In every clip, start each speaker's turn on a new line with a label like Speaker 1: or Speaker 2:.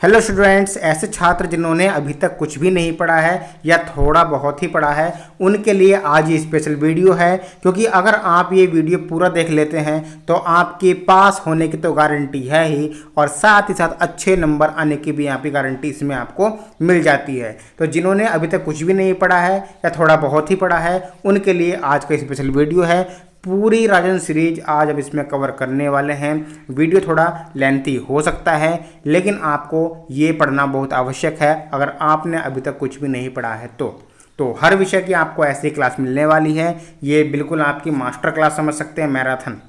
Speaker 1: Hello students, ऐसे छात्र जिन्होंने अभी तक कुछ भी नहीं पढ़ा है या थोड़ा बहुत ही पढ़ा है उनके लिए आज ये स्पेशल वीडियो है। क्योंकि अगर आप ये वीडियो पूरा देख लेते हैं तो आपके पास होने की तो गारंटी है ही, और साथ ही साथ अच्छे नंबर आने की भी यहाँ पे गारंटी इसमें आपको मिल जाती है। तो जिन्होंने अभी तक कुछ भी नहीं पढ़ा है या थोड़ा बहुत ही पढ़ा है उनके लिए आज का स्पेशल वीडियो है। पूरी राजन सीरीज आज अब इसमें कवर करने वाले हैं। वीडियो थोड़ा लेंथी हो सकता है लेकिन आपको ये पढ़ना बहुत आवश्यक है अगर आपने अभी तक कुछ भी नहीं पढ़ा है तो हर विषय की आपको ऐसी क्लास मिलने वाली है। ये बिल्कुल आपकी मास्टर क्लास समझ सकते हैं, मैराथन।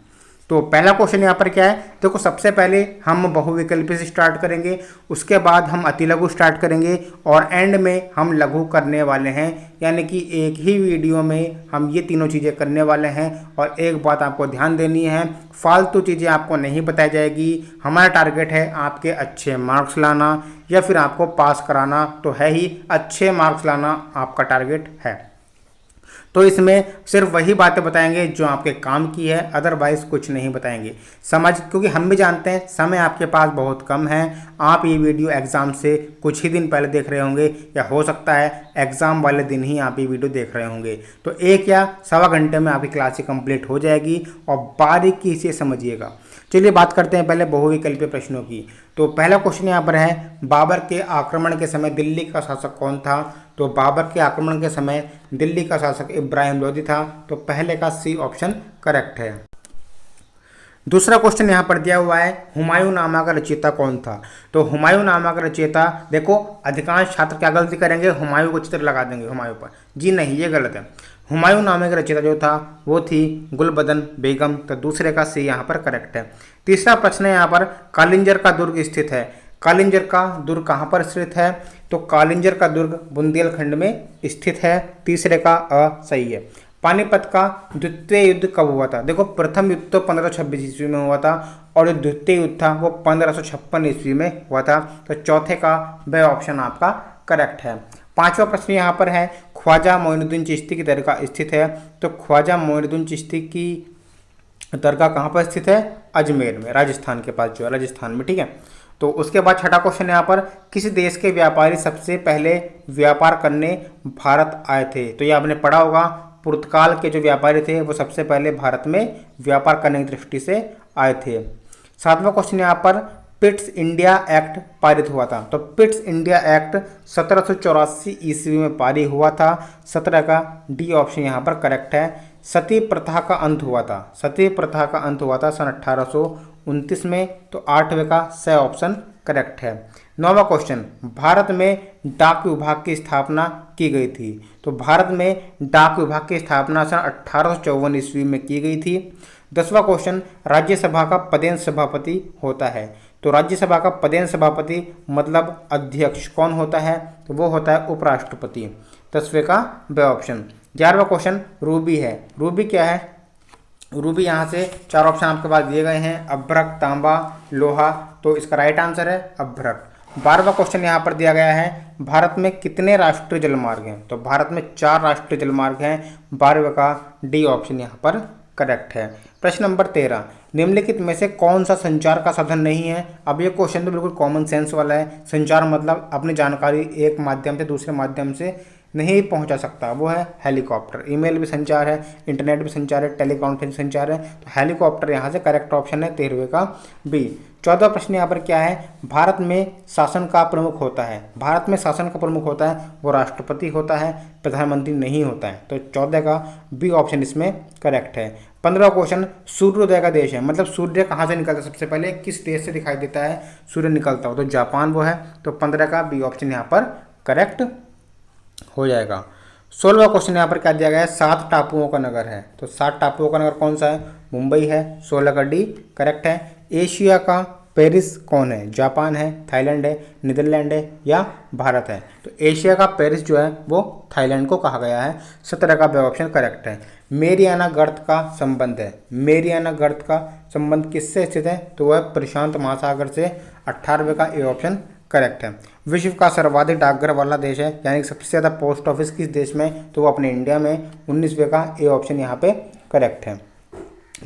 Speaker 1: तो पहला क्वेश्चन यहाँ पर क्या है, देखो सबसे पहले हम बहुविकल्पी से स्टार्ट करेंगे, उसके बाद हम अतिलघु स्टार्ट करेंगे और एंड में हम लघु करने वाले हैं। यानी कि एक ही वीडियो में हम ये तीनों चीज़ें करने वाले हैं। और एक बात आपको ध्यान देनी है, फालतू चीज़ें आपको नहीं बताई जाएगी। हमारा टारगेट है आपके अच्छे मार्क्स लाना या फिर आपको पास कराना, तो है ही अच्छे मार्क्स लाना आपका टारगेट है। तो इसमें सिर्फ वही बातें बताएंगे जो आपके काम की है, अदरवाइज कुछ नहीं बताएंगे। क्योंकि हम भी जानते हैं समय आपके पास बहुत कम है। आप ये वीडियो एग्ज़ाम से कुछ ही दिन पहले देख रहे होंगे या हो सकता है एग्ज़ाम वाले दिन ही आप ये वीडियो देख रहे होंगे। तो 1 या सवा घंटे में आपकी क्लास कंप्लीट हो जाएगी और बारीकी से समझिएगा। चलिए बात करते हैं पहले बहुविकल्पीय प्रश्नों की। तो पहला क्वेश्चन यहाँ पर है, बाबर के आक्रमण के समय दिल्ली का शासक कौन था? तो बाबर के आक्रमण के समय दिल्ली का शासक इब्राहिम लोदी था। तो पहले का सी ऑप्शन करेक्ट है। दूसरा क्वेश्चन यहाँ पर दिया हुआ है, हुमायूं नामा का रचयिता कौन था? तो हुमायूं नामा का रचयिता, देखो अधिकांश छात्र क्या गलती करेंगे, हुमायूं को चित्र लगा देंगे हुमायूं पर। जी नहीं, ये गलत है। हुमायूं नामे का रचयिता जो था वो थी गुलबदन बेगम। तो दूसरे का सी यहाँ पर करेक्ट है। तीसरा प्रश्न है यहाँ पर, कालिंजर का दुर्ग स्थित है। कालिंजर का दुर्ग कहाँ पर स्थित है? तो कालिंजर का दुर्ग बुंदेलखंड में स्थित है। तीसरे का अ सही है। पानीपत का द्वितीय युद्ध कब हुआ था? देखो प्रथम युद्ध तो 1526 ईस्वी में हुआ था और जो द्वितीय युद्ध था वो 1556 ईस्वी में हुआ था। तो चौथे का ब ऑप्शन आपका करेक्ट है। पांचवा प्रश्न यहाँ पर है, ख्वाजा मोइनुद्दीन चिश्ती की दरगाह स्थित है। तो ख्वाजा मोइनुद्दीन चिश्ती की दरगाह कहाँ पर स्थित है? अजमेर में, राजस्थान के पास जो है, राजस्थान में, ठीक है। तो उसके बाद छठा क्वेश्चन यहाँ पर, किस देश के व्यापारी सबसे पहले व्यापार करने भारत आए थे? तो ये आपने पढ़ा होगा, पुर्तगाल के जो व्यापारी थे वो सबसे पहले भारत में व्यापार करने की दृष्टि से आए थे। सातवां क्वेश्चन यहाँ पर, पिट्स इंडिया एक्ट पारित हुआ था। तो पिट्स इंडिया एक्ट 1784 ईस्वी में पारित हुआ था। 17 का डी ऑप्शन यहाँ पर करेक्ट है। सती प्रथा का अंत हुआ था। सती प्रथा का अंत हुआ था सन 1829 में। तो 8वें का स ऑप्शन करेक्ट है। 9वां क्वेश्चन, भारत में डाक विभाग की स्थापना की गई थी। तो भारत में डाक विभाग की स्थापना सन 1854 ईस्वी में की गई थी। 10वां क्वेश्चन, राज्यसभा का पदेन सभापति होता है। तो राज्यसभा का पदेन सभापति मतलब अध्यक्ष कौन होता है? तो वो होता है उपराष्ट्रपति। 10वें का ब ऑप्शन। 11वां क्वेश्चन, रूबी है। रूबी क्या है? रूबी यहाँ से 4 ऑप्शन आपके पास दिए गए हैं, अभ्रक, तांबा, लोहा। तो इसका राइट आंसर है अभ्रक। 12वां क्वेश्चन यहाँ पर दिया गया है, भारत में कितने राष्ट्रीय जलमार्ग हैं? तो भारत में 4 राष्ट्रीय जलमार्ग हैं। 12वें का डी ऑप्शन यहाँ पर करेक्ट है। प्रश्न नंबर 13, निम्नलिखित में से कौन सा संचार का साधन नहीं है? अब ये क्वेश्चन तो बिल्कुल कॉमन सेंस वाला है। संचार मतलब अपनी जानकारी एक माध्यम से दूसरे माध्यम से नहीं पहुंचा सकता, वो है हेलीकॉप्टर। ईमेल भी संचार है, इंटरनेट भी संचार है, टेलीकॉन्फ्रेंस संचार है। तो हेलीकॉप्टर यहाँ से करेक्ट ऑप्शन है, 13वें का बी। 14वां प्रश्न यहाँ पर क्या है, भारत में शासन का प्रमुख होता है। भारत में शासन का प्रमुख होता है वो राष्ट्रपति होता है, प्रधानमंत्री नहीं होता है। तो 14 का बी ऑप्शन इसमें करेक्ट है। 15वां क्वेश्चन, सूर्योदय का देश है, मतलब सूर्य कहाँ से निकलता है? सबसे पहले किस देश से दिखाई देता है सूर्य निकलता हो? तो जापान वो है। तो 15 का बी ऑप्शन यहाँ पर करेक्ट हो जाएगा। 16वां क्वेश्चन यहाँ पर क्या दिया गया है, 7 टापुओं का नगर है। तो 7 टापुओं का नगर कौन सा है? मुंबई है। 16 का डी करेक्ट है। एशिया का पेरिस कौन है? जापान है, थाईलैंड है, नीदरलैंड है या भारत है? तो एशिया का पेरिस जो है वो थाईलैंड को कहा गया है। 17 का बी ऑप्शन करेक्ट है। मेरियाना गर्त का संबंध है। मेरियाना गर्त का संबंध किससे स्थित है? तो वह प्रशांत महासागर से। 18वें का ए ऑप्शन करेक्ट है। विश्व का सर्वाधिक डाकघर वाला देश है, यानी कि सबसे ज़्यादा पोस्ट ऑफिस किस देश में? तो वो अपने इंडिया में। 19वें का ए ऑप्शन यहाँ पे करेक्ट है।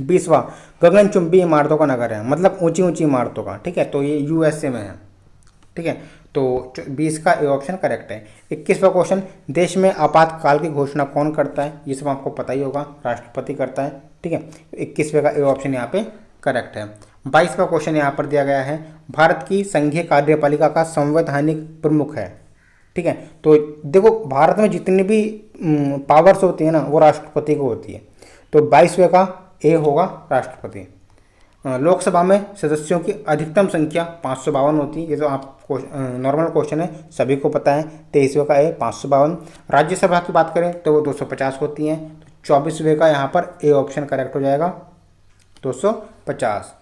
Speaker 1: 20वां, गगनचुंबी इमारतों का नगर है, मतलब ऊंची ऊंची इमारतों का, ठीक है। तो ये यूएसए में है, ठीक। ठीक है, तो 20 का ए ऑप्शन करेक्ट है। 21वां क्वेश्चन, देश में आपातकाल की घोषणा कौन करता है? ये सब आपको पता ही होगा, राष्ट्रपति करता है। ठीक है, 21वें का ए ऑप्शन यहाँ पे करेक्ट है। 22वां क्वेश्चन यहाँ पर दिया गया है, भारत की संघीय कार्यपालिका का संवैधानिक प्रमुख है। ठीक है, तो देखो भारत में जितनी भी पावर्स होती है ना वो राष्ट्रपति को होती है, तो 22वें का ए होगा राष्ट्रपति। लोकसभा में सदस्यों की अधिकतम संख्या 552 होती है, ये तो आपको नॉर्मल क्वेश्चन है, सभी को पता है। 23वें का ए 552। राज्यसभा की बात करें तो वो 250 होती हैं, तो 24वें का यहाँ पर ए ऑप्शन करेक्ट हो जाएगा, 250।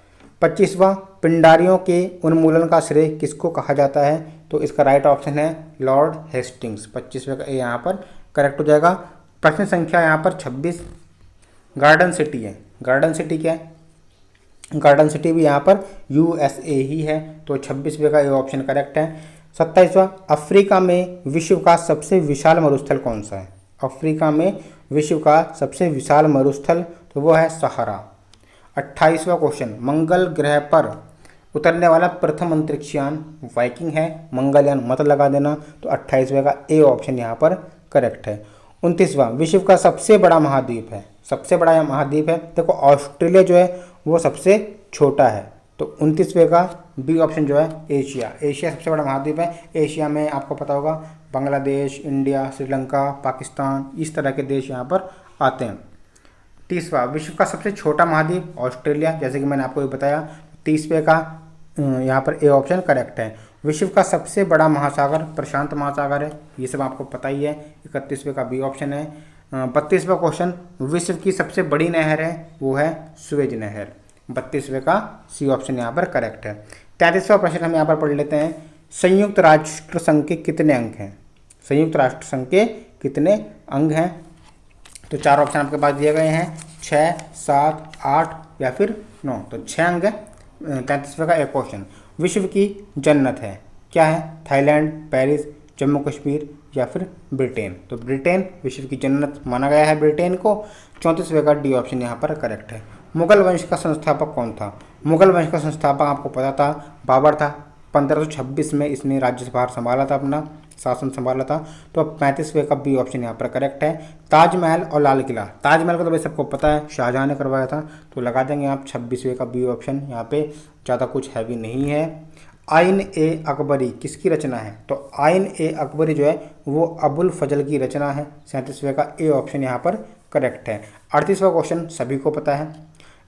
Speaker 1: 25वां, पिंडारियों के उन्मूलन का श्रेय किसको कहा जाता है? तो इसका राइट ऑप्शन है लॉर्ड हेस्टिंग्स। 25वें का ए यहाँ पर करेक्ट हो जाएगा। प्रश्न संख्या यहाँ पर 26, गार्डन सिटी है। गार्डन सिटी क्या है? गार्डन सिटी भी यहाँ पर यूएसए ही है, तो 26वें का ये ऑप्शन करेक्ट है। 27वां, अफ्रीका में विश्व का सबसे विशाल मरुस्थल कौन सा है? अफ्रीका में विश्व का सबसे विशाल मरुस्थल तो वो है सहारा। 28वां क्वेश्चन, मंगल ग्रह पर उतरने वाला प्रथम अंतरिक्षयान वाइकिंग है। मंगलयान मत लगा देना, तो 28वें का ए ऑप्शन यहाँ पर करेक्ट है। 29वां, विश्व का सबसे बड़ा महाद्वीप है। सबसे बड़ा महाद्वीप है, देखो ऑस्ट्रेलिया जो है वो सबसे छोटा है, तो 29वें का बी ऑप्शन जो है एशिया। एशिया सबसे बड़ा महाद्वीप है। एशिया में आपको पता होगा बांग्लादेश, इंडिया, श्रीलंका, पाकिस्तान, इस तरह के देश यहाँ पर आते हैं। 30वां, विश्व का सबसे छोटा महाद्वीप ऑस्ट्रेलिया, जैसे कि मैंने आपको ये बताया। 30वें का यहाँ पर ए ऑप्शन करेक्ट है। विश्व का सबसे बड़ा महासागर प्रशांत महासागर है, ये सब आपको पता ही है। 31वें का बी ऑप्शन है। 32वां क्वेश्चन, विश्व की सबसे बड़ी नहर है, वो है सुएज नहर। 32वें का सी ऑप्शन यहाँ पर करेक्ट है। 33वां प्रश्न हम यहाँ पर पढ़ लेते हैं, संयुक्त राष्ट्र संघ के कितने अंग हैं? संयुक्त राष्ट्र संघ के कितने अंग हैं? तो 4 ऑप्शन आपके पास दिए गए हैं, 6, 7, 8 या फिर 9, तो 6 अंग है। 33वें का एक क्वेश्चन, विश्व की जन्नत है, क्या है? थाईलैंड, पेरिस, जम्मू कश्मीर या फिर ब्रिटेन? तो ब्रिटेन विश्व की जन्नत माना गया है ब्रिटेन को। 34वें का डी ऑप्शन यहाँ पर करेक्ट है। मुगल वंश का संस्थापक कौन था? मुगल वंश का संस्थापक आपको पता था, बाबर था। 1526 में इसने राज्यभार संभाला था, अपना शासन संभाला था। तो अब 35वें का बी ऑप्शन यहाँ पर करेक्ट है। ताजमहल और लाल किला, ताजमहल को तो भाई सबको पता है, शाहजहाँ ने करवाया था, तो लगा देंगे आप 26वें का बी ऑप्शन। यहाँ पे ज़्यादा कुछ हैवी नहीं है। आइन ए अकबरी किसकी रचना है? तो आइन ए अकबरी जो है वो अबुल फजल की रचना है। 37वें का ए ऑप्शन यहाँ पर करेक्ट है। 38वां क्वेश्चन सभी को पता है,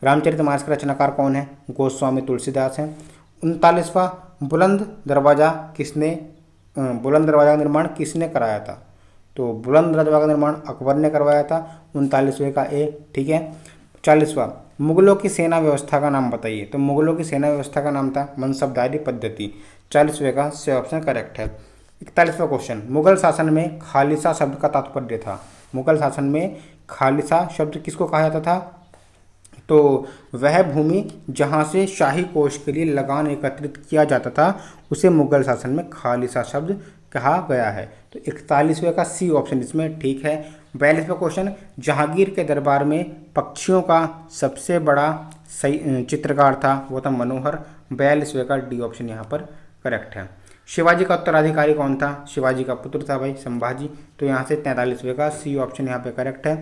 Speaker 1: रामचरितमानस का रचनाकार कौन है? गोस्वामी तुलसीदास हैं। 39वां, बुलंद दरवाज़ा का निर्माण किसने कराया था? तो बुलंद दरवाज़ा का निर्माण अकबर ने करवाया था। 39वें का ए ठीक है। 40वां, मुगलों की सेना व्यवस्था का नाम बताइए। तो मुगलों की सेना व्यवस्था का नाम था मनसबदारी पद्धति। 40वें का सी ऑप्शन करेक्ट है। 41वां क्वेश्चन, मुगल शासन में खालिसा शब्द का तात्पर्य था। मुगल शासन में खालिसा शब्द किसको कहा जाता था? तो वह भूमि जहाँ से शाही कोष के लिए लगान एकत्रित किया जाता था उसे मुगल शासन में खालिसा शब्द कहा गया है। तो 41वें का सी ऑप्शन इसमें ठीक है। 42वां क्वेश्चन, जहांगीर के दरबार में पक्षियों का सबसे बड़ा चित्रकार था, वो था मनोहर। 42वें का डी ऑप्शन यहाँ पर करेक्ट है। शिवाजी का उत्तराधिकारी कौन था? शिवाजी का पुत्र था भाई संभाजी, तो यहाँ से 43वें का सी ऑप्शन यहाँ पे करेक्ट है।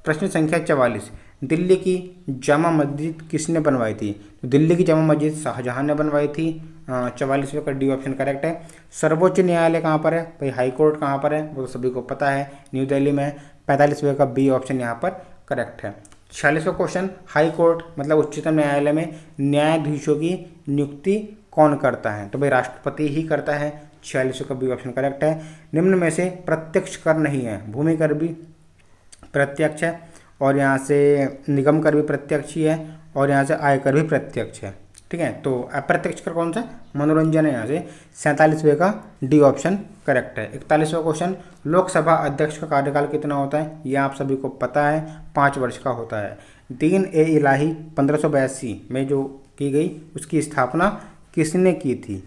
Speaker 1: प्रश्न संख्या 44, दिल्ली की जामा मस्जिद किसने बनवाई थी? तो दिल्ली की जामा मस्जिद शाहजहां ने बनवाई थी। 44वें का डी ऑप्शन करेक्ट है। सर्वोच्च न्यायालय कहाँ पर है भाई? हाई कोर्ट कहाँ पर है? वो तो सभी को पता है, न्यू दिल्ली में। 45वें का बी ऑप्शन यहाँ पर करेक्ट है। 46वां क्वेश्चन, हाई कोर्ट मतलब उच्चतम न्यायालय में न्यायाधीशों की नियुक्ति कौन करता है? तो भाई राष्ट्रपति ही करता है। 46वां का बी ऑप्शन करेक्ट है। निम्न में से प्रत्यक्ष कर नहीं है, भूमि कर भी प्रत्यक्ष है, और यहाँ से निगम कर भी प्रत्यक्ष ही है, और यहाँ से आयकर भी प्रत्यक्ष है। ठीक है, तो अप्रत्यक्ष कर कौन सा? मनोरंजन है यहाँ से। 47वें का डी ऑप्शन करेक्ट है। 41वां क्वेश्चन, लोकसभा अध्यक्ष का कार्यकाल कितना होता है? ये आप सभी को पता है, 5 वर्ष का होता है। दीन ए इलाही 1582 में जो की गई उसकी स्थापना किसने की थी?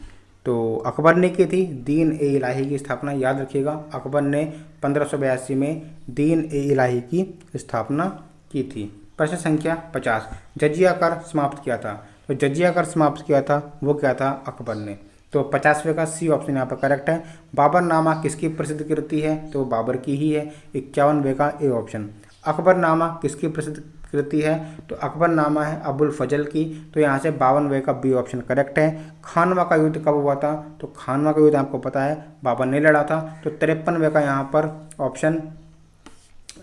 Speaker 1: तो अकबर ने की थी दीन ए इलाही की स्थापना, याद रखिएगा अकबर ने 1582 में दीन ए इलाही की स्थापना की थी। प्रश्न संख्या 50, जजिया कर समाप्त किया था। तो जजिया कर समाप्त किया था वो क्या था? अकबर ने। तो 50वें का सी ऑप्शन यहाँ पर करेक्ट है। बाबरनामा किसकी प्रसिद्ध कृति है, तो बाबर की ही है। 51वें का ए ऑप्शन। अकबरनामा किसकी प्रसिद्ध कृति है, तो अकबरनामा है अबुल फजल की, तो यहाँ से 52वें का बी ऑप्शन करेक्ट है। खानवा का युद्ध कब हुआ था, तो खानवा का युद्ध आपको पता है बाबर ने लड़ा था, तो 53वें का यहाँ पर ऑप्शन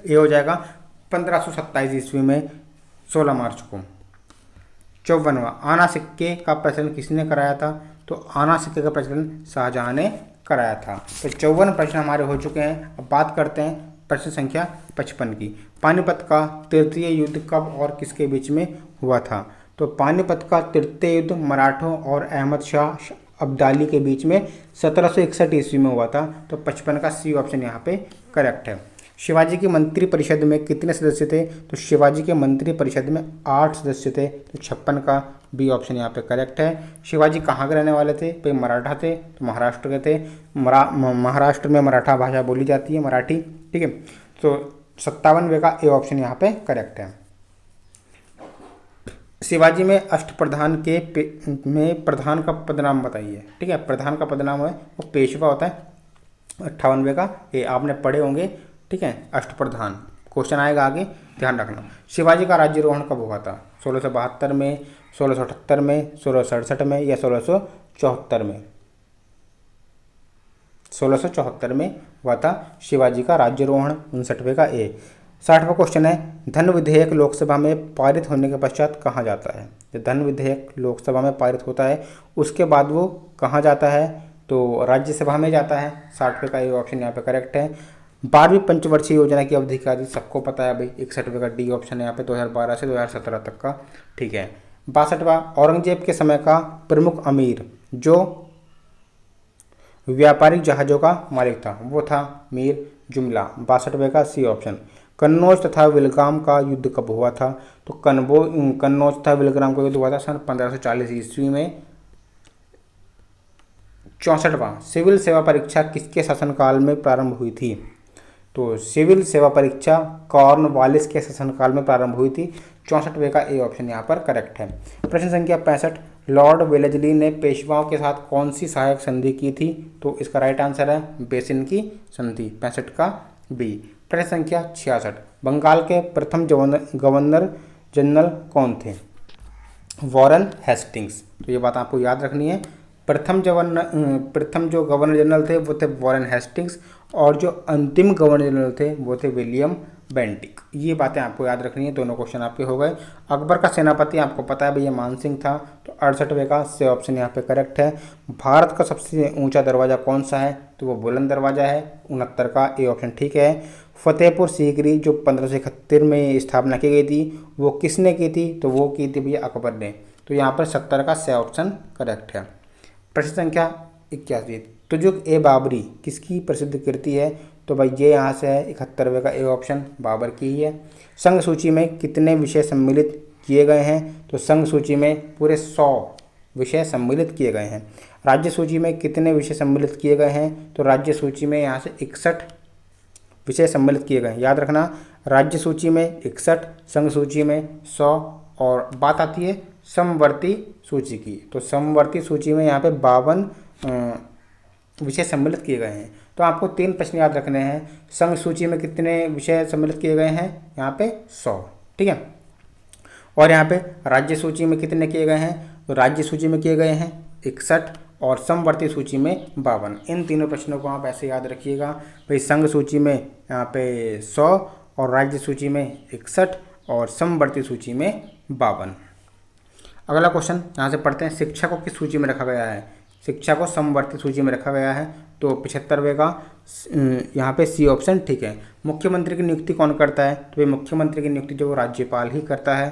Speaker 1: ए हो जाएगा। 1527 ईस्वी में 16 मार्च को। 54वां आना सिक्के का प्रचलन किसने कराया था, तो आना सिक्के का प्रचलन शाहजहां ने कराया था। तो 54 प्रश्न हमारे हो चुके हैं। अब बात करते हैं प्रश्न संख्या 55 की। पानीपत का तृतीय युद्ध कब और किसके बीच में हुआ था, तो पानीपत का तृतीय युद्ध मराठों और अहमद शाह अब्दाली के बीच में 1761 ईस्वी में हुआ था, तो 55 का सी ऑप्शन यहाँ पे करेक्ट है। शिवाजी की मंत्री परिषद में कितने सदस्य थे, तो शिवाजी के मंत्री परिषद में 8 सदस्य थे, तो 56 का बी ऑप्शन यहाँ पे करेक्ट है। शिवाजी कहाँ के रहने वाले थे, भाई मराठा थे, तो महाराष्ट्र के थे। महाराष्ट्र में मराठा भाषा बोली जाती है, मराठी, ठीक है। तो 57वें का ए ऑप्शन यहाँ पे करेक्ट है। शिवाजी में अष्टप्रधान में प्रधान का पदनाम बताइए, ठीक है। प्रधान का पदनाम है वो पेशवा होता है। 58वें का ए आपने पढ़े होंगे, ठीक है। अष्टप्रधान क्वेश्चन आएगा आगे, ध्यान रखना। शिवाजी का राज्यारोहण कब हुआ था, 1672 में, 1678 में, 1667 में या 1674 में। 1674 में हुआ था शिवाजी का राज्यारोहण। 59वें का ए। 60वां क्वेश्चन है, धन विधेयक लोकसभा में पारित होने के पश्चात कहाँ जाता है। जब धन विधेयक लोकसभा में पारित होता है उसके बाद वो कहाँ जाता है, तो राज्यसभा में जाता है। 60वें का ए ऑप्शन यहाँ पे करेक्ट है। 12वीं पंचवर्षीय योजना की अवधि क्या थी, सबको पता है भाई। 61वें का डी ऑप्शन है यहाँ पे, 2012 से 2017 तक का, ठीक है। 62वां औरंगजेब के समय का प्रमुख अमीर जो व्यापारिक जहाज़ों का मालिक था वो था मीर जुमला। 62वें का सी ऑप्शन। कन्नौज तथा विलगाम का युद्ध कब हुआ था, तो कन्नौज तथा विलगाम का युद्ध हुआ था सन 1540 ईस्वी में। 64वां सिविल सेवा परीक्षा किसके शासनकाल में प्रारंभ हुई थी, तो सिविल सेवा परीक्षा कॉर्नवालिस के शासनकाल में प्रारंभ हुई थी। 64वें का ए ऑप्शन यहाँ पर करेक्ट है। प्रश्न संख्या 65 लॉर्ड वेलेस्ली ने पेशवाओं के साथ कौन सी सहायक संधि की थी, तो इसका राइट आंसर है बेसिन की संधि। 65 का बी। प्रश्न संख्या 66 बंगाल के प्रथम गवर्नर जनरल कौन थे, वॉरेन हेस्टिंग्स। तो ये बात आपको याद रखनी है। प्रथम जो गवर्नर जनरल थे वो थे वॉरेन हेस्टिंग्स, और जो अंतिम गवर्नर जनरल थे वो थे विलियम बेंटिक। ये बातें आपको याद रखनी है। दोनों क्वेश्चन आपके हो गए। अकबर का सेनापति आपको पता है भैया मानसिंह था, तो 68वें का से ऑप्शन यहाँ पे करेक्ट है। भारत का सबसे ऊंचा दरवाज़ा कौन सा है, तो वो बुलंद दरवाज़ा है। 69 का ए ऑप्शन ठीक है। फतेहपुर सीकरी जो 1571 में स्थापना की गई थी वो किसने की थी, तो वो की थी भैया अकबर ने। तो यहाँ पर 70 का से ऑप्शन करेक्ट है। प्रश्न संख्या 81 तुजुक ए बाबरी किसकी प्रसिद्ध कृति है, तो भाई ये यहाँ से है। 71वें का ए ऑप्शन बाबर की ही है। संघ सूची में कितने विषय सम्मिलित किए गए हैं, तो संघ सूची में पूरे 100 विषय सम्मिलित किए गए हैं। राज्य सूची में कितने विषय सम्मिलित किए गए हैं, तो राज्य सूची में यहाँ से 61 विषय सम्मिलित किए गए हैं। याद रखना, राज्य सूची में 61, संघ सूची में 100, और बात आती है समवर्ती सूची की, तो समवर्ती सूची में यहाँ पे 52 विषय सम्मिलित किए गए हैं। तो आपको 3 प्रश्न याद रखने हैं। संघ सूची में कितने विषय सम्मिलित किए गए हैं, यहाँ पे 100, ठीक है। और यहाँ पे राज्य सूची में कितने किए गए हैं, तो राज्य सूची में किए गए हैं 61, और समवर्ती सूची में 52। इन तीनों प्रश्नों को आप ऐसे याद रखिएगा भाई। संघ सूची में यहाँ पे 100, और राज्य सूची में 61, और समवर्ती सूची में 52। अगला क्वेश्चन यहाँ से पढ़ते हैं। शिक्षा को किस सूची में रखा गया है, शिक्षा को समवर्ती सूची में रखा गया है, तो 75वें का यहाँ पे सी ऑप्शन ठीक है। मुख्यमंत्री की नियुक्ति कौन करता है, तो ये मुख्यमंत्री की नियुक्ति जो राज्यपाल ही करता है,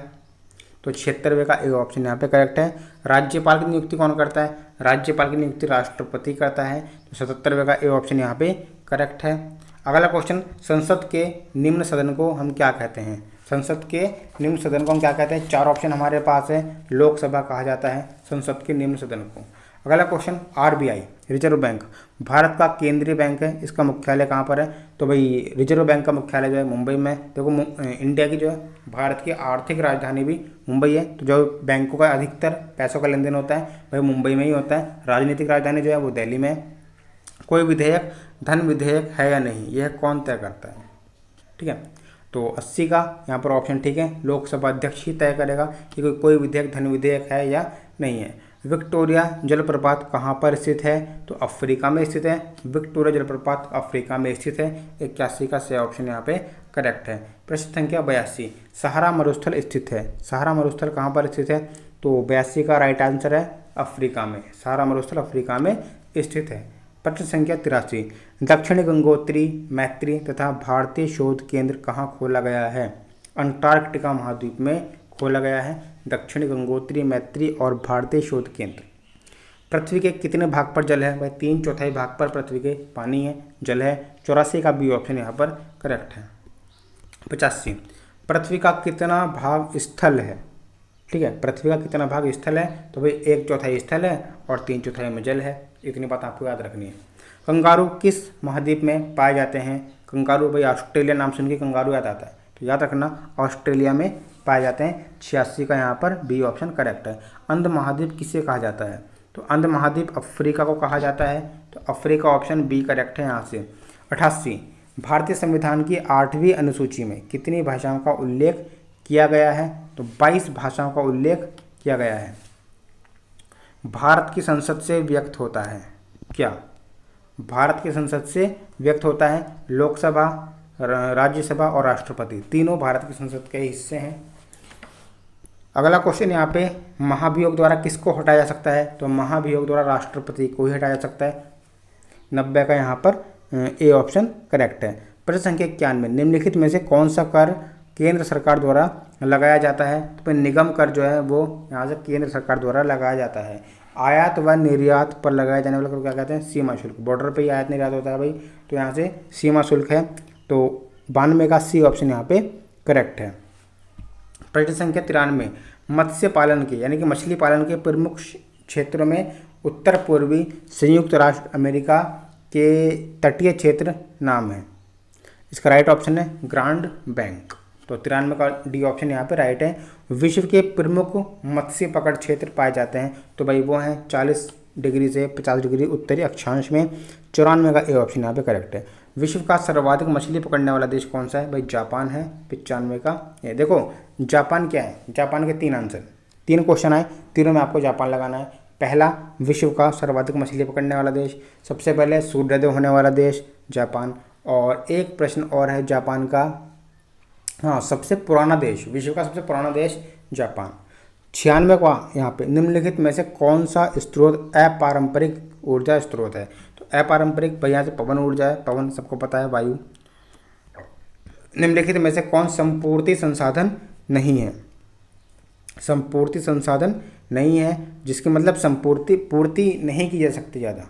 Speaker 1: तो 76वें का ए ऑप्शन यहाँ पे करेक्ट है। राज्यपाल की नियुक्ति कौन करता है, राज्यपाल की नियुक्ति राष्ट्रपति करता है, तो 77वें का ए ऑप्शन यहाँ पे करेक्ट है। अगला क्वेश्चन, संसद के निम्न सदन को हम क्या कहते हैं, संसद के निम्न सदन को हम क्या कहते हैं। 4 ऑप्शन हमारे पास है। लोकसभा कहा जाता है संसद के निम्न सदन को। अगला question, RBI reserve bank Bharat का केंद्रीय बैंक है, इसका मुख्यालय कहाँ पर है? तो भाई रिजर्व बैंक का मुख्यालय जो है मुंबई में है। देखो इंडिया की जो है भारत की आर्थिक राजधानी भी मुंबई है, तो जो बैंकों का अधिकतर पैसों का लेन देन होता है वही मुंबई में ही होता है। राजनीतिक राजधानी जो है वो दिल्ली में है। कोई विधेयक धन विधेयक है या नहीं, यह कौन तय करता है? ठीक है, तो 80 का यहाँ पर ऑप्शन ठीक है, लोकसभा अध्यक्ष ही तय करेगा कि कोई विधेयक धन विधेयक है या नहीं है। विक्टोरिया जलप्रपात कहाँ पर स्थित है? तो अफ्रीका में स्थित है। विक्टोरिया जलप्रपात अफ्रीका में स्थित है। 81 का सही ऑप्शन यहाँ पे करेक्ट है। प्रश्न संख्या 82, सहारा मरुस्थल स्थित है। सहारा मरुस्थल कहाँ पर स्थित है? तो 82 का राइट आंसर है अफ्रीका में। सहारा मरुस्थल अफ्रीका में स्थित है। प्रश्न संख्या 83, दक्षिण गंगोत्री मैत्री तथा भारतीय शोध केंद्र कहाँ खोला गया है? अंटार्कटिका महाद्वीप में खोला गया है दक्षिण गंगोत्री मैत्री और भारतीय शोध केंद्र। पृथ्वी के कितने भाग पर जल है? भाई 3/4 भाग पर पृथ्वी के पानी है, जल है। 84 का बी ऑप्शन यहाँ पर करेक्ट है। 85, पृथ्वी का कितना भाग स्थल है? ठीक है, पृथ्वी का कितना भाग स्थल है? तो भाई 1/4 स्थल है और 3/4 में जल है। इतनी बात आपको याद रखनी है। कंगारू किस महाद्वीप में पाए जाते हैं? कंगारू, भाई ऑस्ट्रेलिया नाम सुन के कंगारू याद आता है, तो याद रखना ऑस्ट्रेलिया में पाए जाते हैं। 86 का यहाँ पर बी ऑप्शन करेक्ट है। अंध महाद्वीप किसे कहा जाता है? तो अंध महाद्वीप अफ्रीका को कहा जाता है, तो अफ्रीका ऑप्शन बी करेक्ट है यहाँ से। 88, भारतीय संविधान की 8वीं अनुसूची में कितनी भाषाओं का उल्लेख किया गया है? तो 22 भाषाओं का उल्लेख किया गया है। भारत की संसद से व्यक्त होता है क्या? भारत की संसद से व्यक्त होता है लोकसभा, राज्यसभा और राष्ट्रपति, तीनों भारत की संसद के हिस्से हैं। अगला क्वेश्चन यहाँ पे, महाभियोग द्वारा किसको हटाया जा सकता है? तो महाभियोग द्वारा राष्ट्रपति को ही हटाया जा सकता है। 90 का यहाँ पर ए ऑप्शन करेक्ट है। प्रश्न संख्या 91, निम्नलिखित में से कौन सा कर केंद्र सरकार द्वारा लगाया जाता है? तो निगम कर जो है वो यहाँ से केंद्र सरकार द्वारा लगाया जाता है। आयात व निर्यात पर लगाए जाने वाला कर क्या कहते हैं? सीमा शुल्क। बॉर्डर पे ही आयात निर्यात होता है भाई, तो यहाँ से सीमा शुल्क है। तो 92 का सी ऑप्शन यहाँ पे करेक्ट है। प्रश्न संख्या 93, मत्स्य पालन के यानी कि मछली पालन के प्रमुख क्षेत्रों में उत्तर पूर्वी संयुक्त राष्ट्र अमेरिका के तटीय क्षेत्र नाम है। इसका राइट ऑप्शन है ग्रांड बैंक, तो 93 का डी ऑप्शन यहाँ पे राइट है। विश्व के प्रमुख मत्स्य पकड़ क्षेत्र पाए जाते हैं, तो भाई वो हैं 40 डिग्री से 50 डिग्री उत्तरी अक्षांश में। 94 का ए ऑप्शन यहाँ पे करेक्ट है। विश्व का सर्वाधिक मछली पकड़ने वाला देश कौन सा है? भाई जापान है। 95 का ये देखो जापान क्या है? जापान के 3 आंसर, 3 क्वेश्चन आए, तीनों में आपको जापान लगाना है। पहला, विश्व का सर्वाधिक मछली पकड़ने वाला देश, सबसे पहले सूर्योदय होने वाला देश जापान, और एक प्रश्न और है जापान का, हाँ सबसे पुराना देश, विश्व का सबसे पुराना देश जापान। 96 का यहाँ पे, निम्नलिखित में से कौन सा स्रोत अपारंपरिक ऊर्जा स्रोत है? तो अपारंपरिक भाई यहाँ से पवन ऊर्जा है, पवन सबको पता है, वायु। निम्नलिखित में से कौन संपूर्ति संसाधन नहीं है? संपूर्ति संसाधन नहीं है जिसके मतलब पूर्ति नहीं की जा सकती ज़्यादा,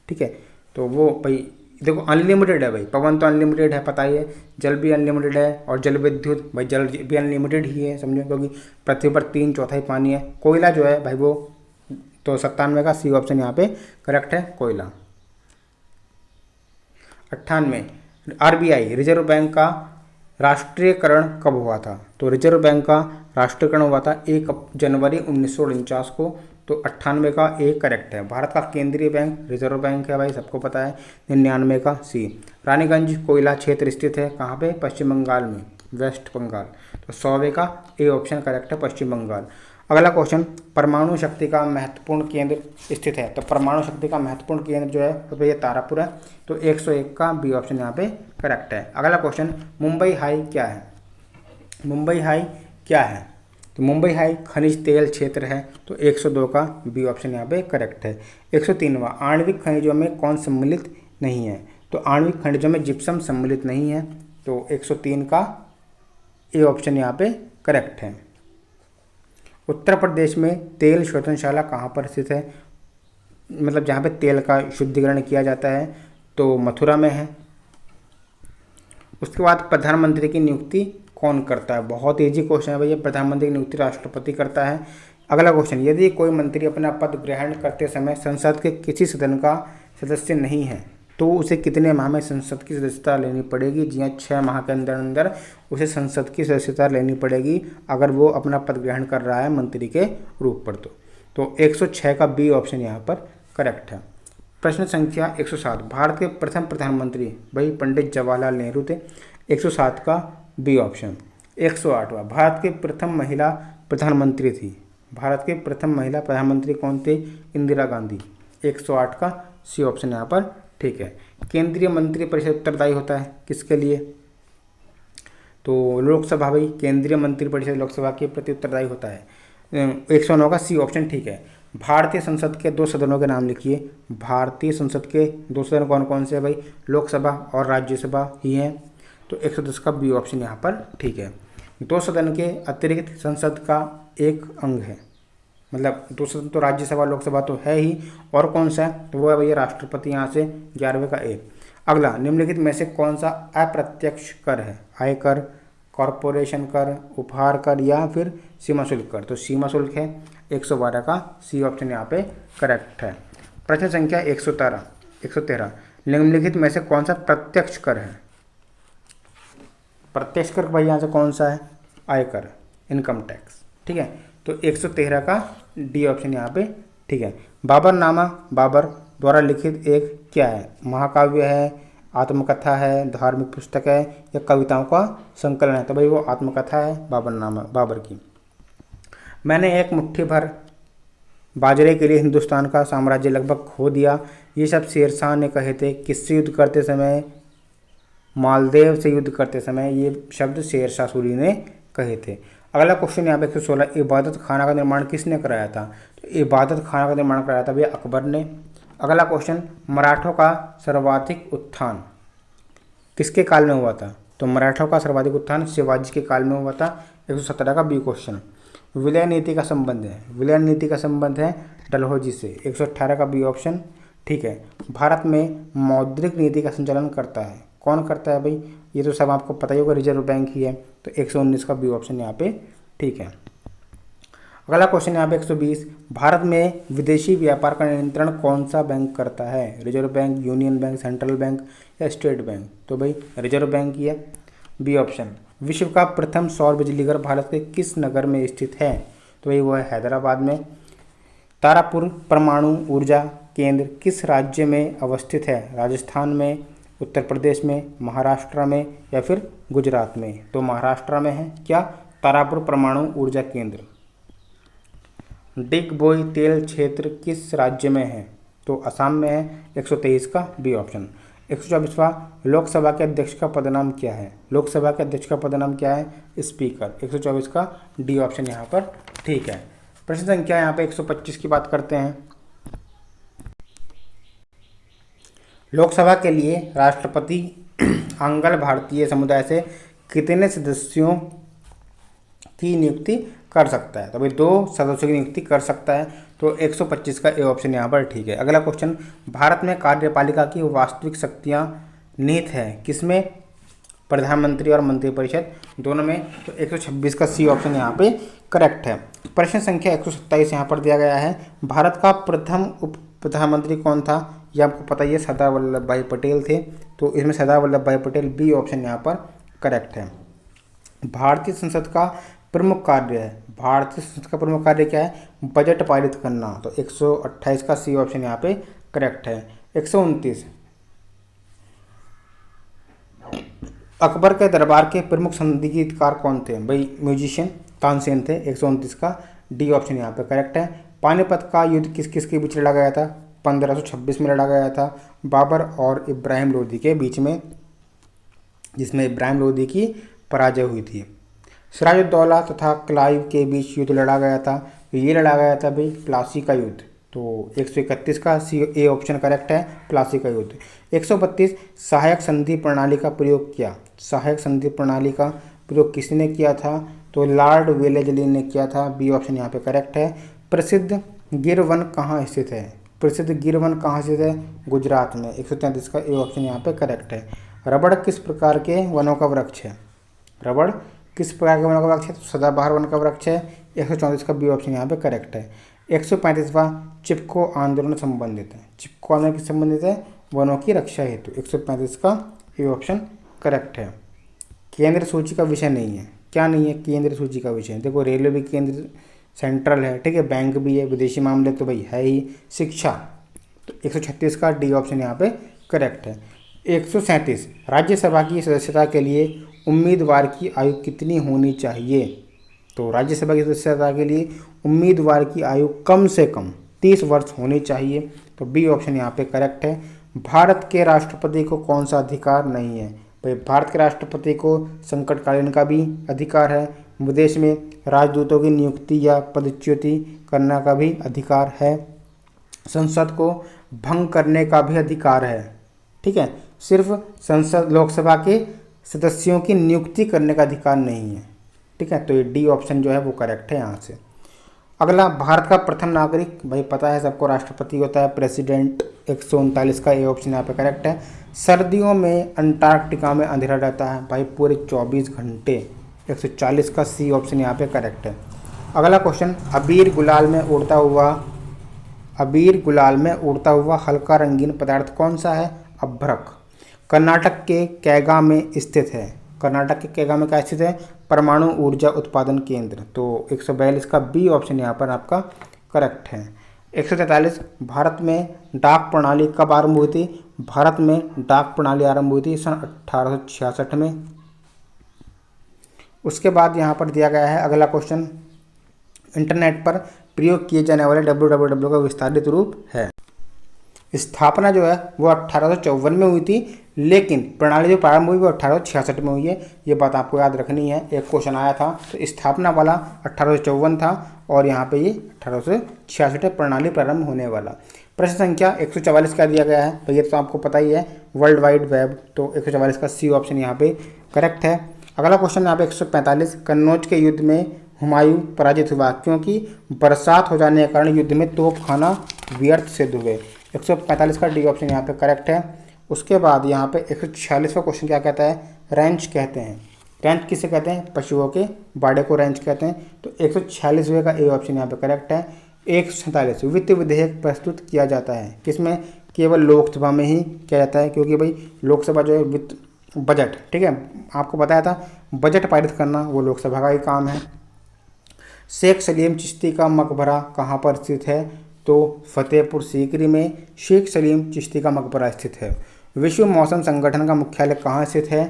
Speaker 1: ठीक है, तो वो भाई देखो अनलिमिटेड है भाई, पवन तो अनलिमिटेड है पता ही है, जल भी अनलिमिटेड है, और जल विद्युत भाई जल भी अनलिमिटेड ही है समझो, क्योंकि पृथ्वी पर 3/4 पानी है। कोयला जो है भाई वो तो 97 का सी ऑप्शन यहाँ पे करेक्ट है, कोयला। 98, आरबीआई रिजर्व बैंक का राष्ट्रीयकरण कब हुआ था? तो रिजर्व बैंक का राष्ट्रीयकरण हुआ था 1 जनवरी 1949 को, तो 98 का ए करेक्ट है। भारत का केंद्रीय बैंक रिजर्व बैंक है भाई, सबको पता है। 99 का सी। रानीगंज कोयला क्षेत्र स्थित है कहाँ पे? पश्चिम बंगाल में, वेस्ट बंगाल, तो 100 का ए ऑप्शन करेक्ट है, पश्चिम बंगाल। अगला क्वेश्चन, परमाणु शक्ति का महत्वपूर्ण केंद्र स्थित है? तो परमाणु शक्ति का महत्वपूर्ण केंद्र जो है तो ये तारापुर है, तो 101 का बी ऑप्शन यहाँ पे करेक्ट है। अगला क्वेश्चन, मुंबई हाई क्या है? मुंबई हाई क्या है? तो मुंबई हाई खनिज तेल क्षेत्र है, तो 102 का बी ऑप्शन यहाँ पे करेक्ट है। 103वां, आणविक खनिजों में कौन सम्मिलित नहीं है? तो आणविक खनिजों में जिप्सम सम्मिलित नहीं है, तो 103 का ए ऑप्शन यहाँ पे करेक्ट है। उत्तर प्रदेश में तेल शोधनशाला कहाँ पर स्थित है? मतलब जहाँ पे तेल का शुद्धिकरण किया जाता है, तो मथुरा में है। उसके बाद प्रधानमंत्री की नियुक्ति कौन करता है? बहुत इजी क्वेश्चन है भैया। प्रधानमंत्री की नियुक्ति राष्ट्रपति करता है। अगला क्वेश्चन, यदि कोई मंत्री अपना पद ग्रहण करते समय संसद के किसी सदन का सदस्य नहीं है तो उसे कितने माह में संसद की सदस्यता लेनी पड़ेगी? जी हाँ, 6 माह के अंदर अंदर उसे संसद की सदस्यता लेनी पड़ेगी अगर वो अपना पद ग्रहण कर रहा है मंत्री के रूप पर। तो 106 का बी ऑप्शन यहाँ पर करेक्ट है। प्रश्न संख्या 107, भारत के प्रथम प्रधानमंत्री भाई पंडित जवाहरलाल नेहरू थे। 107 का बी ऑप्शन। 108वां, भारत के प्रथम महिला प्रधानमंत्री थी। भारत के प्रथम महिला प्रधानमंत्री कौन थे? इंदिरा गांधी। 108 का सी ऑप्शन यहाँ पर ठीक है। केंद्रीय मंत्री परिषद उत्तरदायी होता है किसके लिए? तो लोकसभा भाई, केंद्रीय मंत्री परिषद लोकसभा के प्रति उत्तरदायी होता है। 109 का सी ऑप्शन ठीक है। भारतीय संसद के 2 सदनों के नाम लिखिए। भारतीय संसद के 2 सदन कौन कौन से हैं भाई? लोकसभा और राज्यसभा ही हैं। तो 110 का बी ऑप्शन यहाँ पर ठीक है। 2 सदन के अतिरिक्त संसद का एक अंग है, मतलब 2 सदन तो राज्यसभा लोकसभा तो है ही, और कौन सा है? तो वो है भैया राष्ट्रपति, यहाँ से 11वें का ए। अगला, निम्नलिखित में से कौन सा अप्रत्यक्ष कर है? आयकर, कॉरपोरेशन कर, उपहार कर या फिर सीमा शुल्क कर? तो सीमा शुल्क है। 112 का सी ऑप्शन यहाँ पे करेक्ट है। प्रश्न संख्या 113, निम्नलिखित में से कौन सा प्रत्यक्ष कर है? प्रत्यक्ष कर भाई यहाँ से कौन सा है? आयकर, इनकम टैक्स। ठीक है, तो 113 का डी ऑप्शन यहाँ पे ठीक है। बाबरनामा बाबर द्वारा लिखित एक क्या है? महाकाव्य है, आत्मकथा है, धार्मिक पुस्तक है या कविताओं का संकलन है? तो भाई वो आत्मकथा है बाबरनामा बाबर की। मैंने एक मुट्ठी भर बाजरे के लिए हिंदुस्तान का साम्राज्य लगभग खो दिया, ये सब शेरशाह ने कहे थे। किससे युद्ध करते समय? मालदेव से युद्ध करते समय ये शब्द शेरशाह सूरी ने कहे थे। अगला क्वेश्चन यहाँ पे 116, इबादत खाना का निर्माण किसने कराया था? तो इबादत खाना का निर्माण कराया था भैया अकबर ने। अगला क्वेश्चन, मराठों का सर्वाधिक उत्थान किसके काल में हुआ था? तो मराठों का सर्वाधिक उत्थान शिवाजी के काल में हुआ था। 117 का बी क्वेश्चन। विलय नीति का संबंध है, विलय नीति का संबंध है डलहौजी से। 118 का बी ऑप्शन ठीक है। भारत में मौद्रिक नीति का संचालन करता है, कौन करता है भाई? ये तो सब आपको पता ही होगा, रिजर्व बैंक ही है। तो 119 का बी ऑप्शन यहाँ पे ठीक है। अगला क्वेश्चन यहाँ पे 120, भारत में विदेशी व्यापार का नियंत्रण कौन सा बैंक करता है? Reserve bank, union bank, central bank या स्टेट बैंक? तो भाई रिजर्व बैंक ही है, बी ऑप्शन। विश्व का प्रथम सौर बिजली घर भारत के किस नगर में स्थित है? तो भाई वो है हैदराबाद में। तारापुर परमाणु ऊर्जा केंद्र किस राज्य में अवस्थित है? राजस्थान में, उत्तर प्रदेश में, महाराष्ट्र में या फिर गुजरात में? तो महाराष्ट्र में है क्या तारापुर परमाणु ऊर्जा केंद्र। डिगबोई तेल क्षेत्र किस राज्य में है? तो असम में है। 123 का बी ऑप्शन। 124वां, लोकसभा के अध्यक्ष का पदनाम क्या है? लोकसभा के अध्यक्ष का पदनाम क्या है? स्पीकर। 124 का डी ऑप्शन यहाँ पर ठीक है। प्रश्न संख्या यहाँ पे 125 की बात करते हैं। लोकसभा के लिए राष्ट्रपति आंग्ल भारतीय समुदाय से कितने सदस्यों की नियुक्ति कर सकता है? तो भाई 2 सदस्यों की नियुक्ति कर सकता है। तो 125 का ए ऑप्शन यहाँ पर ठीक है। अगला क्वेश्चन, भारत में कार्यपालिका की वास्तविक शक्तियाँ निहित है किसमें? प्रधानमंत्री और मंत्रिपरिषद दोनों में। तो 126 का सी ऑप्शन यहाँ पे करेक्ट है। प्रश्न संख्या 127 यहाँ पर दिया गया है, भारत का प्रथम उप प्रधानमंत्री कौन था? ये आपको पता ही है, सरदार वल्लभ भाई पटेल थे। तो इसमें सरदार वल्लभ भाई पटेल, बी ऑप्शन यहाँ पर करेक्ट है। भारतीय संसद का प्रमुख कार्य है, भारतीय संसद का प्रमुख कार्य क्या है? बजट पारित करना। तो 128 का सी ऑप्शन यहाँ पे करेक्ट है। 129, अकबर के दरबार के प्रमुख संगीतकार कौन थे? भाई म्यूजिशियन तानसेन थे। 129 का डी ऑप्शन यहाँ पे करेक्ट है। पानीपत का युद्ध किस किस के बीच लड़ा गया था? 1526 में लड़ा गया था, बाबर और इब्राहिम लोदी के बीच में, जिसमें इब्राहिम लोदी की पराजय हुई थी। सिराजुद्दौला तथा क्लाइव के बीच युद्ध लड़ा गया था, ये लड़ा गया था भाई प्लासी का युद्ध। तो 131 का सी ए ऑप्शन करेक्ट है, प्लासी का युद्ध। 132, सहायक संधि प्रणाली का प्रयोग किया, सहायक संधि प्रणाली का प्रयोग किसने किया था? तो लॉर्ड वेलेस्ली ने किया था, बी ऑप्शन यहाँ पे करेक्ट है। प्रसिद्ध गिर वन कहाँ स्थित है? प्रसिद्ध गिर वन कहाँ स्थित है? गुजरात में। 133 का ए ऑप्शन यहाँ पे करेक्ट है। रबड़ किस प्रकार के वनों का वृक्ष है? रबड़ किस प्रकार के वनों का वृक्ष है? तो सदाबहार वन का वृक्ष है, 134 का बी ऑप्शन यहाँ पे करेक्ट है। 135वां चिपको आंदोलन संबंधित है, चिपको आंदोलन किस संबंधित है, वनों की रक्षा हेतु। 135 का ये ऑप्शन करेक्ट है। केंद्र सूची का विषय नहीं है, क्या नहीं है, केंद्र सूची का विषय। देखो रेलवे भी केंद्र सेंट्रल है, ठीक है, बैंक भी है, विदेशी मामले तो भाई है ही, शिक्षा, तो 136 का डी ऑप्शन यहाँ पे करेक्ट है। 137 राज्यसभा की सदस्यता के लिए उम्मीदवार की आयु कितनी होनी चाहिए। तो राज्यसभा की सदस्यता के लिए उम्मीदवार की आयु कम से कम 30 वर्ष होनी चाहिए, तो बी ऑप्शन यहाँ पे करेक्ट है। भारत के राष्ट्रपति को कौन सा अधिकार नहीं है, भाई भारत के राष्ट्रपति को संकटकालीन का भी अधिकार है, विदेश में राजदूतों की नियुक्ति या पदच्युति करने का भी अधिकार है, संसद को भंग करने का भी अधिकार है, ठीक है, सिर्फ संसद लोकसभा के सदस्यों की नियुक्ति करने का अधिकार नहीं है, ठीक है, तो ये डी ऑप्शन जो है वो करेक्ट है यहाँ से। अगला, भारत का प्रथम नागरिक, भाई पता है सबको, राष्ट्रपति होता है, प्रेसिडेंट। 139 का ए ऑप्शन यहाँ पे करेक्ट है। सर्दियों में अंटार्कटिका में अंधेरा रहता है, भाई पूरे 24 घंटे। 140 का सी ऑप्शन यहाँ पे करेक्ट है। अगला क्वेश्चन, अबीर गुलाल में उड़ता हुआ हल्का रंगीन पदार्थ कौन सा है, अभ्रक। कर्नाटक के कैगा में स्थित है, कर्नाटक के कैगा में क्या स्थित है, परमाणु ऊर्जा उत्पादन केंद्र। तो 142 का बी ऑप्शन यहाँ पर आपका करेक्ट है। 143 भारत में डाक प्रणाली कब आरंभ हुई थी, भारत में डाक प्रणाली आरंभ हुई थी सन 1866 में। उसके बाद यहाँ पर दिया गया है अगला क्वेश्चन, इंटरनेट पर प्रयोग किए जाने वाले www का विस्तारित रूप है। स्थापना जो है वो 1854 में हुई थी, लेकिन प्रणाली जो प्रारंभ हुई वो 1866 में हुई है, ये बात आपको याद रखनी है। एक क्वेश्चन आया था, तो स्थापना वाला 1854 था और यहाँ पे ये 1866 प्रणाली प्रारंभ होने वाला। प्रश्न संख्या 144 का दिया गया है, तो ये तो आपको पता ही है, वर्ल्ड वाइड वेब, तो 144 का सी ऑप्शन यहाँ पे करेक्ट है। अगला क्वेश्चन यहाँ पे 145, कन्नौज के युद्ध में हुमायूं पराजित हुआ क्योंकि बरसात हो जाने के कारण युद्ध में तोपखाना व्यर्थ सिद्ध हुए। 145 का डी ऑप्शन यहाँ पे करेक्ट है। उसके बाद यहाँ पे 146वां क्वेश्चन क्या कहता है, रैंच कहते हैं, रैंच किसे कहते हैं, पशुओं के बाड़े को रैंच कहते हैं, तो 146वें का ए ऑप्शन यहाँ पे करेक्ट है। 147 वित्त विधेयक प्रस्तुत किया जाता है किसमें, केवल लोकसभा में ही किया जाता है, क्योंकि भाई लोकसभा जो है वित्त बजट, ठीक है, आपको बताया था बजट पारित करना वो लोकसभा का ही काम है। शेख सलीम चिश्ती का मकबरा कहाँ पर स्थित है, तो फतेहपुर सीकरी में शेख सलीम चिश्ती का मकबरा स्थित है। विश्व मौसम संगठन का मुख्यालय कहाँ स्थित है,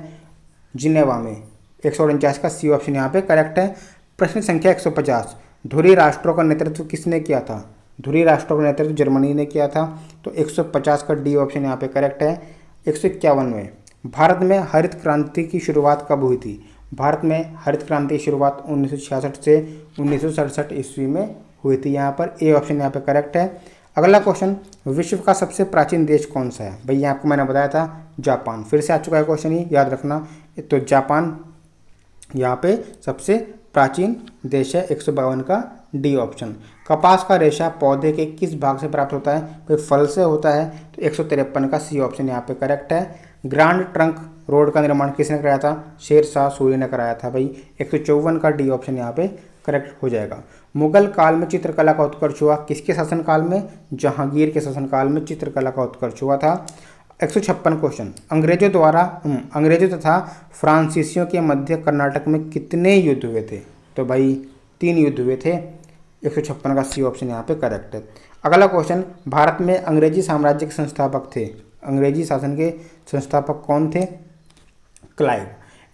Speaker 1: जिनेवा में। 149 का सी ऑप्शन यहाँ पे करेक्ट है। प्रश्न संख्या 150, धुरी राष्ट्रों का नेतृत्व किसने किया था, धुरी राष्ट्रों का नेतृत्व जर्मनी ने किया था, तो 150 का डी ऑप्शन यहाँ पे करेक्ट है। 151 भारत में हरित क्रांति की शुरुआत कब हुई थी, भारत में हरित क्रांति की शुरुआत 1966 से 1967 ईस्वी में हुई थी, यहाँ पर ए ऑप्शन यहाँ पे करेक्ट है। अगला क्वेश्चन, विश्व का सबसे प्राचीन देश कौन सा है, भैया आपको मैंने बताया था जापान, फिर से आ चुका है क्वेश्चन, ही याद रखना, तो जापान यहाँ पे सबसे प्राचीन देश है। 152 का डी ऑप्शन। कपास का रेशा पौधे के किस भाग से प्राप्त होता है, कोई फल से होता है, तो 153 का सी ऑप्शन यहाँ पे करेक्ट है। ग्रांड ट्रंक रोड का निर्माण किसने कराया था, शेरशाह सूरी ने कराया था भाई। 154 का डी ऑप्शन यहाँ पे करेक्ट हो जाएगा। मुगल काल में चित्रकला का उत्कर्ष हुआ किसके शासनकाल में, जहांगीर के शासनकाल में चित्रकला का उत्कर्ष हुआ था। 156 क्वेश्चन, अंग्रेजों तथा फ्रांसीसियों के मध्य कर्नाटक में कितने युद्ध हुए थे, तो भाई 3 युद्ध हुए थे। 156 का सी ऑप्शन यहाँ पे करेक्ट है। अगला क्वेश्चन, भारत में अंग्रेजी साम्राज्य के संस्थापक थे, अंग्रेजी शासन के संस्थापक कौन थे, क्लाइव।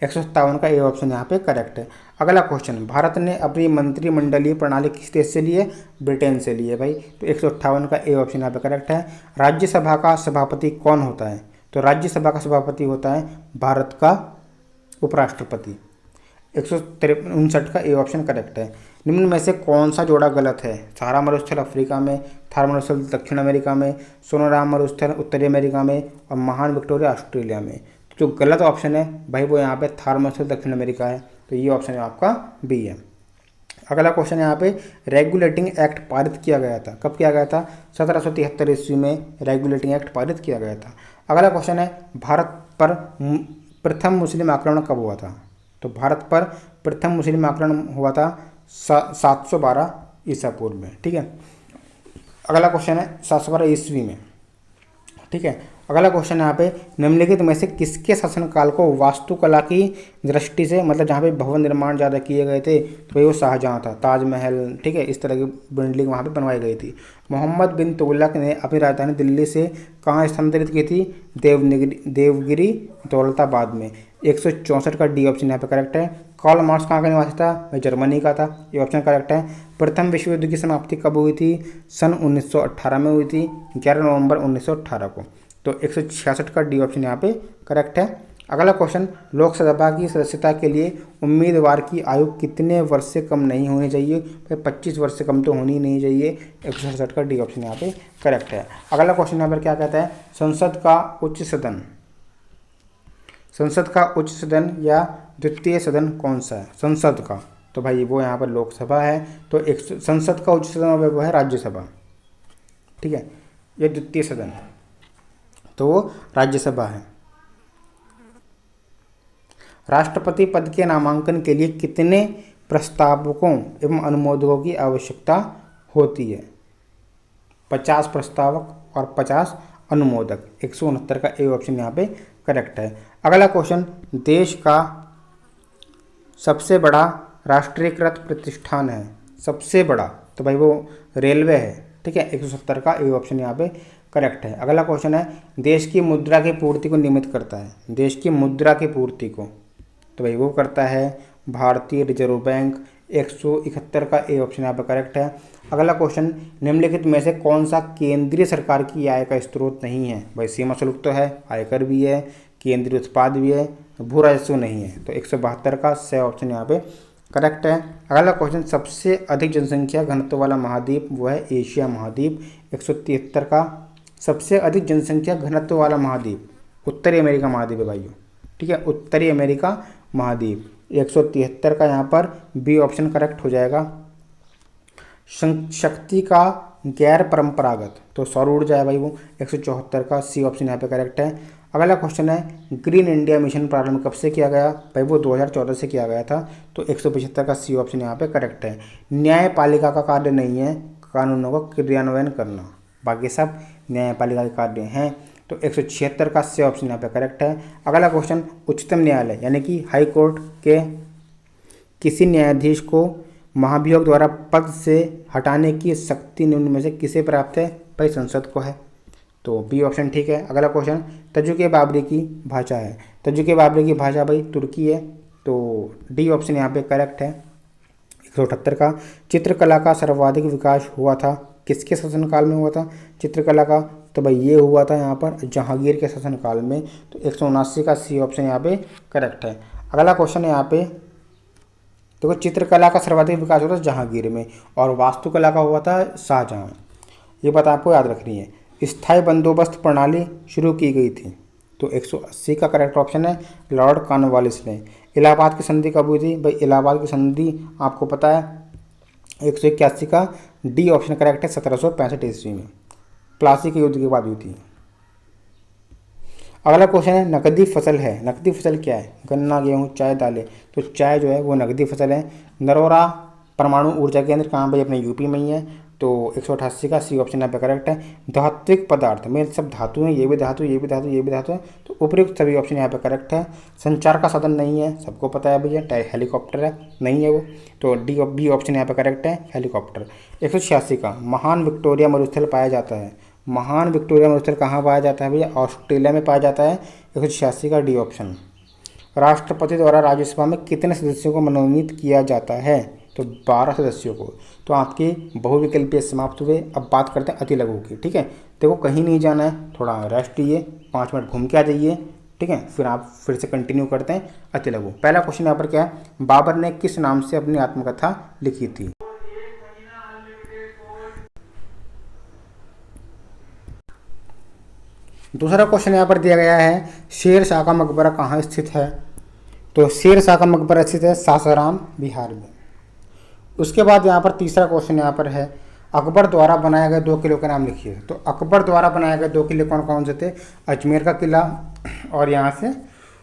Speaker 1: 157 का ए ऑप्शन यहाँ पे करेक्ट है। अगला क्वेश्चन, भारत ने अपनी मंत्रिमंडलीय प्रणाली किस देश से लिए, ब्रिटेन से लिए भाई, तो 158 का ए ऑप्शन यहाँ पे करेक्ट है। राज्यसभा का सभापति कौन होता है, तो राज्यसभा का सभापति होता है भारत का उपराष्ट्रपति। 159 का ए ऑप्शन करेक्ट है। निम्न में से कौन सा जोड़ा गलत है, सारा मरुस्थल अफ्रीका में, थार मरुस्थल दक्षिण अमेरिका में, सोनोराम मरुस्थल उत्तरी अमेरिका में और महान विक्टोरिया ऑस्ट्रेलिया में। जो गलत ऑप्शन है भाई वो यहाँ पे थार मरुस्थल दक्षिण अमेरिका है, तो ये ऑप्शन आपका बी है। अगला क्वेश्चन यहाँ पे, रेगुलेटिंग एक्ट पारित किया गया था, कब किया गया था, 1773 ईस्वी में रेगुलेटिंग एक्ट पारित किया गया था। अगला क्वेश्चन है, भारत पर प्रथम मुस्लिम आक्रमण कब हुआ था, तो भारत पर प्रथम मुस्लिम आक्रमण हुआ था 712 ईसा पूर्व में। ठीक है, अगला क्वेश्चन है 712 ईस्वी में। ठीक है, अगला क्वेश्चन है यहाँ पे, निम्नलिखित में से किसके शासनकाल को वास्तुकला की दृष्टि से, मतलब जहाँ पे भवन निर्माण ज़्यादा किए गए थे तो भाई वो शाहजहाँ था, ताजमहल, ठीक है, इस तरह की बिल्डिंग वहाँ पे बनवाई गई थी। मोहम्मद बिन तुगलक ने अपनी राजधानी दिल्ली से कहाँ स्थानांतरित की थी? देवगिरी दौलताबाद में। 164 का डी ऑप्शन यहाँ पे करेक्ट है। कार्ल मार्क्स कहाँ का निवासी था? भाई जर्मनी का था, ये ऑप्शन करेक्ट है। प्रथम विश्व युद्ध की समाप्ति कब हुई थी? सन 1918 में हुई थी, 11 नवंबर 1918 को। तो 166 का डी ऑप्शन यहाँ पे करेक्ट है। अगला क्वेश्चन, लोकसभा की सदस्यता के लिए उम्मीदवार की आयु कितने वर्ष से कम नहीं होनी चाहिए? भाई 25 वर्ष से कम तो होनी नहीं चाहिए। 167 का डी ऑप्शन यहाँ पे करेक्ट है। अगला क्वेश्चन यहाँ पर क्या कहता है? संसद का उच्च सदन, संसद का उच्च सदन या द्वितीय सदन कौन सा है? संसद का, तो भाई वो यहाँ पर लोकसभा है, तो एक संसद का उच्च सदन वो है राज्यसभा। ठीक है, ये द्वितीय सदन तो वो राज्यसभा है। राष्ट्रपति पद के नामांकन के लिए कितने प्रस्तावकों एवं अनुमोदकों की आवश्यकता होती है? 50 प्रस्तावक और 50 अनुमोदक। 169 का ए ऑप्शन यहाँ पे करेक्ट है। अगला क्वेश्चन, देश का सबसे बड़ा राष्ट्रीयकृत प्रतिष्ठान है, सबसे बड़ा, तो भाई वो रेलवे है। ठीक है, 170 का ए ऑप्शन यहाँ पे करेक्ट है। अगला क्वेश्चन है, देश की मुद्रा की पूर्ति को नियमित करता है, देश की मुद्रा की पूर्ति को, तो भाई वो करता है भारतीय रिजर्व बैंक। 171 का ए ऑप्शन यहाँ पर करेक्ट है। अगला क्वेश्चन, निम्नलिखित में से कौन सा केंद्रीय सरकार की आय का स्रोत नहीं है? भाई सीमा शुल्क तो है, आयकर भी है, केंद्रीय उत्पाद भी है, भू राजस्व नहीं है, तो 172 का स ऑप्शन यहाँ पे करेक्ट है। अगला क्वेश्चन, सबसे अधिक जनसंख्या घनत्व वाला महाद्वीप वो है एशिया महाद्वीप। 173 का सबसे अधिक जनसंख्या घनत्व वाला महाद्वीप उत्तरी अमेरिका महाद्वीप है भाइयों। ठीक है, उत्तरी अमेरिका महाद्वीप। 173 का यहाँ पर बी ऑप्शन करेक्ट हो जाएगा। शक्ति का गैर परंपरागत, तो सौर ऊर्जा है भाई वो। 174 का सी ऑप्शन यहाँ पे करेक्ट है। अगला क्वेश्चन है, ग्रीन इंडिया मिशन प्रारंभ कब से किया गया? भाई वो 2014 से किया गया था, तो 175 का सी ऑप्शन यहाँ पे करेक्ट है। न्यायपालिका का कार्य नहीं है कानूनों का क्रियान्वयन करना, बाकी सब न्यायपालिका के कार्य हैं, तो 176 का सी ऑप्शन यहाँ पे करेक्ट है। अगला क्वेश्चन, उच्चतम न्यायालय यानी कि हाई कोर्ट के किसी न्यायाधीश को महाभियोग द्वारा पद से हटाने की शक्ति निम्न में से किसे प्राप्त है? भाई संसद को है, तो बी ऑप्शन ठीक है। अगला क्वेश्चन, तजुके बाबरी की भाषा है, तजुके बाबरी की भाषा भाई तुर्की है, तो डी ऑप्शन यहाँ पे करेक्ट है। 178 का, चित्रकला का सर्वाधिक विकास हुआ था किसके शासनकाल में हुआ था चित्रकला का? तो भाई ये हुआ था यहाँ पर जहांगीर के शासनकाल में, तो 179 का सी ऑप्शन यहाँ पे करेक्ट है। अगला क्वेश्चन है यहाँ पे देखो, चित्रकला का सर्वाधिक विकास हुआ था जहांगीर में और वास्तुकला का हुआ था शाहजहाँ। ये बात आपको याद रखनी है। स्थायी बंदोबस्त प्रणाली शुरू की गई थी, तो 180 का करेक्ट ऑप्शन है लॉर्ड कॉर्नवालिस ने। इलाहाबाद की संधि कब हुई थी? भाई इलाहाबाद की संधि आपको पता है 181 का डी ऑप्शन करेक्ट है 1765 ईस्वी में, प्लासी के युद्ध के बाद हुई थी। अगला क्वेश्चन है, नकदी फसल है, नकदी फसल क्या है? गन्ना, गेहूँ, चाय, दालें, तो चाय जो है वो नकदी फसल है। नरोरा परमाणु ऊर्जा केंद्र कहाँ भाई? अपने यूपी में ही है, तो 188 का सी ऑप्शन यहाँ पे करेक्ट है। धात्विक पदार्थ में सब धातु हैं, ये भी धातु, ये भी धातु, ये भी धातु है, तो उपयुक्त सभी ऑप्शन यहाँ पे करेक्ट है। संचार का साधन नहीं है, सबको पता है भैया, हेलीकॉप्टर है, नहीं है वो, तो बी ऑप्शन यहाँ पे करेक्ट है हेलीकॉप्टर। 186 का, महान विक्टोरिया मरुस्थल पाया जाता है, महान विक्टोरिया मरुस्थल कहाँ पाया जाता है भैया? ऑस्ट्रेलिया में पाया जाता है। 186 का डी ऑप्शन। राष्ट्रपति द्वारा राज्यसभा में कितने सदस्यों को मनोनीत किया जाता है? तो 12 सदस्यों को। तो आपके बहुविकल्पीय समाप्त हुए। अब बात करते हैं अति लघु की। ठीक है, देखो कहीं नहीं जाना है, थोड़ा रेस्ट लीजिए, 5 मिनट घूम के आ जाइए। ठीक है, फिर आप फिर से कंटिन्यू करते हैं अति लघु। पहला क्वेश्चन यहाँ पर क्या है, बाबर ने किस नाम से अपनी आत्मकथा लिखी थी? दूसरा क्वेश्चन यहाँ पर दिया गया है, शेर शाह का मकबरा कहाँ स्थित है? तो शेर शाह का मकबरा स्थित है सासाराम बिहार में। उसके बाद यहाँ पर तीसरा क्वेश्चन यहाँ पर है, अकबर द्वारा बनाए गए 2 किलों के नाम लिखिए। तो अकबर द्वारा बनाए गए 2 किले कौन कौन से थे? अजमेर का किला और यहाँ से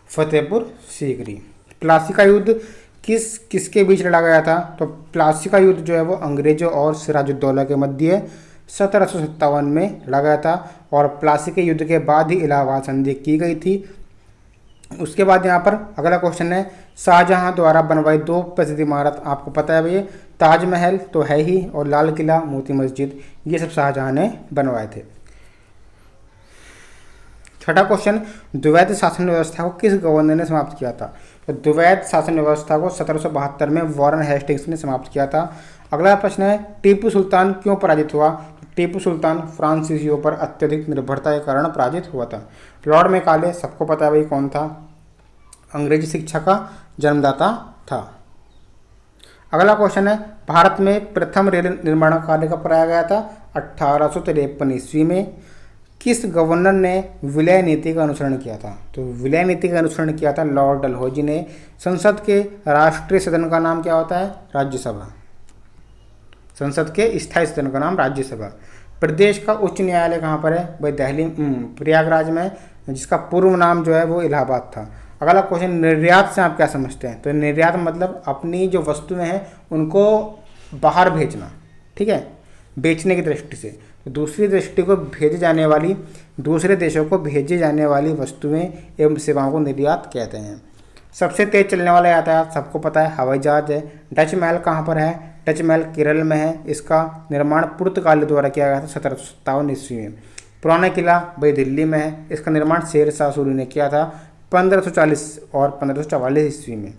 Speaker 1: फतेहपुर सीकरी। प्लासी का युद्ध किसके बीच लड़ा गया था? तो प्लासी का युद्ध जो है वो अंग्रेजों और सिराजुद्दौला के मध्य 1757 में लड़ा गया था, और प्लासी के युद्ध के बाद ही इलाहाबाद संधि की गई थी। उसके बाद यहाँ पर अगला क्वेश्चन है, शाहजहां द्वारा बनवाई 2 प्रसिद्ध इमारत, आपको पता है भैया ताजमहल तो है ही, और लाल किला, मोती मस्जिद, ये सब शाहजहां ने बनवाए थे। छठा क्वेश्चन, द्वैध शासन व्यवस्था को किस गवर्नर ने समाप्त किया था? तो द्वैध शासन व्यवस्था को 1772 में वॉरेन हेस्टिंग्स ने समाप्त किया था। अगला प्रश्न है, टीपू सुल्तान क्यों पराजित हुआ? टीपू सुल्तान फ्रांसीसियों पर अत्यधिक निर्भरता के कारण पराजित हुआ था। लॉर्ड मेकाले, सबको पता है भाई कौन था? अंग्रेजी शिक्षा का जन्मदाता था। अगला क्वेश्चन है, भारत में प्रथम रेल निर्माण कार्य कब कराया गया था? 1853 ईस्वी में। किस गवर्नर ने विलय नीति का अनुसरण किया था? तो विलय नीति का अनुसरण किया था लॉर्ड डलहौजी ने। संसद के राष्ट्रीय सदन का नाम क्या होता है? राज्यसभा। संसद के स्थायी सदन का नाम राज्यसभा। प्रदेश का उच्च न्यायालय कहाँ पर है? भाई दिल्ली, प्रयागराज में, जिसका पूर्व नाम जो है वो इलाहाबाद था। अगला क्वेश्चन, निर्यात से आप क्या समझते हैं? तो निर्यात मतलब अपनी जो वस्तुएं हैं उनको बाहर भेजना, ठीक है, बेचने की दृष्टि से। तो दूसरी दृष्टि को भेजे जाने वाली, दूसरे देशों को भेजे जाने वाली वस्तुएं एवं सेवाओं को निर्यात कहते हैं। सबसे तेज चलने वाला यातायात सबको पता है, हवाई जहाज है। डच महल कहाँ पर है? डच महल केरल में है। इसका निर्माण पुर्तगालियों द्वारा किया गया था 1757 ईस्वी में। पुराना किला भाई दिल्ली में है। इसका निर्माण शेर शाह सूरी ने किया था 1540 और 1544 ईस्वी में।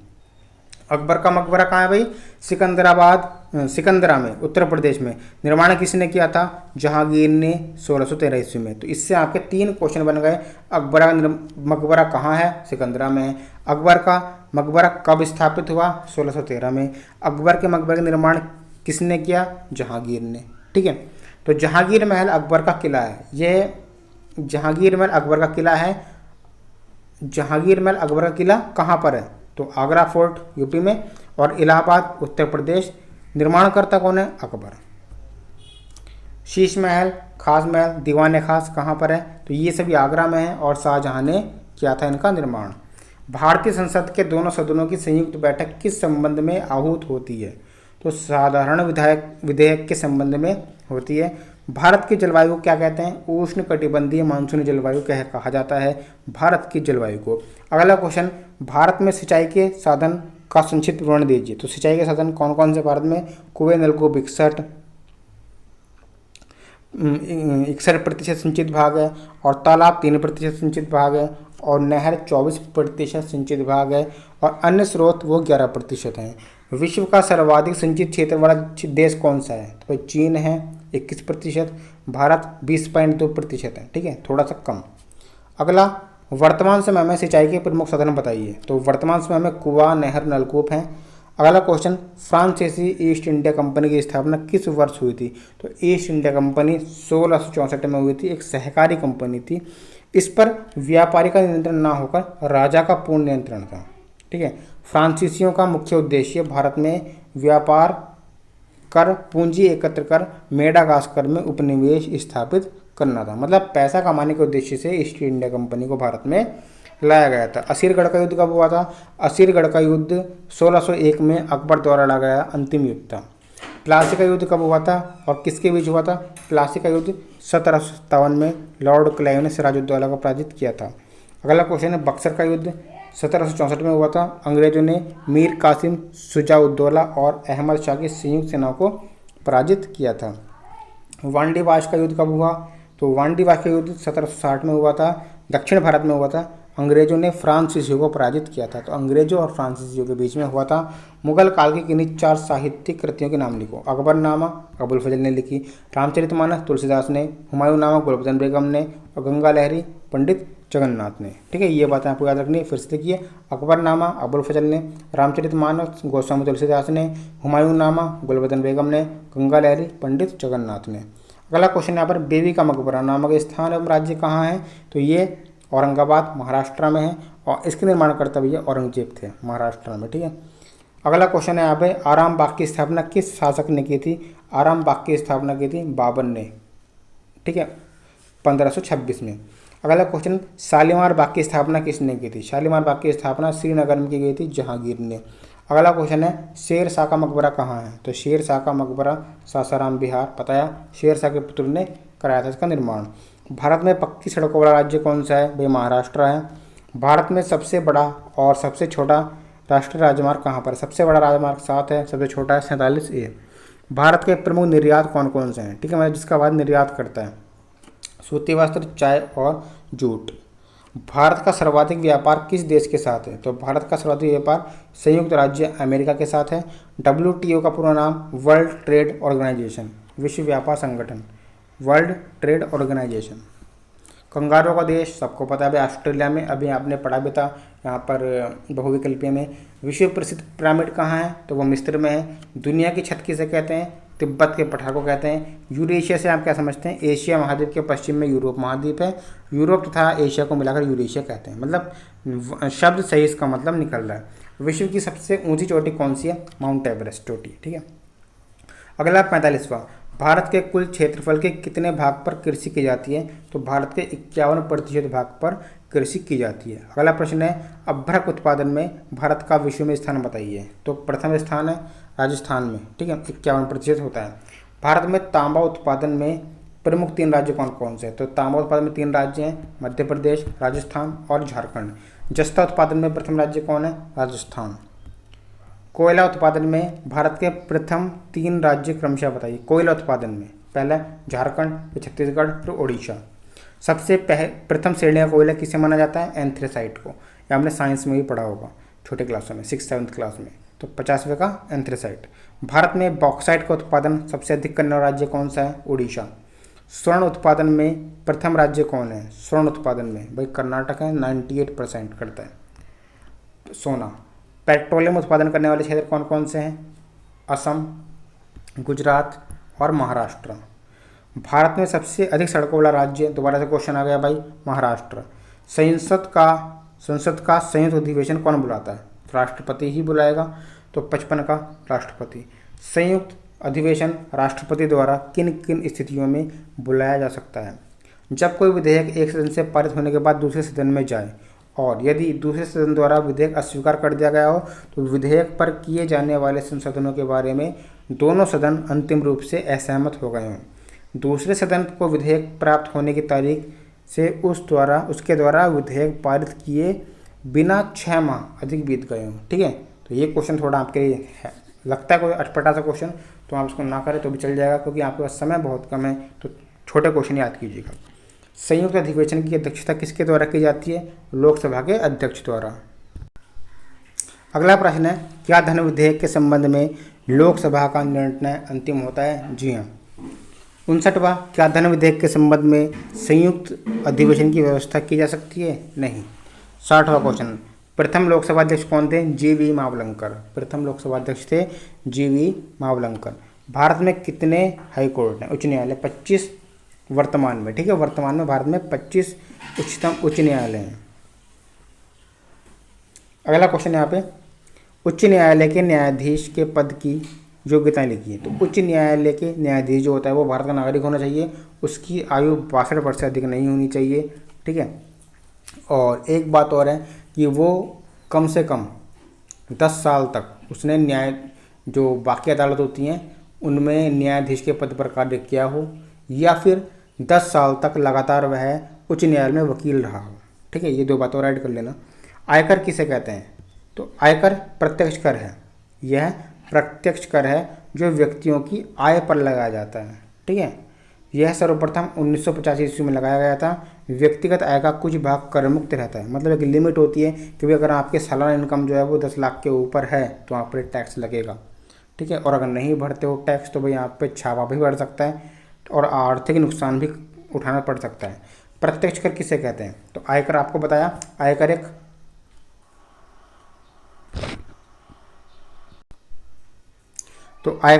Speaker 1: अकबर का मकबरा कहाँ है भाई? सिकंदरा में, उत्तर प्रदेश में। निर्माण किसने किया था? जहांगीर ने 1613 ईस्वी में। तो इससे आपके 3 क्वेश्चन बन गए। अकबर का मकबरा कहाँ है? सिकंदरा में है। अकबर का मकबरा कब स्थापित हुआ? 1613 में। अकबर के मकबरे का निर्माण किसने किया? जहांगीर ने, ठीक है। तो जहांगीर महल अकबर का किला है। ये जहांगीर महल अकबर का किला है। जहांगीर महल अकबर का किला कहाँ पर है? तो आगरा फोर्ट यूपी में, और इलाहाबाद उत्तर प्रदेश। निर्माणकर्ता कौन है? अकबर। शीश महल, खास महल, दीवान खास कहाँ पर है? तो ये सभी आगरा में है, और शाहजहां ने किया था इनका निर्माण। भारतीय संसद के दोनों सदनों की संयुक्त बैठक किस संबंध में आहूत होती है? तो साधारण विधेयक के संबंध में होती है। भारत की जलवायु को क्या कहते हैं? उष्ण कटिबंधीय मानसूनी जलवायु कहा जाता है भारत की जलवायु को। अगला क्वेश्चन, भारत में सिंचाई के साधन का संक्षिप्त विवरण दीजिए। तो सिंचाई के साधन कौन कौन से भारत में? कुएं, नलकूप 61% सिंचित भाग है, और तालाब 3% सिंचित भाग है, और नहर 24% सिंचित भाग है, और अन्य स्रोत वो 11% हैं। विश्व का सर्वाधिक सिंचित क्षेत्र वाला देश कौन सा है? तो चीन है 21%, भारत 20.2% है, ठीक है, थोड़ा सा कम। अगला, वर्तमान समय में सिंचाई के प्रमुख साधन बताइए। तो वर्तमान समय में कुआं, नहर, नलकूप हैं। अगला क्वेश्चन, फ्रांसीसी ईस्ट इंडिया कंपनी की स्थापना किस वर्ष हुई थी? तो ईस्ट इंडिया कंपनी 1664 में हुई थी। एक सहकारी कंपनी थी। इस पर व्यापारी का नियंत्रण ना होकर राजा का पूर्ण नियंत्रण था, ठीक है। फ्रांसीसियों का मुख्य उद्देश्य भारत में व्यापार कर, पूंजी एकत्र कर मेडागास्कर में उपनिवेश स्थापित करना था। मतलब पैसा कमाने के उद्देश्य से ईस्ट इंडिया कंपनी को भारत में लाया गया था। असीरगढ़ का युद्ध कब हुआ था? असीरगढ़ का युद्ध 1601 में अकबर द्वारा लड़ा गया अंतिम युद्ध था। प्लासी का युद्ध कब हुआ था और किसके बीच हुआ था? प्लासी का युद्ध 1757 में लॉर्ड क्लाइव ने सिराजुद्दौला को पराजित किया था। अगला क्वेश्चन है, बक्सर का युद्ध 1764 में हुआ था। अंग्रेजों ने मीर कासिम, शुजाउद्दौला और अहमद शाह की संयुक्त सेनाओं को पराजित किया था। वांडीवाश का युद्ध कब हुआ? तो वांडीवाश का युद्ध 1760 में हुआ था, दक्षिण भारत में हुआ था। अंग्रेजों ने फ्रांसीसियों को पराजित किया था। तो अंग्रेजों और फ्रांसीसियों के बीच में हुआ था। मुगल काल की किन्हीं 4 साहित्यिक कृतियों के नाम लिखो। अकबरनामा अबुल फजल ने लिखी, रामचरितमानस तुलसीदास ने, हुमायूंनामा गुलबदन बेगम ने, और गंगा लहरी पंडित जगन्नाथ ने, ठीक है। ये बातें आपको याद रखनी है। फिर से देखिए, अकबरनामा अबुल फजल ने, रामचरितमानस गोस्वामी तुलसीदास ने, हुमायूंनामा गुलबदन बेगम ने, गंगा लहरी पंडित जगन्नाथ ने। अगला क्वेश्चन यहाँ पर, बेबी का मकबरा नामक स्थान एवं राज्य कहाँ है? तो ये औरंगाबाद महाराष्ट्र में है, और इसके निर्माणकर्ता भैया औरंगजेब थे महाराष्ट्र में, ठीक है। अगला क्वेश्चन है यहाँ पे, आराम बाग की स्थापना किस शासक ने की थी? आराम बाग की स्थापना की थी बाबर ने, ठीक है, 1526 में। अगला क्वेश्चन, शालीमार बाग की स्थापना किसने की थी? शालीमार बाग की स्थापना श्रीनगर में की गई थी जहांगीर ने। अगला क्वेश्चन है शेर शाह का मकबरा कहाँ है? तो शेर शाह का मकबरा सासाराम बिहार, पता है शेर शाह के पुत्र ने कराया था इसका निर्माण। भारत में पक्की सड़कों वाला राज्य कौन सा है? भाई महाराष्ट्र है। भारत में सबसे बड़ा और सबसे छोटा राष्ट्रीय राजमार्ग कहाँ पर? सबसे बड़ा राजमार्ग 7 है, सबसे छोटा है 47A। भारत के प्रमुख निर्यात कौन कौन से हैं? ठीक है, मतलब जिसका भारत निर्यात करता है, सूती वस्त्र, चाय और जूट। भारत का सर्वाधिक व्यापार किस देश के साथ है? तो भारत का सर्वाधिक व्यापार संयुक्त राज्य अमेरिका के साथ है। WTO का पूरा नाम वर्ल्ड ट्रेड ऑर्गेनाइजेशन, विश्व व्यापार संगठन, वर्ल्ड ट्रेड ऑर्गेनाइजेशन। कंगारू का देश सबको पता है भाई ऑस्ट्रेलिया में, अभी आपने पढ़ा भी था यहाँ पर बहुविकल्पीय में। विश्व प्रसिद्ध पिरामिड कहाँ है? तो वो मिस्र में है। दुनिया की छत किसे कहते हैं? तिब्बत के पठार को कहते हैं। यूरेशिया से आप क्या समझते हैं? एशिया महाद्वीप के पश्चिम में यूरोप महाद्वीप है। यूरोप तथा एशिया को मिलाकर यूरेशिया कहते हैं, मतलब शब्द सही इसका मतलब निकल रहा है। विश्व की सबसे ऊंची चोटी कौन सी है? माउंट एवरेस्ट चोटी, ठीक है। अगला 45वां, भारत के कुल क्षेत्रफल के कितने भाग पर कृषि की जाती है? तो भारत के 51% भाग पर कृषि की जाती है। अगला प्रश्न है अभ्रक उत्पादन में भारत का विश्व में स्थान बताइए। तो प्रथम स्थान है राजस्थान में, ठीक है, 51% होता है। भारत में तांबा उत्पादन में प्रमुख 3 राज्य कौन कौन से हैं? तो तांबा उत्पादन में 3 राज्य हैं, मध्य प्रदेश, राजस्थान और झारखंड। जस्ता उत्पादन में प्रथम राज्य कौन है? राजस्थान। कोयला उत्पादन में भारत के प्रथम 3 राज्य क्रमशः बताइए। कोयला उत्पादन में पहला झारखंड, फिर छत्तीसगढ़, फिर ओडिशा। सबसे प्रथम श्रेणी का कोयला किसे माना जाता है? एंथ्रेसाइट को। या हमने साइंस में भी पढ़ा होगा छोटे क्लासों में, 6th-7th क्लास में। तो 50वें का एंथ्रेसाइट। भारत में बॉक्साइट का उत्पादन सबसे अधिक करने वाला राज्य कौन सा है? ओडिशा। स्वर्ण उत्पादन में प्रथम राज्य कौन है? स्वर्ण उत्पादन में भाई कर्नाटक है, 98% करता है सोना। पेट्रोलियम उत्पादन करने वाले क्षेत्र कौन कौन से हैं? असम, गुजरात और महाराष्ट्र। भारत में सबसे अधिक सड़कों वाला राज्य, दोबारा से क्वेश्चन आ गया भाई, महाराष्ट्र। संसद का संयुक्त अधिवेशन कौन बुलाता है? राष्ट्रपति ही बुलाएगा। तो 55 का राष्ट्रपति। संयुक्त अधिवेशन राष्ट्रपति द्वारा किन किन स्थितियों में बुलाया जा सकता है? जब कोई विधेयक एक सदन से पारित होने के बाद दूसरे सदन में जाए और यदि दूसरे सदन द्वारा विधेयक अस्वीकार कर दिया गया हो तो विधेयक पर किए जाने वाले संशोधनों के बारे में दोनों सदन अंतिम रूप से असहमत हो गए हों। दूसरे सदन को विधेयक प्राप्त होने की तारीख से उसके द्वारा विधेयक पारित किए बिना 6 माह अधिक बीत गए हों, ठीक है। तो ये क्वेश्चन थोड़ा आपके लिए है, लगता है कोई अटपटा सा क्वेश्चन, तो आप इसको ना करें तो भी चल जाएगा क्योंकि आपके पास समय बहुत कम है, तो छोटे क्वेश्चन याद कीजिएगा। संयुक्त अधिवेशन की अध्यक्षता किसके द्वारा की जाती है? लोकसभा के अध्यक्ष द्वारा। अगला प्रश्न है क्या धन विधेयक के संबंध में लोकसभा का निर्णय अंतिम होता है? जी हाँ। 59वां, क्या धन विधेयक के संबंध में संयुक्त अधिवेशन की व्यवस्था की जा सकती है? नहीं। 60वां क्वेश्चन, प्रथम लोकसभा अध्यक्ष कौन थे? GV मावलंकर। प्रथम लोकसभा अध्यक्ष थे GV मावलंकर। भारत में कितने हाई कोर्ट हैं, उच्च न्यायालय? 25 वर्तमान में, ठीक है। वर्तमान में भारत में 25 उच्चतम उच्च न्यायालय हैं। अगला क्वेश्चन यहाँ पे, उच्च न्यायालय के न्यायाधीश के पद की योग्यताएं लिखी है। तो उच्च न्यायालय के न्यायाधीश जो होता है वो भारत का नागरिक होना चाहिए, उसकी आयु 62 वर्ष से अधिक नहीं होनी चाहिए, ठीक है। और एक बात और है कि वो कम से कम 10 साल तक उसने जो बाकी अदालत होती हैं उनमें न्यायाधीश के पद पर कार्य किया हो, या फिर 10 साल तक लगातार वह उच्च न्यायालय में वकील रहा हो, ठीक है। ये 2 बातें और ऐड कर लेना। आयकर किसे कहते हैं? तो आयकर प्रत्यक्ष कर है। यह प्रत्यक्ष कर है जो व्यक्तियों की आय पर लगाया जाता है, ठीक है। यह सर्वप्रथम 1985 ईस्वी में लगाया गया था। व्यक्तिगत आय का कुछ भाग कर मुक्त रहता है, मतलब एक लिमिट होती है कि भाई अगर आपके सालाना इनकम जो है वो 10 लाख के ऊपर है तो आप पर टैक्स लगेगा, ठीक है। और अगर नहीं भरते हो टैक्स तो भाई आप पे छापा भी बढ़ सकता है और आर्थिक नुकसान भी उठाना पड़ सकता है। प्रत्यक्ष कर किसे कहते हैं? तो आयकर आपको बताया, आयकर एक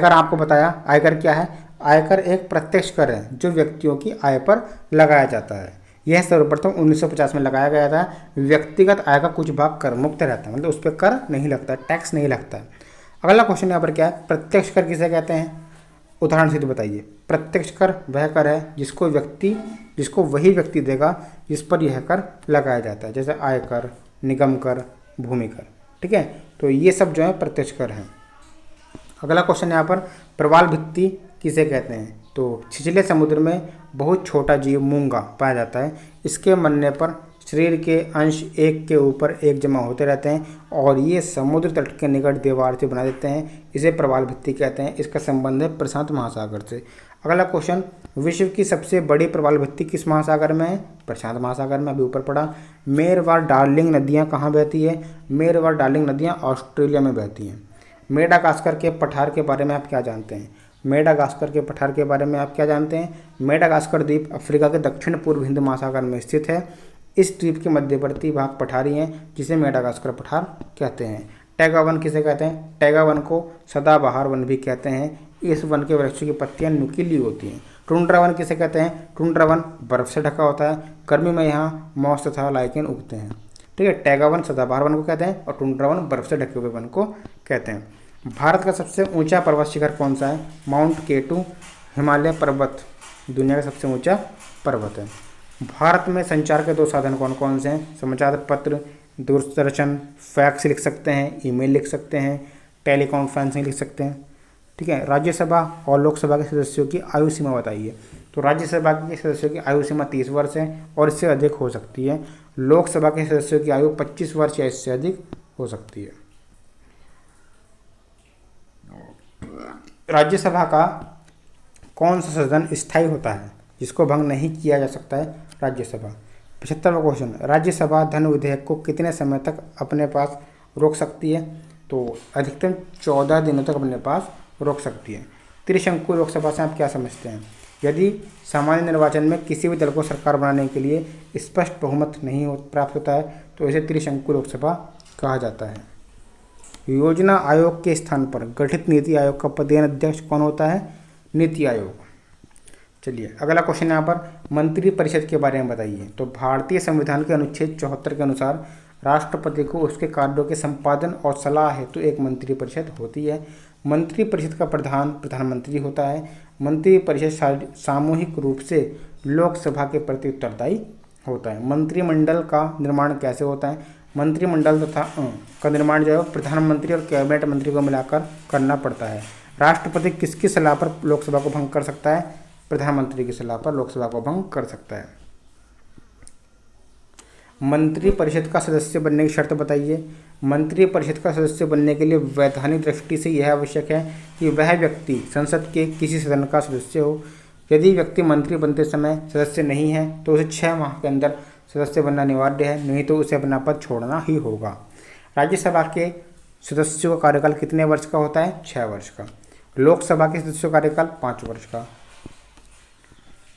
Speaker 1: आपको बताया आयकर क्या है? आयकर एक प्रत्यक्ष कर है जो व्यक्तियों की आय पर लगाया जाता है। यह सर्वप्रथम 1950 में लगाया गया था। व्यक्तिगत आय का कुछ भाग कर मुक्त रहता है, मतलब उस पर कर नहीं लगता, टैक्स नहीं लगता है। अगला क्वेश्चन यहाँ पर क्या है? प्रत्यक्ष कर किसे कहते हैं? उदाहरण से तो बताइए। प्रत्यक्ष कर वह कर है जिसको वही व्यक्ति देगा जिस पर यह कर लगाया जाता है, जैसे आयकर, निगम कर, भूमि कर, ठीक है, तो ये सब जो है प्रत्यक्ष कर हैं। अगला क्वेश्चन यहाँ पर, प्रवाल भित्ति किसे कहते हैं? तो छिछले समुद्र में बहुत छोटा जीव मूंगा पाया जाता है। इसके मरने पर शरीर के अंश एक के ऊपर एक जमा होते रहते हैं और ये समुद्र तट के निकट दीवार से बना देते हैं। इसे प्रवाल भित्ति कहते हैं। इसका संबंध है प्रशांत महासागर से। अगला क्वेश्चन, विश्व की सबसे बड़ी प्रवाल भित्ति किस महासागर में है? प्रशांत महासागर में, अभी ऊपर पड़ा। मेरवार डार्लिंग नदियाँ कहाँ बहती है? मेरवार डार्लिंग नदियाँ ऑस्ट्रेलिया में बहती हैं। मेडागास्कर के पठार के बारे में आप क्या जानते हैं? मेडागास्कर के पठार के बारे में आप क्या जानते हैं? मेडागास्कर द्वीप अफ्रीका के दक्षिण पूर्व हिंद महासागर में स्थित है। इस द्वीप के मध्यवर्ती भाग पठारी हैं जिसे मेडागास्कर पठार कहते हैं। टैगा वन किसे कहते हैं? टैगा वन को सदाबहार वन भी कहते हैं। इस वन के वृक्ष की पत्तियां नुकीली होती हैं। टुंड्रा वन किसे कहते हैं? टुंड्रा वन बर्फ से ढका होता है। गर्मी में यहाँ मॉस तथा लाइकेन उगते हैं। ठीक है, टैगा वन सदाबहार वन को कहते हैं और टुंड्रा वन बर्फ से ढके हुए वन को कहते हैं। भारत का सबसे ऊंचा पर्वत शिखर कौन सा है? माउंट केटू हिमालय पर्वत दुनिया का सबसे ऊंचा पर्वत है। भारत में संचार के दो साधन कौन कौन से हैं? समाचार पत्र, दूरदर्शन, फैक्स लिख सकते हैं, ईमेल लिख सकते हैं, टेलीकॉन्फ्रेंसिंग लिख सकते हैं। ठीक है, राज्यसभा और लोकसभा के सदस्यों की आयु सीमा बताइए। तो राज्यसभा के सदस्यों की आयु सीमा 30 वर्ष है और इससे अधिक हो सकती है। लोकसभा के सदस्यों की आयु 25 वर्ष या इससे अधिक हो सकती है। राज्यसभा का कौन सा सदन स्थायी होता है जिसको भंग नहीं किया जा सकता है? राज्यसभा। 75वां क्वेश्चन, राज्यसभा धन विधेयक को कितने समय तक अपने पास रोक सकती है? तो अधिकतम 14 दिनों तक अपने पास रोक सकती है। त्रिशंकु लोकसभा से आप क्या समझते हैं? यदि सामान्य निर्वाचन में किसी भी दल को सरकार बनाने के लिए स्पष्ट बहुमत नहीं प्राप्त होता है तो इसे त्रिशंकु लोकसभा कहा जाता है। योजना आयोग के स्थान पर गठित नीति आयोग का पदेन अध्यक्ष कौन होता है? नीति आयोग। चलिए अगला क्वेश्चन यहाँ पर, मंत्रिपरिषद के बारे में बताइए। तो भारतीय संविधान के अनुच्छेद 74 के अनुसार राष्ट्रपति को उसके कार्यों के संपादन और सलाह हेतु एक मंत्रिपरिषद होती है। मंत्रिपरिषद का प्रधान प्रधानमंत्री होता है। मंत्रिपरिषद सामूहिक रूप से लोकसभा के प्रति उत्तरदायी होता है। मंत्रिमंडल का निर्माण कैसे होता है? मंत्रिमंडल तथा का निर्माण जो है प्रधानमंत्री और कैबिनेट मंत्री को मिलाकर करना पड़ता है। राष्ट्रपति किसकी सलाह पर लोकसभा को भंग कर सकता है? प्रधानमंत्री की सलाह पर लोकसभा को भंग कर सकता है। मंत्रिपरिषद का सदस्य बनने की शर्त बताइए। मंत्रिपरिषद का सदस्य बनने के लिए वैधानिक दृष्टि से यह आवश्यक है कि वह व्यक्ति संसद के किसी सदन का सदस्य हो। यदि व्यक्ति मंत्री बनते समय सदस्य नहीं है तो उसे 6 माह के अंदर सदस्य बनना अनिवार्य है, नहीं तो उसे अपना पद छोड़ना ही होगा। राज्यसभा के सदस्यों का कार्यकाल कितने वर्ष का होता है? 6 वर्ष का। लोकसभा के सदस्यों का कार्यकाल 5 वर्ष का।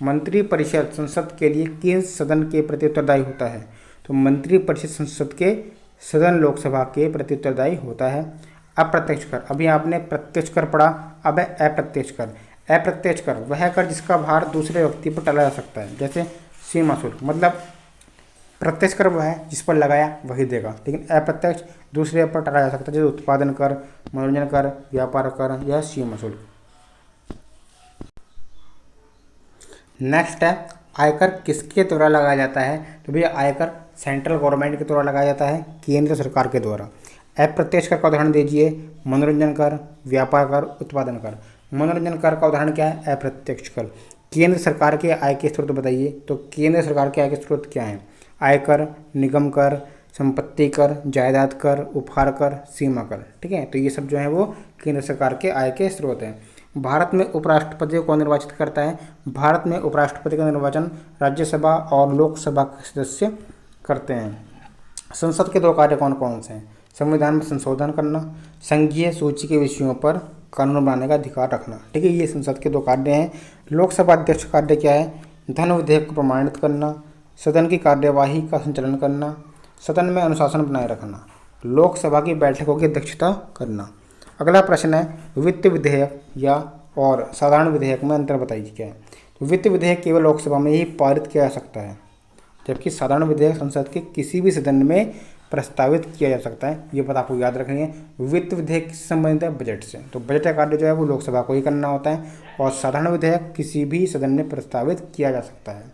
Speaker 1: मंत्रिपरिषद संसद के लिए किस सदन के प्रति उत्तरदायी होता है? तो मंत्रिपरिषद संसद के सदन लोकसभा के प्रति उत्तरदायी होता है। अप्रत्यक्ष कर, अभी आपने प्रत्यक्ष कर पढ़ा, अब है अप्रत्यक्ष कर। अप्रत्यक्ष कर वह कर जिसका भार दूसरे व्यक्ति पर टाला जा सकता है, जैसे सीमा शुल्क। मतलब प्रत्यक्ष कर वह है जिस पर लगाया वही देगा, लेकिन अप्रत्यक्ष दूसरे पर टाला जा सकता है, जैसे उत्पादन कर, मनोरंजन कर, व्यापार कर या सीमा शुल्क। नेक्स्ट है आयकर किसके द्वारा लगाया जाता है? तो भैया आयकर सेंट्रल गवर्नमेंट के द्वारा लगाया जाता है, केंद्र सरकार के द्वारा। अप्रत्यक्ष कर का उदाहरण दीजिए। मनोरंजन कर, व्यापार कर, उत्पादन कर। मनोरंजन कर का उदाहरण क्या है? अप्रत्यक्ष कर। केंद्र सरकार के आय के स्रोत बताइए। तो केंद्र सरकार के आय के स्रोत क्या हैं? आयकर, निगम कर, संपत्ति कर, जायदाद कर, उपहार कर, सीमा कर। ठीक है, तो ये सब जो है वो केंद्र सरकार के आय के स्रोत हैं। भारत में उपराष्ट्रपति को निर्वाचित करता है? भारत में उपराष्ट्रपति का निर्वाचन राज्यसभा और लोकसभा के सदस्य करते हैं। संसद के 2 कार्य कौन कौन से हैं? संविधान में संशोधन करना, संघीय सूची के विषयों पर कानून बनाने का अधिकार रखना। ठीक है, ये संसद के 2 कार्य हैं। लोकसभा अध्यक्ष कार्य क्या है? धन विधेयक को प्रमाणित करना, सदन की कार्यवाही का संचालन करना, सदन में अनुशासन बनाए रखना, लोकसभा की बैठकों की अध्यक्षता करना। अगला प्रश्न है वित्त विधेयक या और साधारण विधेयक में अंतर बताइए क्या है? तो वित्त विधेयक केवल लोकसभा में ही पारित किया जा सकता है, जबकि साधारण विधेयक संसद के किसी भी सदन में प्रस्तावित किया जा सकता है। ये बात आपको याद रखनी है। वित्त विधेयक किससे संबंधित है? बजट से। तो बजट का कार्य जो है वो लोकसभा को ही करना होता है और साधारण विधेयक किसी भी सदन में प्रस्तावित किया जा सकता है।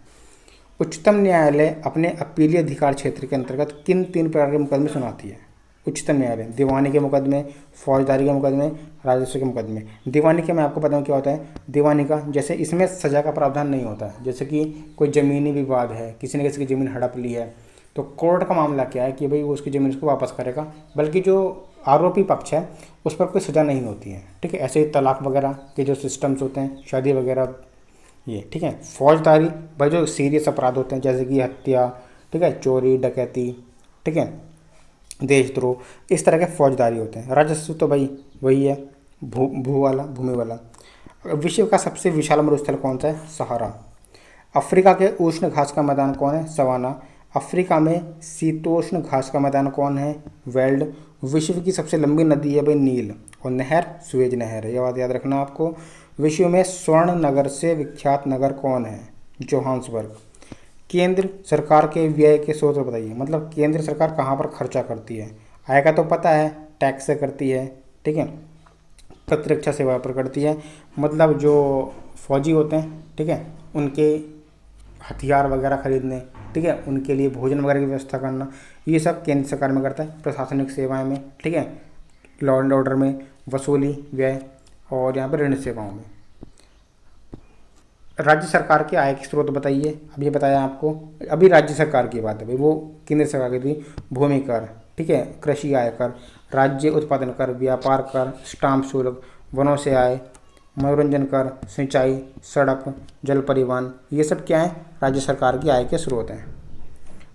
Speaker 1: उच्चतम न्यायालय अपने अपीलीय अधिकार क्षेत्र के अंतर्गत किन 3 प्रकार के मुकदमे सुनाती है? उच्चतम न्यायालय, दीवानी के मुकदमे, फौजदारी के मुकदमे, राजस्व के मुकदमे। दीवानी के मैं आपको बताऊं क्या होता है। दीवानी का जैसे इसमें सज़ा का प्रावधान नहीं होता है, जैसे कि कोई ज़मीनी विवाद है, किसी ने किसी की ज़मीन हड़प ली है, तो कोर्ट का मामला क्या है कि भाई वो उसकी ज़मीन उसको वापस करेगा, बल्कि जो आरोपी पक्ष है उस पर कोई सज़ा नहीं होती है। ठीक है, ऐसे ही तलाक वगैरह के जो सिस्टम्स होते हैं, शादी वगैरह, ये ठीक है। फौजदारी भाई जो सीरियस अपराध होते हैं जैसे कि हत्या, ठीक है, चोरी डकैती, ठीक है, देशद्रोह, इस तरह के फौजदारी होते हैं। राजस्व तो भाई वही है, भूमि वाला। विश्व का सबसे विशाल मरुस्थल कौन सा है? सहारा। अफ्रीका के उष्ण घास का मैदान कौन है? सवाना। अफ्रीका में शीतोष्ण घास का मैदान कौन है? वेल्ड। विश्व की सबसे लंबी नदी है भाई नील, और नहर सुएज नहर है, ये बात याद रखना आपको। विश्व में स्वर्ण नगर से विख्यात नगर कौन है? जोहान्सबर्ग। केंद्र सरकार के व्यय के स्रोत बताइए, मतलब केंद्र सरकार कहाँ पर खर्चा करती है? आय का तो पता है, टैक्स से करती है, ठीक है, प्रतिरक्षा सेवा पर करती है, मतलब जो फौजी होते हैं, ठीक है, उनके हथियार वगैरह खरीदने, ठीक है, उनके लिए भोजन वगैरह की व्यवस्था करना, ये सब केंद्र सरकार में करता है। प्रशासनिक सेवाएं में, ठीक है, लॉ एंड ऑर्डर में, वसूली, व्यय, और यहाँ पर ऋण सेवाओं में। राज्य सरकार के आय के स्रोत बताइए। अब ये बताया आपको, अभी राज्य सरकार की बात है भाई, वो केंद्र सरकार की थी। भूमि कर, ठीक है, कृषि आय कर, राज्य उत्पादन कर, व्यापार कर, स्टाम्प शुल्क, वनों से आय, मनोरंजन कर, सिंचाई, सड़क, जल परिवहन, ये सब क्या है? राज्य सरकार की आय के स्रोत हैं।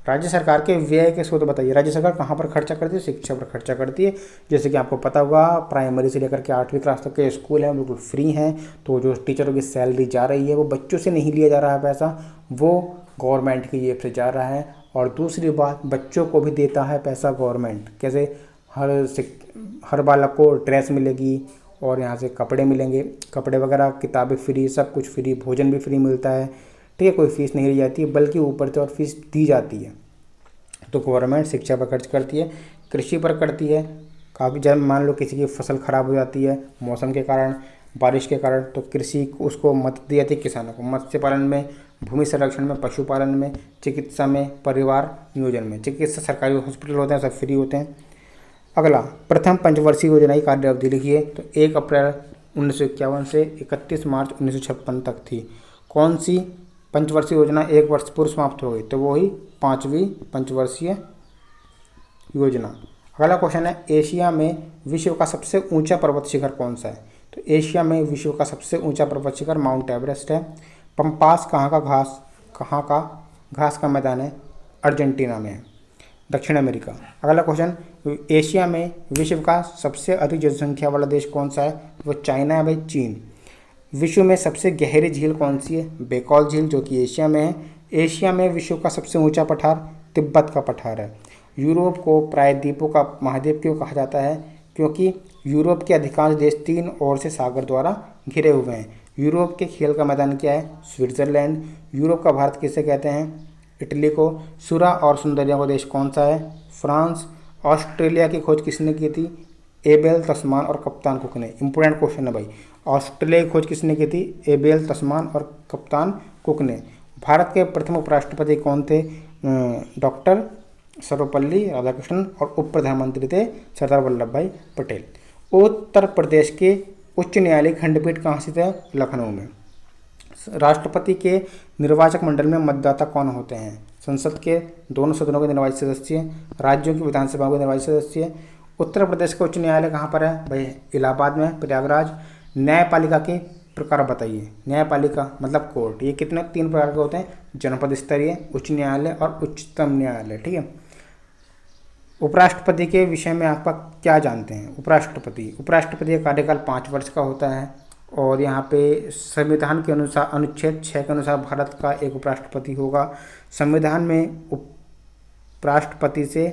Speaker 1: राज्य सरकार के व्यय के स्रोत बताइए। राज्य सरकार कहाँ पर खर्चा करती है? शिक्षा पर खर्चा करती है। जैसे कि आपको पता होगा, प्राइमरी से लेकर के 8वीं क्लास तक के स्कूल हैं बिल्कुल फ्री हैं, तो जो टीचरों की सैलरी जा रही है वो बच्चों से नहीं लिया जा रहा है पैसा, वो गवर्नमेंट की जेब से जा रहा है। और दूसरी बात, बच्चों को भी देता है पैसा गवर्नमेंट। कैसे? हर बालक को ड्रेस मिलेगी, और यहाँ से कपड़े मिलेंगे, कपड़े वगैरह, किताबें फ्री, सब कुछ फ्री, भोजन भी फ्री मिलता है, ठीक है, कोई फीस नहीं ली जाती है, बल्कि ऊपर से और फीस दी जाती है। तो गवर्नमेंट शिक्षा पर खर्च करती है, कृषि पर करती है। काफ़ी जब मान लो किसी की फसल खराब हो जाती है मौसम के कारण, बारिश के कारण, तो कृषि उसको मदद दी जाती है किसानों को, मत्स्य पालन में, भूमि संरक्षण में, पशुपालन में, चिकित्सा में, परिवार नियोजन में। चिकित्सा सरकारी हॉस्पिटल होते हैं, सब फ्री होते हैं। अगला, प्रथम पंचवर्षीय योजना की कार्य अवधि लिखिए। तो 1 अप्रैल 1951 से 31 मार्च 1956 तक थी। कौन सी पंचवर्षीय योजना 1 वर्ष पूर्व समाप्त हो गई? तो वही 5वीं पंचवर्षीय योजना। अगला क्वेश्चन है, एशिया में विश्व का सबसे ऊंचा पर्वत शिखर कौन सा है? तो एशिया में विश्व का सबसे ऊंचा पर्वत शिखर माउंट एवरेस्ट है। पंपास कहाँ का घास का मैदान है? अर्जेंटीना में है, दक्षिण अमेरिका। अगला क्वेश्चन, एशिया में विश्व का सबसे अधिक जनसंख्या वाला देश कौन सा है? वो चाइना है भाई, चीन। विश्व में सबसे गहरी झील कौन सी है? बेकॉल झील, जो कि एशिया में है। एशिया में विश्व का सबसे ऊंचा पठार तिब्बत का पठार है। यूरोप को प्रायद्वीपों का महाद्वीप क्यों कहा जाता है? क्योंकि यूरोप के अधिकांश देश 3 ओर से सागर द्वारा घिरे हुए हैं। यूरोप के खेल का मैदान क्या है? स्विट्जरलैंड। यूरोप का भारत किसे कहते हैं? इटली को। सुरा और सुंदरिया का देश कौन सा है? फ्रांस। ऑस्ट्रेलिया की खोज किसने की थी? एबेल तस्मान और कप्तान कुक ने। इंपोर्टेंट क्वेश्चन है भाई, ऑस्ट्रेलिया की खोज किसने की थी? एबेल तस्मान और कप्तान कुक ने। भारत के प्रथम उपराष्ट्रपति कौन थे? डॉक्टर सर्वपल्ली राधाकृष्णन। और उप प्रधानमंत्री थे सरदार वल्लभ भाई पटेल। उत्तर प्रदेश के उच्च न्यायालय खंडपीठ कहाँ स्थित है? लखनऊ में। राष्ट्रपति के निर्वाचक मंडल में मतदाता कौन होते हैं? संसद के दोनों सदनों के निर्वाचित सदस्य, राज्यों की विधानसभाओं के निर्वाचित सदस्य। उत्तर प्रदेश का उच्च न्यायालय कहाँ पर है भाई? इलाहाबाद में, प्रयागराज। न्यायपालिका के प्रकार बताइए। न्यायपालिका मतलब कोर्ट, ये कितने 3 प्रकार के होते हैं? जनपद स्तरीय, उच्च न्यायालय और उच्चतम न्यायालय, ठीक है। उपराष्ट्रपति के विषय में आपका क्या जानते हैं? उपराष्ट्रपति का कार्यकाल 5 वर्ष का होता है, और यहाँ पे संविधान के अनुसार अनुच्छेद 6 के अनुसार भारत का एक उपराष्ट्रपति होगा। संविधान में उपराष्ट्रपति से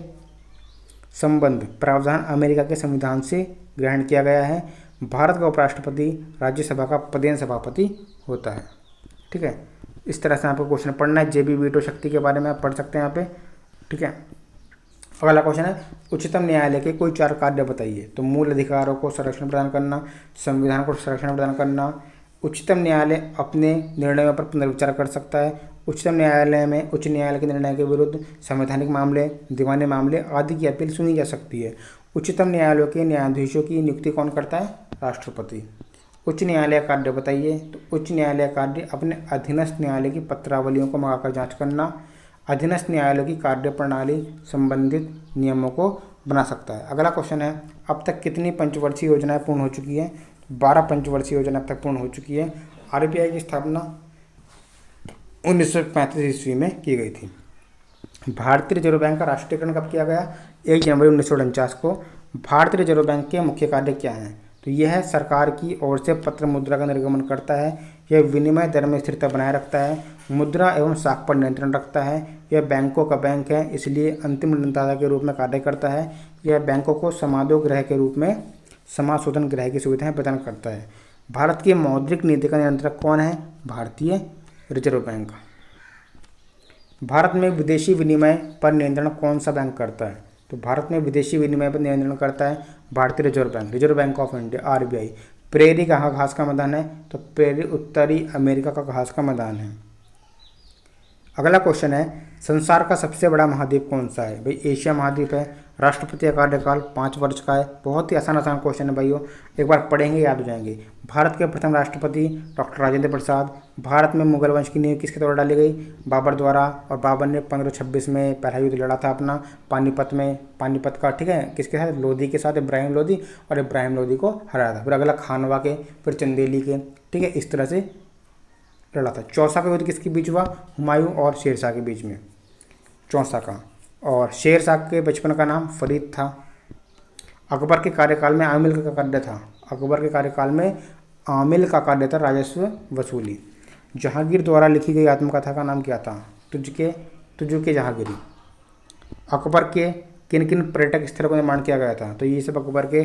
Speaker 1: संबंध प्रावधान अमेरिका के संविधान से ग्रहण किया गया है। भारत का उपराष्ट्रपति राज्यसभा का पदेन सभापति होता है, ठीक है। इस तरह से आपको क्वेश्चन पढ़ना है। जेबी वीटो शक्ति के बारे में आप पढ़ सकते हैं यहाँ पे, ठीक है। अगला क्वेश्चन है, उच्चतम न्यायालय के कोई 4 कार्य बताइए। तो मूल अधिकारों को संरक्षण प्रदान करना, संविधान को संरक्षण प्रदान करना, उच्चतम न्यायालय अपने निर्णयों पर पुनर्विचार कर सकता है, उच्चतम न्यायालय में उच्च न्यायालय के निर्णय के विरुद्ध संवैधानिक मामले, दीवानी मामले आदि की अपील सुनी जा सकती है। उच्चतम न्यायालय के न्यायाधीशों की नियुक्ति कौन करता है? राष्ट्रपति। उच्च न्यायालय कार्य बताइए। तो उच्च न्यायालय कार्य अपने अधीनस्थ न्यायालय की पत्रावलियों को मंगाकर जांच करना, अधीनस्थ न्यायालय की कार्य प्रणाली संबंधित नियमों को बना सकता है। अगला क्वेश्चन है, अब तक कितनी पंचवर्षीय योजनाएं पूर्ण हो चुकी है? 12 पंचवर्षीय योजना अब तक पूर्ण हो चुकी है। आरबीआई की स्थापना 1935 ईस्वी में की गई थी। भारतीय रिजर्व बैंक का राष्ट्रीयकरण कब किया गया? 1 जनवरी 1949 को। भारतीय रिजर्व बैंक के मुख्य कार्य क्या हैं? तो यह सरकार की ओर से पत्र मुद्रा का निर्गमन करता है, यह विनिमय दर में स्थिरता बनाए रखता है, मुद्रा एवं साख पर नियंत्रण रखता है, यह बैंकों का बैंक है इसलिए अंतिम ऋणदाता के रूप में कार्य करता है, यह बैंकों को समादो गृह के रूप में समाशोधन गृह की सुविधाएं प्रदान करता है। भारत की मौद्रिक नीति का नियंत्रक कौन है? भारतीय रिजर्व बैंक। भारत में विदेशी विनिमय पर नियंत्रण कौन सा बैंक करता है? तो भारत में विदेशी विनिमय पर नियंत्रण करता है भारतीय reserve bank, reserve bank of India, RBI. Prairie कहाँ घास का मैदान है? तो प्रेरी उत्तरी अमेरिका का घास का मैदान है। अगला क्वेश्चन है, संसार का सबसे बड़ा महाद्वीप कौन सा है? भाई एशिया महाद्वीप है। राष्ट्रपति का कार्यकाल 5 वर्ष का है। बहुत ही आसान क्वेश्चन है भाइयों, एक बार पढ़ेंगे याद हो जाएंगे। भारत के प्रथम राष्ट्रपति डॉक्टर राजेंद्र प्रसाद। भारत में मुगल वंश की नींव किसके द्वारा डाली गई? बाबर द्वारा। और बाबर ने 1526 में पहला युद्ध लड़ा था अपना पानीपत में, पानीपत का, ठीक है, किसके साथ? लोधी के साथ, इब्राहिम लोधी, और इब्राहिम लोधी को हराया था। फिर अगला खानवा के, फिर चंदेली के, ठीक है, इस तरह से लड़ा था। चौसा का युद्ध किसके बीच हुआ? हुमायूं और शेरशाह के बीच में, चौसा का। और शेरशाह के बचपन का नाम फरीद था। अकबर के कार्यकाल में आमिल का कार्य था, अकबर के कार्यकाल में आमिल का कार्य था राजस्व वसूली। जहांगीर द्वारा लिखी गई आत्मकथा का नाम क्या था? तुझके जहांगीरी। अकबर के किन किन पर्यटक स्थलों का निर्माण किया गया था? तो ये सब अकबर के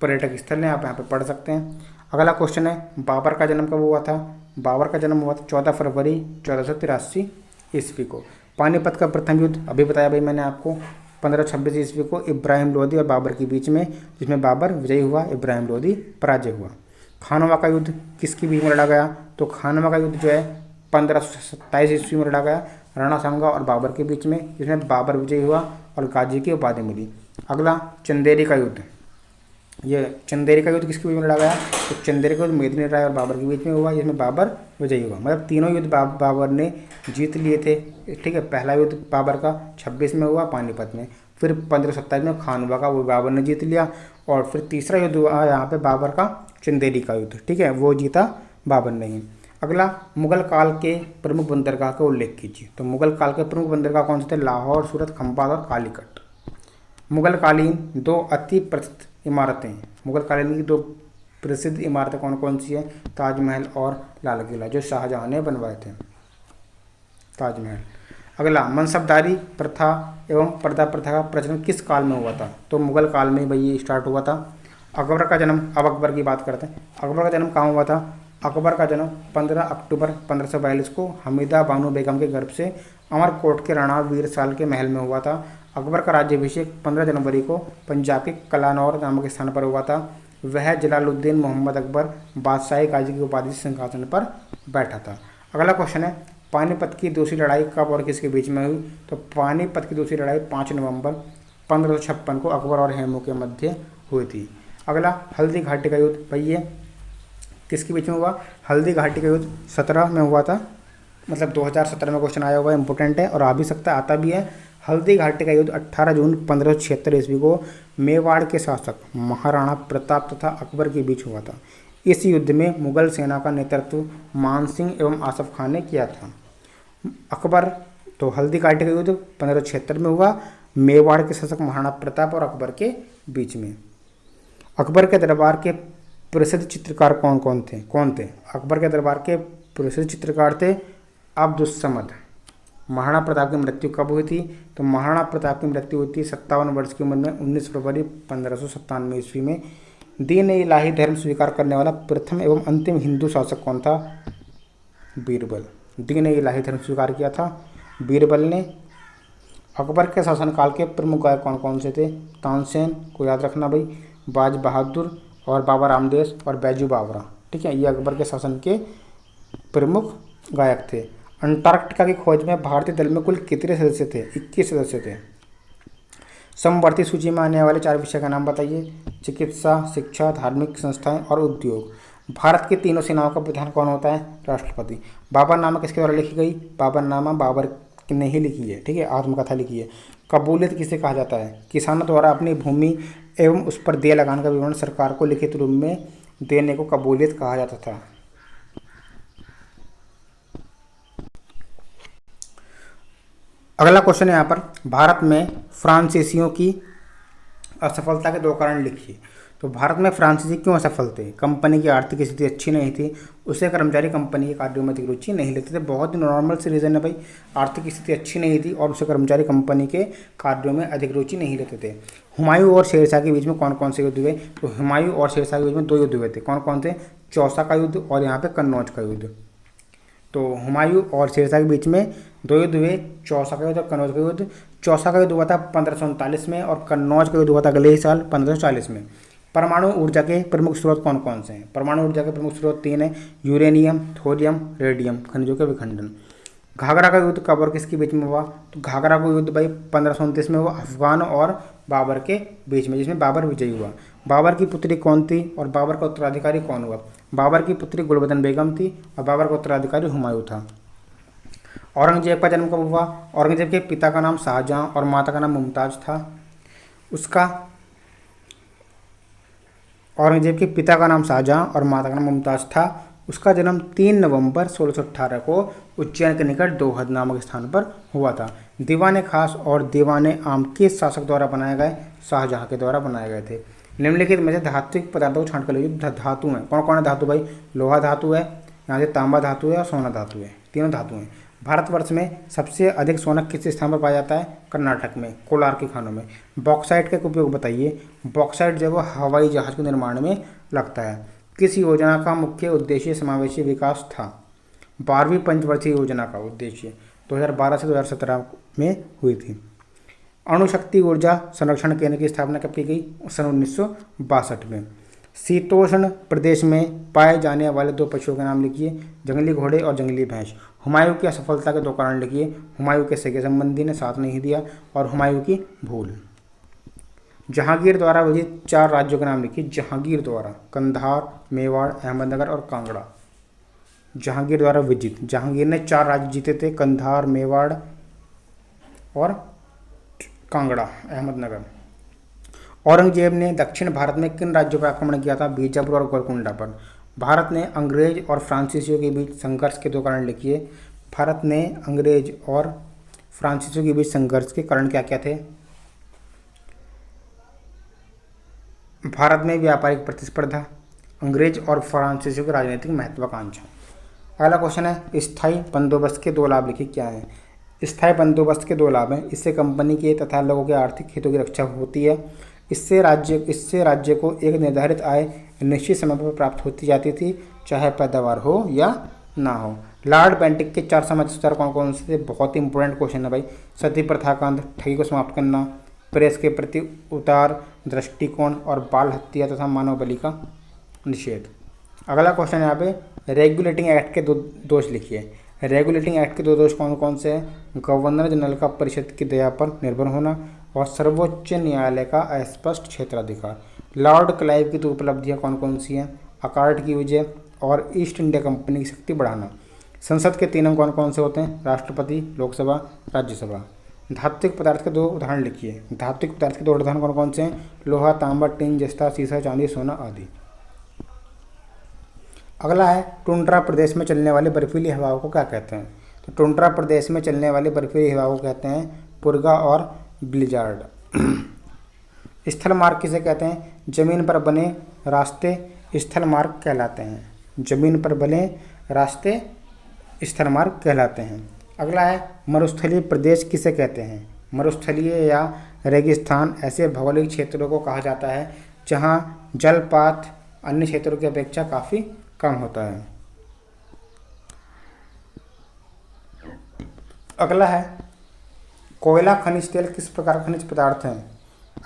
Speaker 1: पर्यटक स्थल हैं, आप यहाँ पे पढ़ सकते हैं। अगला क्वेश्चन है, बाबर का जन्म कब हुआ था? बाबर का जन्म हुआ था 14 फरवरी 1483 ईस्वी को। पानीपत का प्रथम युद्ध अभी बताया भाई मैंने आपको, 1526 ईस्वी को इब्राहिम लोधी और बाबर के बीच में, जिसमें बाबर विजयी हुआ, इब्राहिम लोधी पराजय हुआ। खानवा का युद्ध किसके बीच में लड़ा गया? तो खानवा का युद्ध जो है 1527 ईस्वी में लड़ा गया राणा सांगा और बाबर के बीच में, जिसमें बाबर विजयी हुआ और गाजी की उपाधि मिली। अगला चंदेरी का युद्ध, ये चंदेरी का युद्ध किसके बीच में लड़ा गया? तो चंदेरी का युद्ध मेदिनी राय और बाबर के बीच में हुआ, जिसमें बाबर विजयी हुआ। मतलब तीनों युद्ध बाबर ने जीत लिए थे, ठीक है। पहला युद्ध बाबर का 26 में हुआ पानीपत में, फिर 1527 में खानवा का, वो बाबर ने जीत लिया, और फिर तीसरा युद्ध हुआ यहाँ पे बाबर का चंदेरी का युद्ध, ठीक है, वो जीता बाबर ने ही। अगला, मुगल काल के प्रमुख बंदरगाह का उल्लेख कीजिए। तो मुगल काल के प्रमुख बंदरगाह कौन से थे? लाहौर, सूरत, खंभात और कालीकट। मुगल कालीन 2 अति प्रसिद्ध इमारतें, मुगल कालीन की 2 प्रसिद्ध इमारतें कौन कौन सी हैं? ताजमहल और लाल किला, जो शाहजहां ने बनवाए थे, ताजमहल। अगला, मनसबदारी प्रथा एवं पर्दा प्रथा का प्रचलन किस काल में हुआ था? तो मुगल काल में भाई ये स्टार्ट हुआ था। अकबर का जन्म, अब अकबर की बात करते हैं। अकबर का जन्म कहाँ हुआ था? अकबर का जन्म 15 अक्टूबर 1542 को हमीदा बानो बेगम के गर्भ से अमरकोट के राणा वीरसाल के महल में हुआ था। अकबर का राज्याभिषेक 15 जनवरी को पंजाब के कलानौर नामक स्थान पर हुआ था। वह जलालुद्दीन मोहम्मद अकबर बादशाही गाजी की उपाधि से सिंहासन पर बैठा था। अगला क्वेश्चन है, पानीपत की दूसरी लड़ाई कब और किसके बीच में हुई? तो पानीपत की दूसरी लड़ाई 5 नवंबर 1556 को अकबर और हेमू के मध्य हुई थी। अगला, हल्दी घाटी का युद्ध, भाई ये किसके बीच में हुआ? हल्दी घाटी का युद्ध 17 में हुआ था, मतलब 2017 में क्वेश्चन आया हुआ है, इंपॉर्टेंट है और आ भी सकता है, आता भी है। हल्दी घाटी का युद्ध 18 जून 1576 ईस्वी को मेवाड़ के शासक महाराणा प्रताप तथा अकबर के बीच हुआ था। इस युद्ध में मुगल सेना का नेतृत्व मानसिंह एवं आसफ खान ने किया था। अकबर, तो हल्दी घाटी का युद्ध 1576 में हुआ, मेवाड़ के शासक महाराणा प्रताप और अकबर के बीच में। अकबर के दरबार के प्रसिद्ध चित्रकार कौन थे? अकबर के दरबार के प्रसिद्ध चित्रकार थे अब्दुस समद। महाराणा प्रताप की मृत्यु कब हुई थी? तो महाराणा प्रताप की मृत्यु हुई थी 57 वर्ष की उम्र में 19 फरवरी 1597 ईस्वी में। दीन इलाही धर्म स्वीकार करने वाला प्रथम एवं अंतिम हिंदू शासक कौन था? बीरबल। दीन इलाही धर्म स्वीकार किया था बीरबल ने। अकबर के शासनकाल के प्रमुख गायक कौन कौन से थे? तानसेन को याद रखना भाई, बाज बहादुर और बाबा रामदेव और बैजू बावरा, ठीक है, ये अकबर के शासन के प्रमुख गायक थे। अंटार्कटिका की खोज में भारतीय दल में कुल कितने सदस्य थे? 21 सदस्य थे। समवर्ती सूची में आने वाले 4 विषय का नाम बताइए। चिकित्सा, शिक्षा, धार्मिक संस्थाएं और उद्योग। भारत की तीनों सेनाओं का प्रधान कौन होता है? राष्ट्रपति। बाबरनामा किसके द्वारा लिखी गई? बाबरनामा बाबर ने ही लिखी है, ठीक है, आत्मकथा लिखी है। कबूलियत किसे कहा जाता है? किसानों द्वारा अपनी भूमि एवं उस पर देय लगान का विवरण सरकार को लिखित रूप में देने को कबूलियत कहा जाता था। अगला क्वेश्चन है यहाँ पर, भारत में फ्रांसीसियों की असफलता के 2 कारण लिखिए। तो भारत में फ्रांसीसी क्यों असफल थे? कंपनी की आर्थिक स्थिति अच्छी नहीं थी, उससे कर्मचारी कंपनी के कार्यों में अधिक रुचि नहीं लेते थे। बहुत ही नॉर्मल से रीज़न है भाई, आर्थिक स्थिति अच्छी नहीं थी और उससे कर्मचारी कंपनी के कार्यों में अधिक रुचि नहीं लेते थे। हुमायूं और शेरशाह के बीच में कौन कौन से युद्ध हुए? तो हुमायूं और शेरशाह के बीच में 2 युद्ध हुए थे। कौन कौन थे? चौसा का युद्ध और यहाँ पे कन्नौज का युद्ध। तो हुमायूं और शेरशाह के बीच में 2 युद्ध हुए, चौसा का युद्ध और कन्नौज का युद्ध। चौसा का युद्ध हुआ था 1539 में और कन्नौज का युद्ध हुआ था अगले ही साल 1540 में। परमाणु ऊर्जा के प्रमुख स्रोत कौन कौन से हैं? परमाणु ऊर्जा के प्रमुख स्रोत 3 हैं, यूरेनियम, थोरियम, रेडियम, खनिजों के विखंडन। घाघरा का युद्ध कब और किसके बीच में हुआ? तो घाघरा का युद्ध भाई 1529 में हुआ, अफगान और बाबर के बीच में, जिसमें बाबर विजयी हुआ। बाबर की पुत्री कौन थी और बाबर का उत्तराधिकारी कौन हुआ? बाबर की पुत्री गुलबदन बेगम थी और बाबर का उत्तराधिकारी हुमायूं था। औरंगजेब का जन्म कब हुआ? औरंगजेब के पिता का नाम शाहजहां और माता का नाम मुमताज था। औरंगजेब के पिता का नाम शाहजहां और माता का नाम मुमताज था। उसका जन्म 3 नवंबर 1618 को उज्जैन के निकट दोहद नामक स्थान पर हुआ था। दीवाने खास और दीवाने आम किस शासक द्वारा बनाए गए? शाहजहां के द्वारा बनाए गए थे। निम्नलिखित में से धात्विक पदार्थों को छांट कर लीजिए। धातु हैं, कौन कौन है धातु भाई? लोहा धातु है, यहाँ से तांबा धातु है और सोना धातु है, तीनों धातु हैं। भारतवर्ष में सबसे अधिक सोना किस स्थान पर पाया जाता है? कर्नाटक में, कोलार के खानों में। बॉक्साइट का उपयोग बताइए। बॉक्साइट जो है हवाई जहाज के निर्माण में लगता है। किस योजना का मुख्य उद्देश्य समावेशी विकास था? 12वीं पंचवर्षीय योजना का उद्देश्य 2012 से 2017 में हुई थी। अणुशक्ति ऊर्जा संरक्षण केंद्र की स्थापना कब की गई? सन 1962 में। शीतोष्ण प्रदेश में पाए जाने वाले 2 पशुओं के नाम लिखिए। जंगली घोड़े और जंगली भैंस। हुमायूं की असफलता के 2 कारण लिखिए। हुमायूं के सगे संबंधी ने साथ नहीं दिया और हुमायूं की भूल। जहांगीर द्वारा विजित 4 राज्यों के नाम लिखिए। जहांगीर द्वारा कंधार, मेवाड़, अहमदनगर और कांगड़ा। जहांगीर द्वारा विजित, जहांगीर ने 4 राज्य जीते थे, कंधार, मेवाड़ और कांगड़ा, अहमदनगर। औरंगजेब ने दक्षिण भारत में किन राज्यों पर आक्रमण किया था? बीजापुर और गोलकुंडा पर। भारत ने अंग्रेज और फ्रांसीसियों के बीच संघर्ष के 2 कारण लिखिए। भारत ने अंग्रेज और फ्रांसीसियों के बीच संघर्ष के कारण क्या क्या थे? भारत में व्यापारिक प्रतिस्पर्धा, अंग्रेज और फ्रांसीसियों की राजनीतिक महत्वाकांक्षा। अगला क्वेश्चन है, स्थायी बंदोबस्त के 2 लाभ लिखिए। क्या है? स्थायी बंदोबस्त के 2 लाभ हैं। इससे कंपनी के तथा लोगों के आर्थिक हितों की रक्षा होती है। इससे राज्य को एक निर्धारित आय निश्चित समय पर प्राप्त होती जाती थी, चाहे पैदावार हो या ना हो। लॉर्ड बेंटिक के 4 समाज सुधार कौन कौन से थे? बहुत ही इंपॉर्टेंट क्वेश्चन है भाई। सती प्रथा का अंत, ठगी को समाप्त करना, प्रेस के प्रति उदार दृष्टिकोण और बाल हत्या तथा मानव बलि का निषेध। अगला क्वेश्चन यहाँ पे, रेगुलेटिंग एक्ट के 2 दोष लिखिए। रेगुलेटिंग एक्ट के 2 दोष कौन कौन से हैं? गवर्नर जनरल का परिषद की दया पर निर्भर होना और सर्वोच्च न्यायालय का अस्पष्ट क्षेत्राधिकार। लॉर्ड क्लाइव की 2 उपलब्धियां कौन कौन सी हैं? अकार्ड की विजय और ईस्ट इंडिया कंपनी की शक्ति बढ़ाना। संसद के 3 अंग कौन कौन से होते हैं? राष्ट्रपति, लोकसभा, राज्यसभा। धात्विक पदार्थ के 2 उदाहरण लिखिए। धात्विक पदार्थ के 2 उदाहरण कौन कौन से हैं? लोहा, तांबा, टिन, जस्ता, सीसा, चांदी, सोना आदि। अगला है, टुंड्रा प्रदेश में चलने वाली बर्फीली हवाओं को क्या कहते हैं? तो टुंड्रा प्रदेश में चलने वाली बर्फीली हवाओं को कहते हैं पुरगा और ब्लिजार्ड। स्थल मार्ग किसे कहते हैं? जमीन पर बने रास्ते स्थल मार्ग कहलाते हैं। जमीन पर बने रास्ते स्थल मार्ग कहलाते हैं। अगला है, मरुस्थलीय प्रदेश किसे कहते हैं? मरुस्थलीय या रेगिस्तान ऐसे भौगोलिक क्षेत्रों को कहा जाता है जहां जलपात अन्य क्षेत्रों की अपेक्षा काफ़ी कम होता है। अगला है, कोयला खनिज तेल किस प्रकार का खनिज पदार्थ है?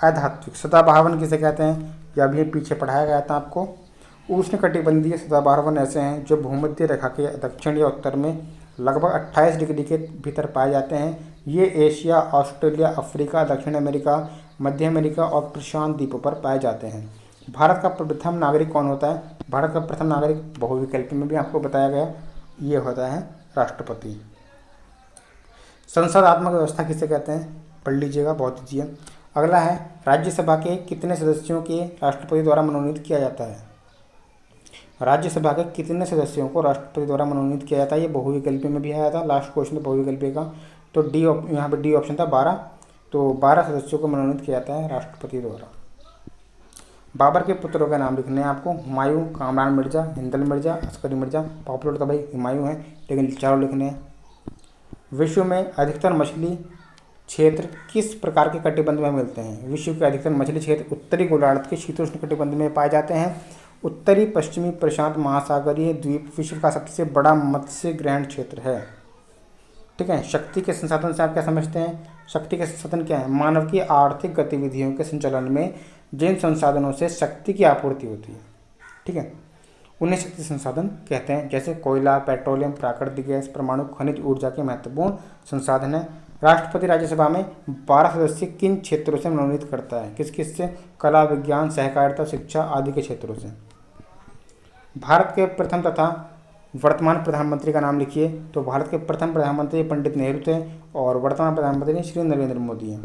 Speaker 1: अधात्विक। सदाबहार वन किसे कहते हैं? यह भी पीछे पढ़ाया गया था आपको। उष्णकटिबंधीय सदाबहार वन ऐसे हैं जो भूमध्य रेखा के दक्षिण या उत्तर में लगभग 28 डिग्री के भीतर पाए जाते हैं। ये एशिया, ऑस्ट्रेलिया, अफ्रीका, दक्षिण अमेरिका, मध्य अमेरिका और प्रशांत द्वीपों पर पाए जाते हैं। भारत का प्रथम नागरिक कौन होता है? भारत का प्रथम नागरिक बहुविकल्पी में भी आपको बताया गया, ये होता है राष्ट्रपति। संसदात्मक व्यवस्था किसे कहते हैं? पढ़ लीजिएगा, बहुत ईजी है। अगला है, राज्यसभा के कितने सदस्यों के राष्ट्रपति द्वारा मनोनीत किया जाता है? राज्यसभा के कितने सदस्यों को राष्ट्रपति द्वारा मनोनीत किया जाता है? ये बहुविकल्पी में भी आया था, लास्ट क्वेश्चन था बहुविकल्पी का। तो डी, यहाँ पर डी ऑप्शन था 12। तो 12 सदस्यों को मनोनीत किया जाता है राष्ट्रपति द्वारा। बाबर के पुत्रों का नाम लिखने हैं आपको। हुमायूं, कामरान मिर्जा, हिंदल मिर्जा, अस्करी मिर्जा। पॉपुलर तो भाई हुमायूं है, लेकिन चारों लिखने हैं। विश्व में अधिकतर मछली क्षेत्र किस प्रकार के कटिबंध में मिलते हैं? विश्व के अधिकतर मछली क्षेत्र उत्तरी गोलार्ध के शीतोष्ण कटिबंध में पाए जाते हैं। उत्तरी पश्चिमी प्रशांत महासागरीय द्वीप विश्व का सबसे बड़ा मत्स्य ग्रहण क्षेत्र है। ठीक है। शक्ति के संसाधन से आप क्या समझते हैं? शक्ति के संसाधन क्या है? मानव की आर्थिक गतिविधियों के संचालन में जिन संसाधनों से शक्ति की आपूर्ति होती है, ठीक है, उन्हें शक्ति संसाधन कहते हैं। जैसे कोयला, पेट्रोलियम, प्राकृतिक गैस, परमाणु, खनिज ऊर्जा के महत्वपूर्ण संसाधन है। राष्ट्रपति राज्यसभा में 12 सदस्य किन क्षेत्रों से मनोनीत करता है? किस किस से? कला, विज्ञान, सहकारिता, शिक्षा आदि के क्षेत्रों से। भारत के प्रथम तथा वर्तमान प्रधानमंत्री का नाम लिखिए। तो भारत के प्रथम प्रधानमंत्री पंडित नेहरू थे और वर्तमान प्रधानमंत्री श्री नरेंद्र मोदी हैं।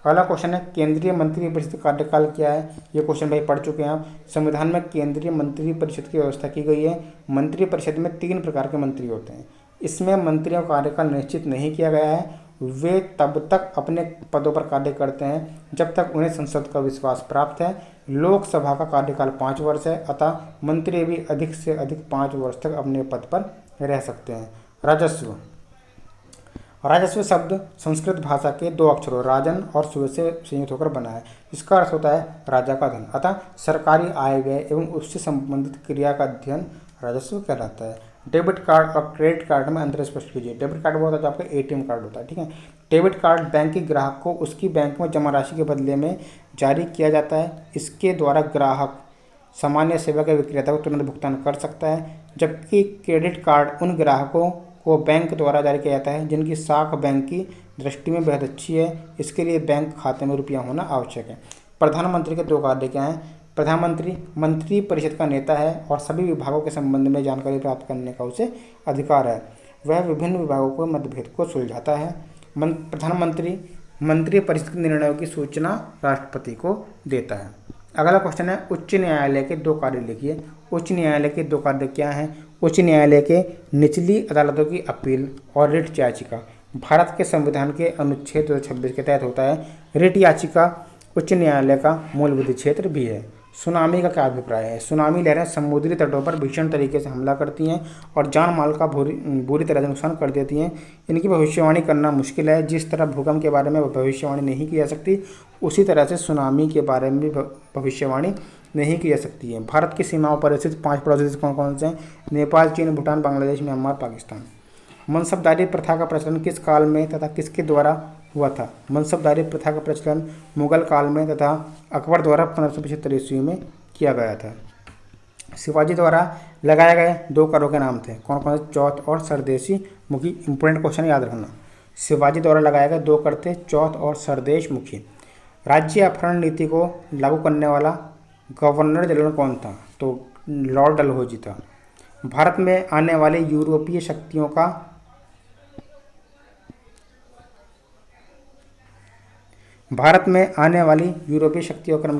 Speaker 1: अगला क्वेश्चन है, केंद्रीय मंत्रिपरिषद का कार्यकाल क्या है? ये क्वेश्चन भाई पढ़ चुके हैं आप। संविधान में केंद्रीय मंत्रिपरिषद की व्यवस्था की गई है। मंत्रिपरिषद में 3 प्रकार के मंत्री होते हैं। इसमें मंत्रियों का कार्यकाल निश्चित नहीं किया गया है। वे तब तक अपने पदों पर कार्य करते हैं जब तक उन्हें संसद का विश्वास प्राप्त है। लोकसभा का कार्यकाल 5 वर्ष है, अतः मंत्री भी अधिक से अधिक 5 वर्ष तक अपने पद पर रह सकते हैं। राजस्व। राजस्व शब्द संस्कृत भाषा के 2 अक्षरों राजन और स्व से संयुक्त होकर बना है। इसका अर्थ होता है राजा का धन। अतः सरकारी आय व्यय एवं उससे संबंधित क्रिया का अध्ययन राजस्व कहलाता है। डेबिट कार्ड और क्रेडिट कार्ड में अंतर स्पष्ट कीजिए। डेबिट कार्ड वो होता है जो आपका एटीएम कार्ड होता है, ठीक है। डेबिट कार्ड बैंक के ग्राहक को उसकी बैंक में जमा राशि के बदले में जारी किया जाता है। इसके द्वारा ग्राहक सामान्य सेवा के विक्रेता को तुरंत भुगतान कर सकता है, जबकि क्रेडिट कार्ड उन ग्राहकों को बैंक द्वारा जारी किया जाता है जिनकी साख बैंक की दृष्टि में बेहद अच्छी है। इसके लिए बैंक खाते में रुपया होना आवश्यक है। प्रधानमंत्री के 2 कार्य क्या हैं? प्रधानमंत्री मंत्रिपरिषद का नेता है और सभी विभागों के संबंध में जानकारी प्राप्त करने का उसे अधिकार है। वह विभिन्न विभागों के मतभेद को सुलझाता है। प्रधानमंत्री मंत्रिपरिषद के निर्णयों की सूचना राष्ट्रपति को देता है। अगला क्वेश्चन है, उच्च न्यायालय के 2 कार्य लिखिए। उच्च न्यायालय के 2 कार्य क्या हैं? उच्च न्यायालय के निचली अदालतों की अपील और रिट याचिका भारत के संविधान के अनुच्छेद 226 के तहत होता है। रिट याचिका उच्च न्यायालय का मूल विधि क्षेत्र भी है। सुनामी का क्या अभिप्राय है? सुनामी लहरें समुद्री तटों पर भीषण तरीके से हमला करती हैं और जान माल का बुरी तरह से नुकसान कर देती हैं। इनकी भविष्यवाणी करना मुश्किल है। जिस तरह भूकंप के बारे में भविष्यवाणी नहीं की जा सकती, उसी तरह से सुनामी के बारे में भी भविष्यवाणी नहीं की जा सकती है। भारत की सीमाओं पर स्थित 5 पड़ोसी देश कौन कौन से हैं? नेपाल, चीन, भूटान, बांग्लादेश, म्यांमार, पाकिस्तान। मनसबदारी प्रथा का प्रचलन किस काल में तथा किसके द्वारा हुआ था? मनसबदारी प्रथा का प्रचलन मुगल काल में तथा अकबर द्वारा 1575 ईस्वी में किया गया था। शिवाजी द्वारा लगाए गए 2 करों के नाम थे, कौन कौन से? चौथ और सरदेशी मुखी। इंपोर्टेंट क्वेश्चन याद रखना। शिवाजी द्वारा लगाए गए 2 कर थे, चौथ और सरदेश मुखी। राज्य अपहरण नीति को लागू करने वाला गवर्नर जनरल कौन था? तो लॉर्ड डलहौजी था। भारत में आने वाली यूरोपीय शक्तियों का क्रम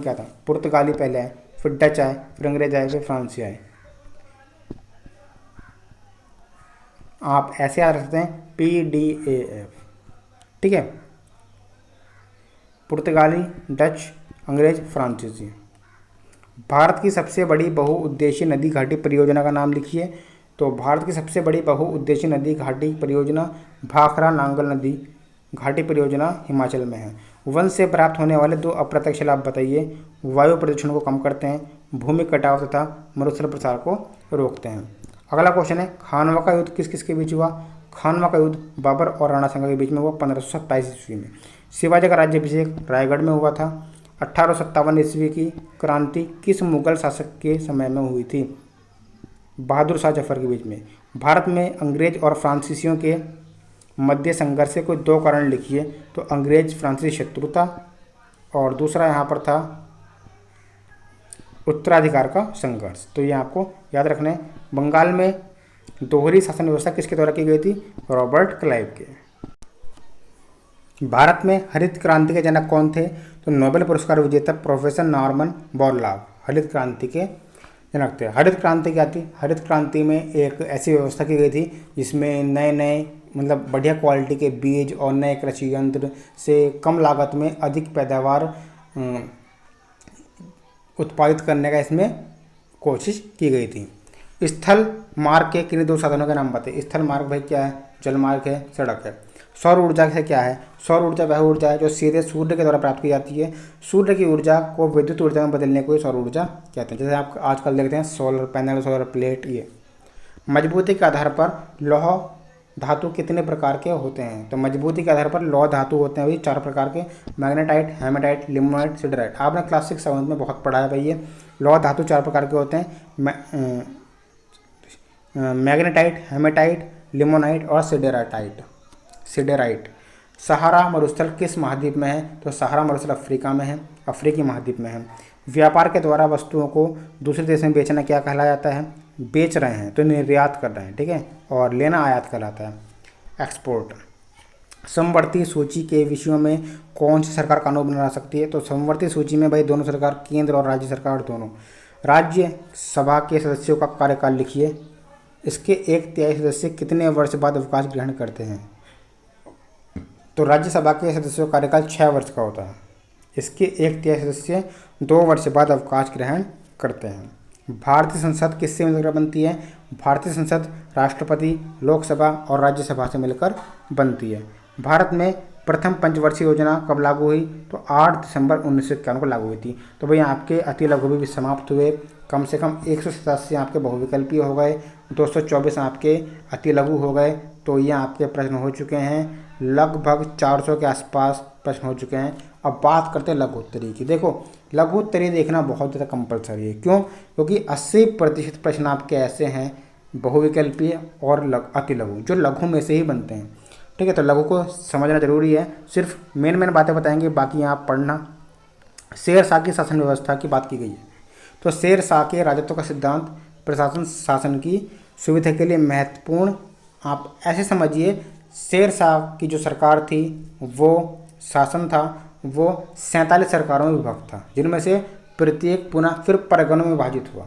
Speaker 1: क्या था? पुर्तगाली पहले आए, फिर डच आए, फिर अंग्रेज आए, फिर फ्रांसीसी आए। आप ऐसे याद रखते हैं PDAF, ठीक है। पुर्तगाली, डच, अंग्रेज, फ्रांसीसी। भारत की सबसे बड़ी बहुउद्देशीय नदी घाटी परियोजना का नाम लिखिए। तो भारत की सबसे बड़ी बहुउद्देशीय नदी घाटी परियोजना भाखरा नांगल नदी घाटी परियोजना हिमाचल में है। वन से प्राप्त होने वाले 2 अप्रत्यक्ष लाभ बताइए। वायु प्रदूषण को कम करते हैं, भूमि कटाव तथा मरुस्थल प्रसार को रोकते हैं। अगला क्वेश्चन है, खानवा का युद्ध किस किस के बीच हुआ? खानवा का युद्ध बाबर और राणा सांगा के बीच में हुआ 1527 ईस्वी में। शिवाजी का राज्याभिषेक रायगढ़ में हुआ था। 1857 ईस्वी की क्रांति किस मुगल शासक के समय में हुई थी? बहादुर शाह जफर के बीच में। भारत में अंग्रेज और फ्रांसीसियों के मध्य संघर्ष के कोई दो कारण लिखिए। तो अंग्रेज फ्रांसीसी शत्रुता और दूसरा यहाँ पर था उत्तराधिकार का संघर्ष। तो ये आपको याद रखना है। बंगाल में दोहरी शासन व्यवस्था किसके द्वारा की गई थी? रॉबर्ट क्लाइव के। भारत में हरित क्रांति के जनक कौन थे? तो नोबेल पुरस्कार विजेता प्रोफेसर नॉर्मन बोरलॉग हरित क्रांति के जनक थे। हरित क्रांति क्या थी? हरित क्रांति में एक ऐसी व्यवस्था की गई थी जिसमें नए नए मतलब बढ़िया क्वालिटी के बीज और नए कृषि यंत्र से कम लागत में अधिक पैदावार उत्पादित करने का इसमें कोशिश की गई थी। स्थल मार्ग के किन्हीं दो साधनों के नाम बताइए। स्थल मार्ग भाई क्या है? जल मार्ग है, सड़क है। सौर ऊर्जा से क्या है? सौर ऊर्जा वह ऊर्जा है जो सीधे सूर्य के द्वारा प्राप्त की जाती है। सूर्य की ऊर्जा को विद्युत ऊर्जा में बदलने को सौर ऊर्जा कहते हैं। जैसे आप आजकल देखते हैं सोलर पैनल, सोलर प्लेट। ये मजबूती के आधार पर लौह धातु कितने प्रकार के होते हैं? तो मजबूती के आधार पर लौह धातु होते हैं भाई 4 प्रकार के, मैग्नेटाइट, हेमेटाइट, लिमोनाइट, सिडराइट। आपने क्लास 6 7 में बहुत पढ़ा है भाई। ये लौह धातु 4 प्रकार के होते हैं, मैग्नेटाइट, हेमेटाइट, लिमोनाइट और सिडेराइट। सहारा मरुस्थल किस महाद्वीप में है? तो सहारा मरुस्थल अफ्रीका में है, अफ्रीकी महाद्वीप में है। व्यापार के द्वारा वस्तुओं को दूसरे देश में बेचना क्या कहलाया जाता है? बेच रहे हैं तो निर्यात कर रहे हैं, ठीक है। और लेना आयात कहलाता है, एक्सपोर्ट। समवर्ती सूची के विषयों में कौन सी सरकार कानून बना सकती है? तो समवर्ती सूची में भाई दोनों सरकार, केंद्र और राज्य सरकार दोनों। राज्य सभा के सदस्यों का कार्यकाल लिखिए। इसके 1/3 सदस्य कितने वर्ष बाद अवकाश ग्रहण करते हैं? तो राज्यसभा के सदस्यों का कार्यकाल 6 वर्ष का होता है। इसके 1/3 सदस्य 2 वर्ष बाद अवकाश ग्रहण करते हैं। भारतीय संसद किससे मिलकर बनती है? भारतीय संसद राष्ट्रपति, लोकसभा और राज्यसभा से मिलकर बनती है। भारत में प्रथम पंचवर्षीय योजना कब लागू हुई? तो 8 दिसंबर 1991 को लागू हुई थी। तो भाई आपके अति लघु भी समाप्त हुए। कम से कम 187 आपके बहुविकल्पीय हो गए, 224 आपके अति लघु हो गए। तो ये आपके प्रश्न हो चुके हैं। लगभग 400 के आसपास प्रश्न हो चुके हैं। अब बात करते हैं लघु उत्तरीय की। देखो लघु उत्तरीय देखना बहुत ज़्यादा कंपलसरी है। क्यों? क्योंकि 80% प्रश्न आपके ऐसे हैं बहुविकल्पीय और अति लघु, जो लघु में से ही बनते हैं, ठीक है। तो लघु को समझना जरूरी है। सिर्फ मेन बातें बताएंगे, बाकी आप पढ़ना। शेरशाह की शासन व्यवस्था की बात की गई है। तो शेरशाह के राजत्व का सिद्धांत प्रशासन शासन की सुविधा के लिए महत्वपूर्ण। आप ऐसे समझिए, शेरशाह की जो सरकार थी, वो शासन था, वो 47 सरकारों में विभक्त था, जिनमें से प्रत्येक पुनः फिर परगनों में विभाजित हुआ।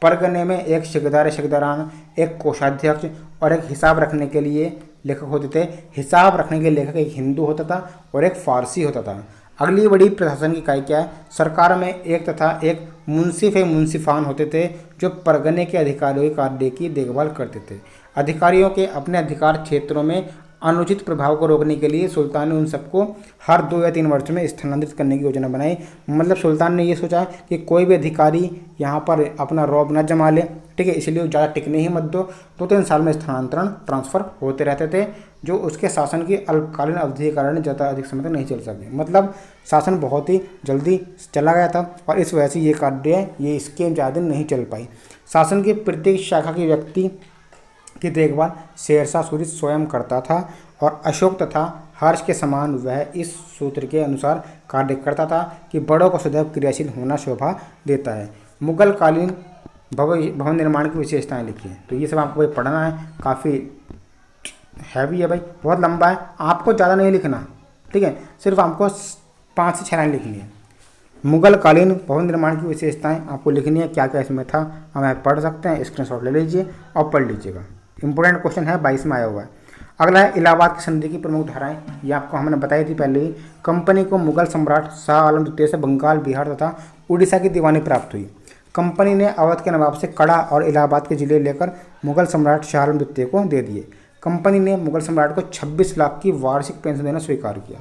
Speaker 1: परगने में एक शिकदारान, एक कोषाध्यक्ष और एक हिसाब रखने के लिए लेखक होते थे। हिसाब रखने के लेखक एक हिंदू होता था और एक फारसी होता था। अगली बड़ी प्रशासन की इकाई क्या है? सरकार में एक तथा एक मुंसिफ या मुंसिफान होते थे, जो परगने के अधिकारियों के कार्य की देखभाल करते थे। अधिकारियों के अपने अधिकार क्षेत्रों में अनुचित प्रभाव को रोकने के लिए सुल्तान ने उन सबको हर 2 या 3 वर्ष में स्थानांतरित करने की योजना बनाई। मतलब सुल्तान ने ये सोचा कि कोई भी अधिकारी यहाँ पर अपना रौब न जमा ले, ठीक है, इसलिए ज़्यादा टिकने ही मत दो। 2-3 साल में स्थानांतरण ट्रांसफ़र होते रहते थे, जो उसके शासन की अल्पकालीन अवधि के कारण ज़्यादा अधिक समय तक नहीं चल सके। मतलब शासन बहुत ही जल्दी चला गया था और इस वजह से ये स्कीम ज़्यादा दिन नहीं चल पाई। शासन की प्रत्येक शाखा की व्यक्ति की देखभाल शेरशाह सूरी स्वयं करता था और अशोक तथा हर्ष के समान वह इस सूत्र के अनुसार कार्य करता था कि बड़ों को सदैव क्रियाशील होना शोभा देता है। मुगल कालीन भवन निर्माण की विशेषताएं लिखिए। तो ये सब आपको भाई पढ़ना है, काफ़ी हैवी है भाई, बहुत लंबा है। आपको ज़्यादा नहीं लिखना, ठीक है, सिर्फ आपको 5 से 6 लाइन लिखनी है। मुगल कालीन भवन निर्माण की विशेषताएं आपको लिखनी है, क्या क्या इसमें था, हम आप पढ़ सकते हैं। स्क्रीनशॉट ले लीजिए और पढ़ लीजिएगा। इंपॉर्टेंट क्वेश्चन है, 22 में आया हुआ है। अगला है इलाहाबाद की संधि की प्रमुख धाराएं। ये आपको हमने बताई थी पहले ही। कंपनी को मुगल सम्राट शाह आलम द्वितीय से बंगाल, बिहार तथा उड़ीसा की दीवानी प्राप्त हुई। कंपनी ने अवध के नवाब से कड़ा और इलाहाबाद के जिले लेकर मुगल सम्राट शाह आलम द्वितीय को दे दिए। कंपनी ने मुगल सम्राट को 26 लाख की वार्षिक पेंशन देना स्वीकार किया।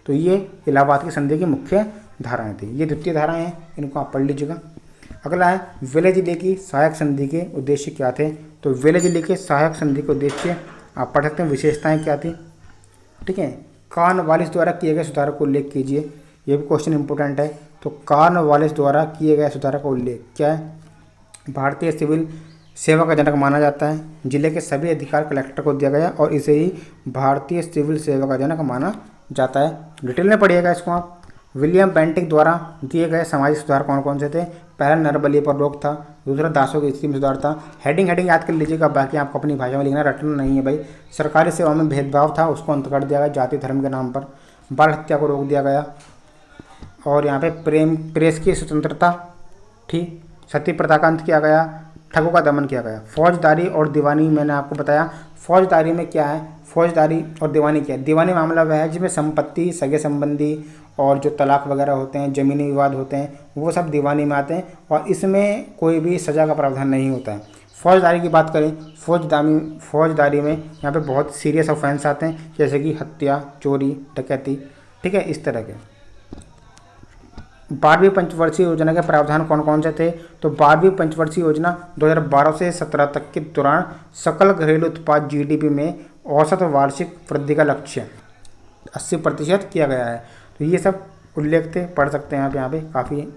Speaker 1: तो ये इलाहाबाद की संधि की मुख्य धाराएं थी। ये द्वितीय धाराएं हैं, इनको आप पढ़ लीजिएगा। अगला है विलय जिले की सहायक संधि के उद्देश्य क्या थे। तो विलय जिले के सहायक संधि के उद्देश्य आप पढ़ सकते हैं, विशेषताएं क्या थी, ठीक है। कॉर्नवालिस द्वारा किए गए सुधारों को उल्लेख कीजिए। ये भी क्वेश्चन इंपॉर्टेंट है। तो कॉर्नवालिस द्वारा किए गए सुधारों का उल्लेख क्या है? भारतीय सिविल सेवा का जनक माना जाता है। जिले के सभी अधिकार कलेक्टर को दिया गया और इसे ही भारतीय सिविल सेवा का जनक माना जाता है। डिटेल में पढ़िएगा इसको आप। विलियम बेंटिक द्वारा दिए गए सामाजिक सुधार कौन कौन से थे? पहला नरबली पर रोक था, दूसरा दासों की स्थिति में सुधार था। हेडिंग याद कर लीजिएगा, बाकी आपको अपनी भाषा में लिखना, रटना नहीं है भाई। सरकारी सेवा में भेदभाव था, उसको अंत कर दिया गया जाति धर्म के नाम पर। बाल हत्या को रोक दिया गया और यहाँ पे प्रेस की स्वतंत्रता थी। सती प्रथा का अंत किया गया, ठगों का दमन किया गया। फौजदारी और दीवानी मैंने आपको बताया। फौजदारी में क्या है, फौजदारी और दीवानी क्या है? दीवानी मामला वह है जिसमें संपत्ति, सगे संबंधी और जो तलाक वगैरह होते हैं, ज़मीनी विवाद होते हैं, वो सब दीवानी में आते हैं और इसमें कोई भी सज़ा का प्रावधान नहीं होता है। फौजदारी की बात करें, फौजदारी में यहाँ पे बहुत सीरियस ऑफेंस आते हैं, जैसे कि हत्या, चोरी, डकैती, ठीक है, इस तरह के। 12वीं पंचवर्षीय योजना के प्रावधान कौन कौन से थे? तो 12वीं पंचवर्षीय योजना 2012 से 17 तक के दौरान सकल घरेलू उत्पाद जीडीपी में औसत वार्षिक वृद्धि का लक्ष्य 80% किया गया है। तो ये सब उल्लेख थे, पढ़ सकते हैं आप यहाँ पे काफ़ी।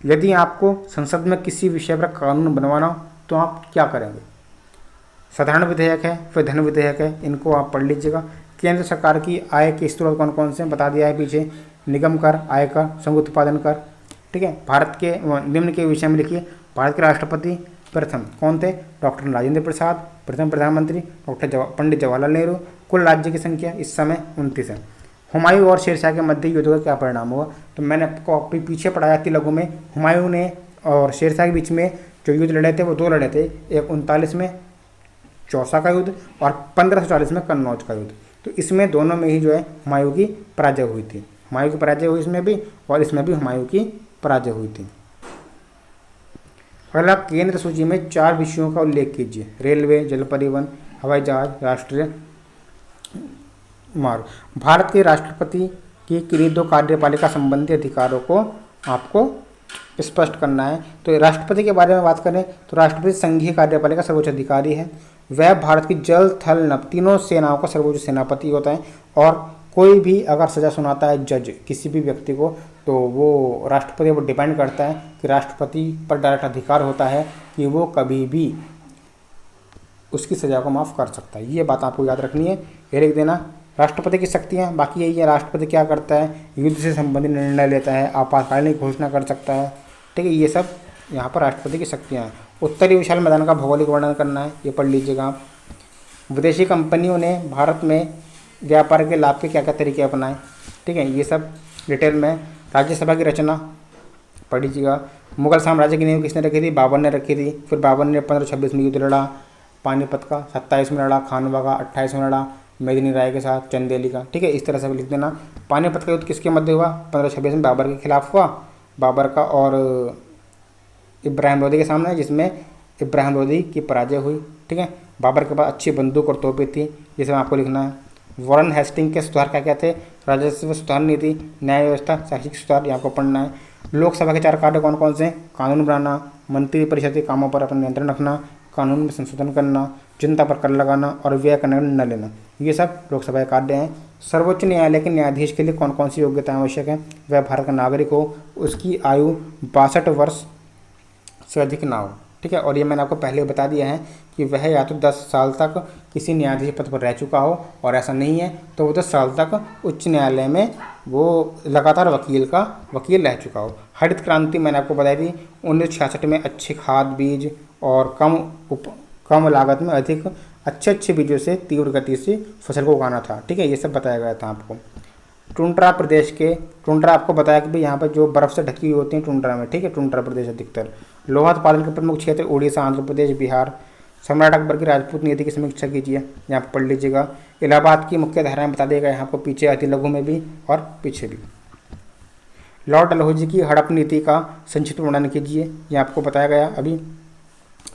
Speaker 1: यदि आपको संसद में किसी विषय पर कानून बनवाना हो तो आप क्या करेंगे? साधारण विधेयक है, फिर धन विधेयक है, इनको आप पढ़ लीजिएगा। केंद्र सरकार की आय के स्रोत कौन कौन से बता दिया है पीछे। निगम कर, आयकर, संघ उत्पादन कर, ठीक है। भारत के निम्न के विषय में लिखिए। भारत के राष्ट्रपति प्रथम कौन थे? डॉक्टर राजेंद्र प्रसाद। प्रथम प्रधानमंत्री पंडित जवाहरलाल नेहरू। कुल राज्य की संख्या इस समय 29 है। हुमायूं और शेरशाह के मध्य युद्ध का क्या परिणाम हुआ? तो मैंने आपको पीछे पढ़ाया तेलुगु में। हुमायूं ने और शेरशाह के बीच में जो युद्ध लड़े थे वो 2 लड़े थे, एक 39 में चौसा का युद्ध और 1540 में कन्नौज का युद्ध। तो इसमें दोनों में ही जो है हुमायूं की पराजय हुई थी। हुमायूं की पराजय हुई इसमें भी और इसमें भी हुमायूं की पराजय हुई थी। अगला, केंद्र सूची में 4 विषयों का उल्लेख कीजिए। रेलवे, जल परिवहन, हवाई जहाज, राष्ट्रीय मार्ग। भारत के राष्ट्रपति की किन्हीं 2 कार्यपालिका संबंधी अधिकारों को आपको स्पष्ट करना है। तो राष्ट्रपति के बारे में बात करें तो राष्ट्रपति संघीय कार्यपालिका सर्वोच्च अधिकारी है। वह भारत की जल, थल, नभ तीनों सेनाओं का सर्वोच्च सेनापति होता है और कोई भी अगर सज़ा सुनाता है जज किसी भी व्यक्ति को, तो वो राष्ट्रपति पर डिपेंड करता है कि राष्ट्रपति पर डायरेक्ट अधिकार होता है कि वो कभी भी उसकी सज़ा को माफ़ कर सकता है। ये बात आपको याद रखनी है, ये लिख देना। राष्ट्रपति की शक्तियाँ बाकी यही है। राष्ट्रपति क्या करता है? युद्ध से संबंधित निर्णय लेता है, आपातकालीन घोषणा कर सकता है, ठीक है। ये सब यहाँ पर राष्ट्रपति की शक्तियाँ हैं। उत्तरी विशाल मैदान का भौगोलिक वर्णन करना है, ये पढ़ लीजिएगा आप। विदेशी कंपनियों ने भारत में व्यापार के लाभ के क्या क्या तरीके अपनाए, ठीक है, ये सब डिटेल में। राज्यसभा की रचना पढ़ लीजिएगा। मुगल साम्राज्य की नींव किसने रखी थी? बाबर ने रखी थी। फिर बाबर ने 1526 में युद्ध लड़ा, पानीपत का, 27 में लड़ा खानवा का, 28 में लड़ा मेदिनी राय के साथ, चंदेली का, ठीक है, इस तरह से लिख देना। पानीपत का युद्ध किसके मध्य हुआ? 1526 में बाबर के खिलाफ हुआ, बाबर का और इब्राहिम लोदी के सामने, जिसमें इब्राहिम लोदी की पराजय हुई, ठीक है। बाबर के पास अच्छी बंदूक और तोपें थी, ये सब आपको लिखना है। वॉरेन हेस्टिंग के सुधार क्या क्या थे? राजस्व सुधार नीति, न्याय व्यवस्था, शैक्षिक सुधार, ये आपको पढ़ना है। लोकसभा के 4 कार्य कौन कौन से हैं? कानून बनाना, मंत्री परिषद के कामों पर अपना नियंत्रण रखना, कानून में संशोधन करना, जनता पर कर लगाना और व्यय करने का निर्णय लेना, ये सब लोकसभा के कार्य हैं। सर्वोच्च न्यायालय के न्यायाधीश के लिए कौन कौन सी योग्यताएं आवश्यक है? वह भारत का नागरिक हो, उसकी आयु 62 वर्ष से अधिक ना हो, ठीक है। और ये मैंने आपको पहले बता दिया है कि वह या तो 10 साल तक किसी न्यायाधीश पद पर रह चुका हो, और ऐसा नहीं है तो वो 10 साल तक उच्च न्यायालय में वो लगातार वकील रह चुका हो। हरित क्रांति मैंने आपको बताई थी 1966 में अच्छे खाद बीज और कम लागत में अधिक अच्छे बीजों से तीव्र गति से फसल को उगाना था, ठीक है, ये सब बताया गया था आपको। टुंड्रा आपको बताया कि भाई यहाँ पर जो बर्फ़ से ढकी हुई होती है टुंड्रा में, ठीक है, टुंड्रा प्रदेश अधिकतर। लोहा उत्पादन के प्रमुख क्षेत्र उड़ीसा, आंध्र प्रदेश, बिहार। सम्राट अकबर की राजपूत नीति की समीक्षा कीजिए, यहाँ पर पढ़ लीजिएगा। इलाहाबाद की मुख्य धाराएं बता देगा यहाँ पर पीछे अति लघु में भी और पीछे भी। लॉर्ड डलहौजी की हड़प नीति का संक्षिप्त वर्णन कीजिए, ये आपको बताया गया अभी।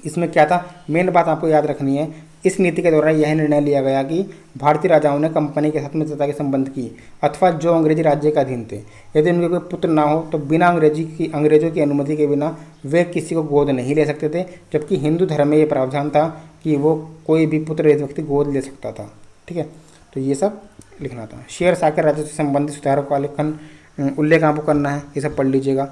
Speaker 1: इसमें क्या था, मेन बात आपको याद रखनी है। इस नीति के दौरान यह निर्णय लिया गया कि भारतीय राजाओं ने कंपनी के साथ मित्रता के संबंध की अथवा जो अंग्रेजी राज्य के अधीन थे, यदि उनके कोई पुत्र ना हो तो बिना अंग्रेजों की अनुमति के बिना वे किसी को गोद नहीं ले सकते थे। जबकि हिंदू धर्म में ये प्रावधान था कि वो कोई भी पुत्र रहित व्यक्ति गोद ले सकता था, ठीक है। तो ये सब लिखना था। शेरशाह के राज्य से संबंधित सुधारों का उल्लेख आपको करना है, ये सब पढ़ लीजिएगा।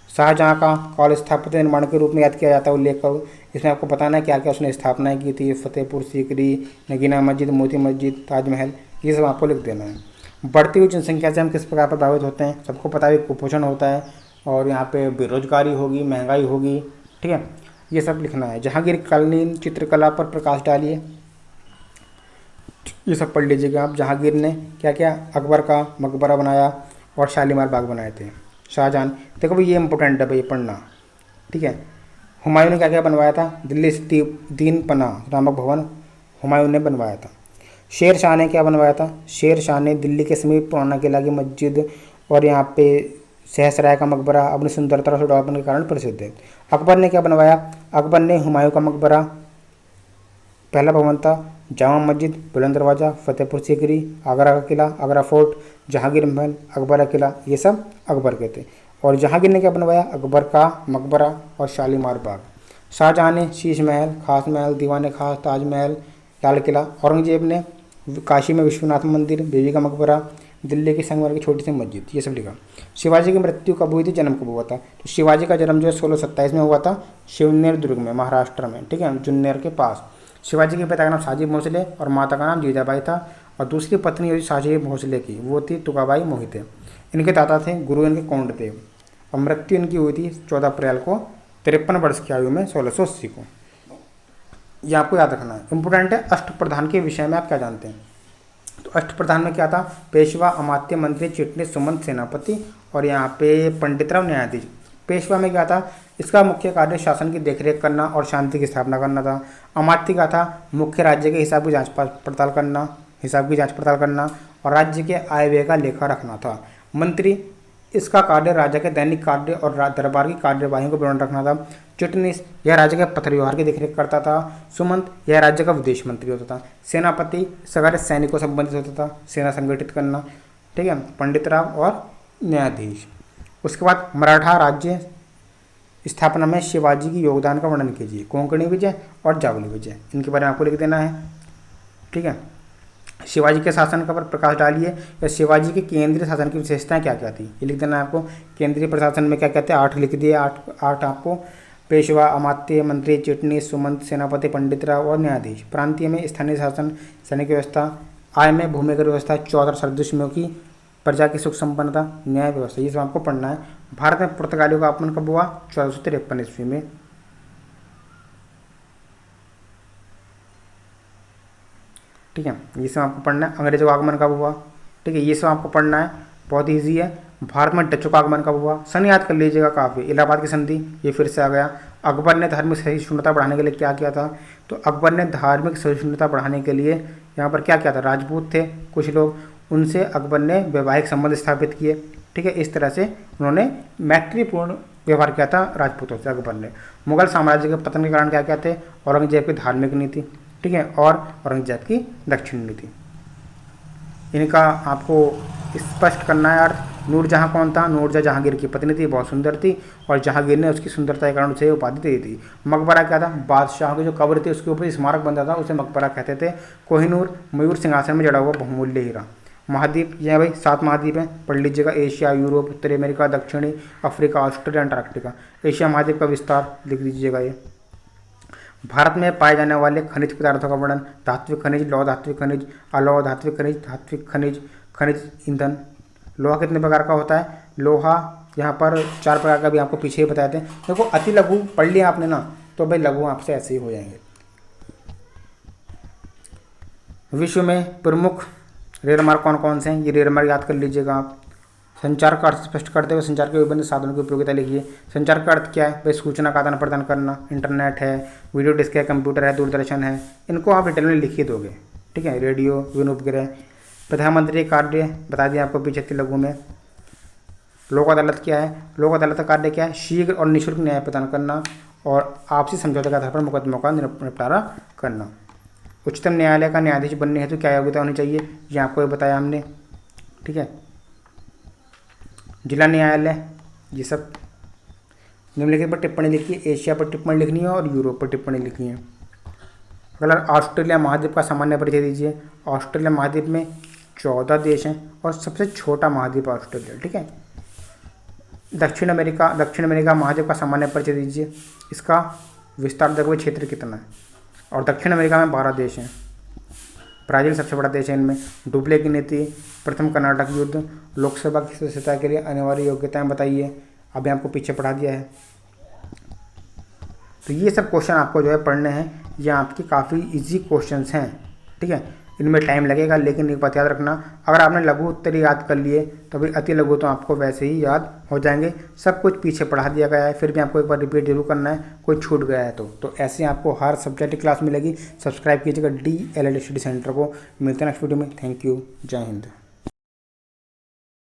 Speaker 1: शाहजहाँ का कॉलेज स्थापत्य निर्माण के रूप में याद किया जाता है, उल्लेख करो। इसमें आपको बताना है क्या क्या उसने स्थापनाएं की थी, फतेहपुर सीकरी, नगीना मस्जिद, मोती मस्जिद, ताजमहल, ये सब आपको लिख देना है। बढ़ती हुई जनसंख्या से हम किस प्रकार प्रभावित होते हैं, सबको पता है कुपोषण होता है और यहाँ पे बेरोजगारी होगी, महंगाई होगी, ठीक है, ये सब लिखना है। जहांगीर कालीन चित्रकला पर प्रकाश डालिए, ये सब पढ़ लीजिएगा आप। जहांगीर ने क्या क्या, अकबर का मकबरा बनाया और शालीमार बाग बनाए थे। शाहजहां, देखो भाई ये इंपॉर्टेंट है भाई पढ़ना, ठीक है। हुमायूं ने क्या क्या बनवाया था, दिल्ली स्थित दीन पनाह नामक भवन हुमायूं ने बनवाया था। शेर शाह ने क्या बनवाया था, शेर शाह ने दिल्ली के समीप पुराना किला की मस्जिद और यहाँ पे सहसराय का मकबरा अपनी सुंदरता और सजावट के कारण प्रसिद्ध है। अकबर ने क्या बनवाया, अकबर ने हुमायूं का मकबरा, पहला भवन था, जामा मस्जिद, बुलंद दरवाज़ा, फतेहपुर सीकरी, आगरा का किला, आगरा फोर्ट, जहांगीर महल, अकबर का किला, ये सब अकबर के थे। और जहांगीर ने क्या बनवाया, अकबर का मकबरा और शालीमार बाग। शाहजहां ने शीश महल, खास महल, दीवान खास, ताजमहल, लाल किला। औरंगजेब ने काशी में विश्वनाथ मंदिर, बीबी का मकबरा, दिल्ली की संगमरमर की छोटी सी मस्जिद, ये सब लिखा। शिवाजी की मृत्यु कब हुई थी, जन्म कब हुआ था, तो शिवाजी का जन्म जो है 1627 में हुआ था, शिवनेर दुर्ग में, महाराष्ट्र में, ठीक है, जुन्नर के पास। शिवाजी के पिता का नाम शाहजी भोसले और माता का नाम जीजाबाई था, और दूसरी पत्नी हुई शाहजी भोसले की, वो थी तुकाबाई मोहिते। इनके दादा थे गुरु इनके कौंडदेव, और मृत्यु इनकी हुई थी 14 अप्रैल को 53 वर्ष की आयु में 1680 को। ये आपको याद रखना है, इंपॉर्टेंट है। अष्टप्रधान के विषय में आप क्या जानते हैं, तो अष्टप्रधान में क्या था, पेशवा, अमात्य, मंत्री, चिटनीस, सुमंत, सेनापति और यहाँ पे पंडितराव न्यायाधीश। पेशवा में क्या था, इसका मुख्य कार्य शासन की देखरेख करना और शांति की स्थापना करना था। अमात्य का था, मुख्य राज्य के हिसाब की जांच पड़ताल करना और राज्य के आय व्यय का लेखा रखना था। मंत्री, इसका कार्य राजा के दैनिक कार्य और दरबार की कार्यवाही को विवरण रखना था। चिटनीस, यह राज्य के पत्र व्यवहार की देखरेख करता था। सुमंत, यह राज्य का विदेश मंत्री होता था। सेनापति, इसका कार्य सैनिकों से संबंधित होता था, सेना संगठित करना, ठीक है। पंडितराव और न्यायाधीश। उसके बाद मराठा राज्य स्थापना में शिवाजी की योगदान का वर्णन कीजिए, कोंकणी विजय और जावली विजय, इनके बारे में आपको लिख देना है, ठीक है। शिवाजी के शासन का पर प्रकाश डालिए, या शिवाजी के केंद्रीय शासन की विशेषताएं क्या क्या थी, ये लिख देना है आपको। केंद्रीय प्रशासन में क्या कहते हैं, 8 लिख दिए, 8 आपको। पेशवा, अमात्य, मंत्री, चिटनीस, सुमंत, सेनापति, पंडितराव और न्यायाधीश। प्रांतीय में स्थानीय शासन, सैनिक व्यवस्था। आय में भूमिगत व्यवस्था, 14 सदस्यों की, प्रजा की सुख संपन्नता, न्याय व्यवस्था, ये सब आपको पढ़ना है। भारत में पुर्तगालियों का आगमन कब हुआ, 1453 ईस्वी में, ठीक है, ये सब आपको पढ़ना है। अंग्रेजों का आगमन कब हुआ, ठीक है, ये सब आपको पढ़ना है, बहुत ईजी है। भारत में डचों का आगमन कब हुआ, सन याद कर लीजिएगा काफ़ी, इलाहाबाद की संधि, ये फिर से आ गया। अकबर ने धार्मिक सहिष्णुता बढ़ाने के लिए क्या किया था, तो अकबर ने धार्मिक सहिष्णुता बढ़ाने के लिए यहाँ पर क्या किया था, राजपूत थे कुछ लोग, उनसे अकबर ने वैवाहिक संबंध स्थापित किए, ठीक है। इस तरह से उन्होंने मैत्रीपूर्ण व्यवहार किया था राजपूतों से अकबर ने। मुगल साम्राज्य के पतन के कारण क्या क्या थे, औरंगजेब की धार्मिक नीति, ठीक है, और औरंगजेब की दक्षिण नीति, इनका आपको स्पष्ट करना है अर्थ। नूरजहां कौन था, नूरजहां जहांगीर की पत्नी थी, बहुत सुंदर थी, और जहांगीर ने उसकी सुंदरता के कारण उसे उपाधि दे दी थी। मकबरा क्या था, बादशाहों की जो कब्र थी उसके ऊपर स्मारक बनता था, उसे मकबरा कहते थे। कोहिनूर, मयूर सिंहासन में जड़ा हुआ बहुमूल्य हीरा। महाद्वीप, यह भाई 7 महाद्वीप हैं, पढ़ लीजिएगा। एशिया, यूरोप, उत्तरी अमेरिका, दक्षिणी अफ्रीका, ऑस्ट्रेलिया, अंटार्कटिका। एशिया महाद्वीप का विस्तार लिख दीजिएगा। ये भारत में पाए जाने वाले खनिज पदार्थों का वर्णन, धात्विक खनिज, लौह धात्विक खनिज, अलौह धात्विक खनिज, धात्विक खनिज, खनिज ईंधन। लोहा कितने प्रकार का होता है, लोहा यहाँ पर 4 प्रकार का भी आपको पीछे ही बताए थे। देखो अति लघु पढ़ लिया आपने ना, तो भाई लघु आपसे ऐसे ही हो जाएंगे। विश्व में प्रमुख रेलमार्ग कौन कौन से हैं, ये रेलमार्ग याद कर लीजिएगा आप। संचार का अर्थ स्पष्ट करते हुए संचार के विभिन्न साधनों की उपयोगिता लिखिए। संचार का अर्थ क्या है, भाई सूचना का आदान प्रदान करना, इंटरनेट है, वीडियो डिस्क है, कंप्यूटर है, दूरदर्शन है, इनको आप डिटेल में लिख ही दोगे, ठीक है। रेडियो, विभिन्न उपग्रह। प्रधानमंत्री कार्य बता दिया आपको पीछे लघु में। लोक अदालत क्या है, लोक अदालत का कार्य क्या है, शीघ्र और निःशुल्क न्याय प्रदान करना और आपसी समझौते के आधार पर मुकदमों का निपटारा करना। उच्चतम न्यायालय का न्यायाधीश बनने हेतु क्या योग्यता होनी चाहिए, ये आपको ये बताया हमने, ठीक है। जिला न्यायालय, ये सब। निम्नलिखित पर टिप्पणी लिखिए, एशिया पर टिप्पणी लिखनी है और यूरोप पर टिप्पणी लिखनी है। अगला ऑस्ट्रेलिया महाद्वीप का सामान्य परिचय दीजिए। ऑस्ट्रेलिया महाद्वीप में 14 देश हैं और सबसे छोटा महाद्वीप ऑस्ट्रेलिया, ठीक है। दक्षिण अमेरिका महाद्वीप का सामान्य परिचय दीजिए। इसका विस्तार देखोगे क्षेत्र कितना है। और दक्षिण अमेरिका में 12 देश हैं। ब्राज़ील सबसे बड़ा देश है इनमें। डुप्ले की नीति, प्रथम कर्नाटक युद्ध, लोकसभा की सदस्यता के लिए अनिवार्य योग्यताएं बताइए, अभी आपको पीछे पढ़ा दिया है। तो ये सब क्वेश्चन आपको जो है पढ़ने हैं, ये आपके काफ़ी इजी क्वेश्चंस हैं, ठीक है। इनमें टाइम लगेगा, लेकिन एक बात याद रखना, अगर आपने लघु उत्तर याद कर लिए तो फिर अति लघु तो आपको वैसे ही याद हो जाएंगे। सब कुछ पीछे पढ़ा दिया गया है, फिर भी आपको एक बार रिपीट जरूर करना है, कोई छूट गया है तो ऐसे आपको हर सब्जेक्ट की क्लास मिलेगी। सब्सक्राइब कीजिएगा DLED स्टडी सेंटर को। मिलते हैं नेक्स्ट वीडियो में। थैंक यू, जय हिंद।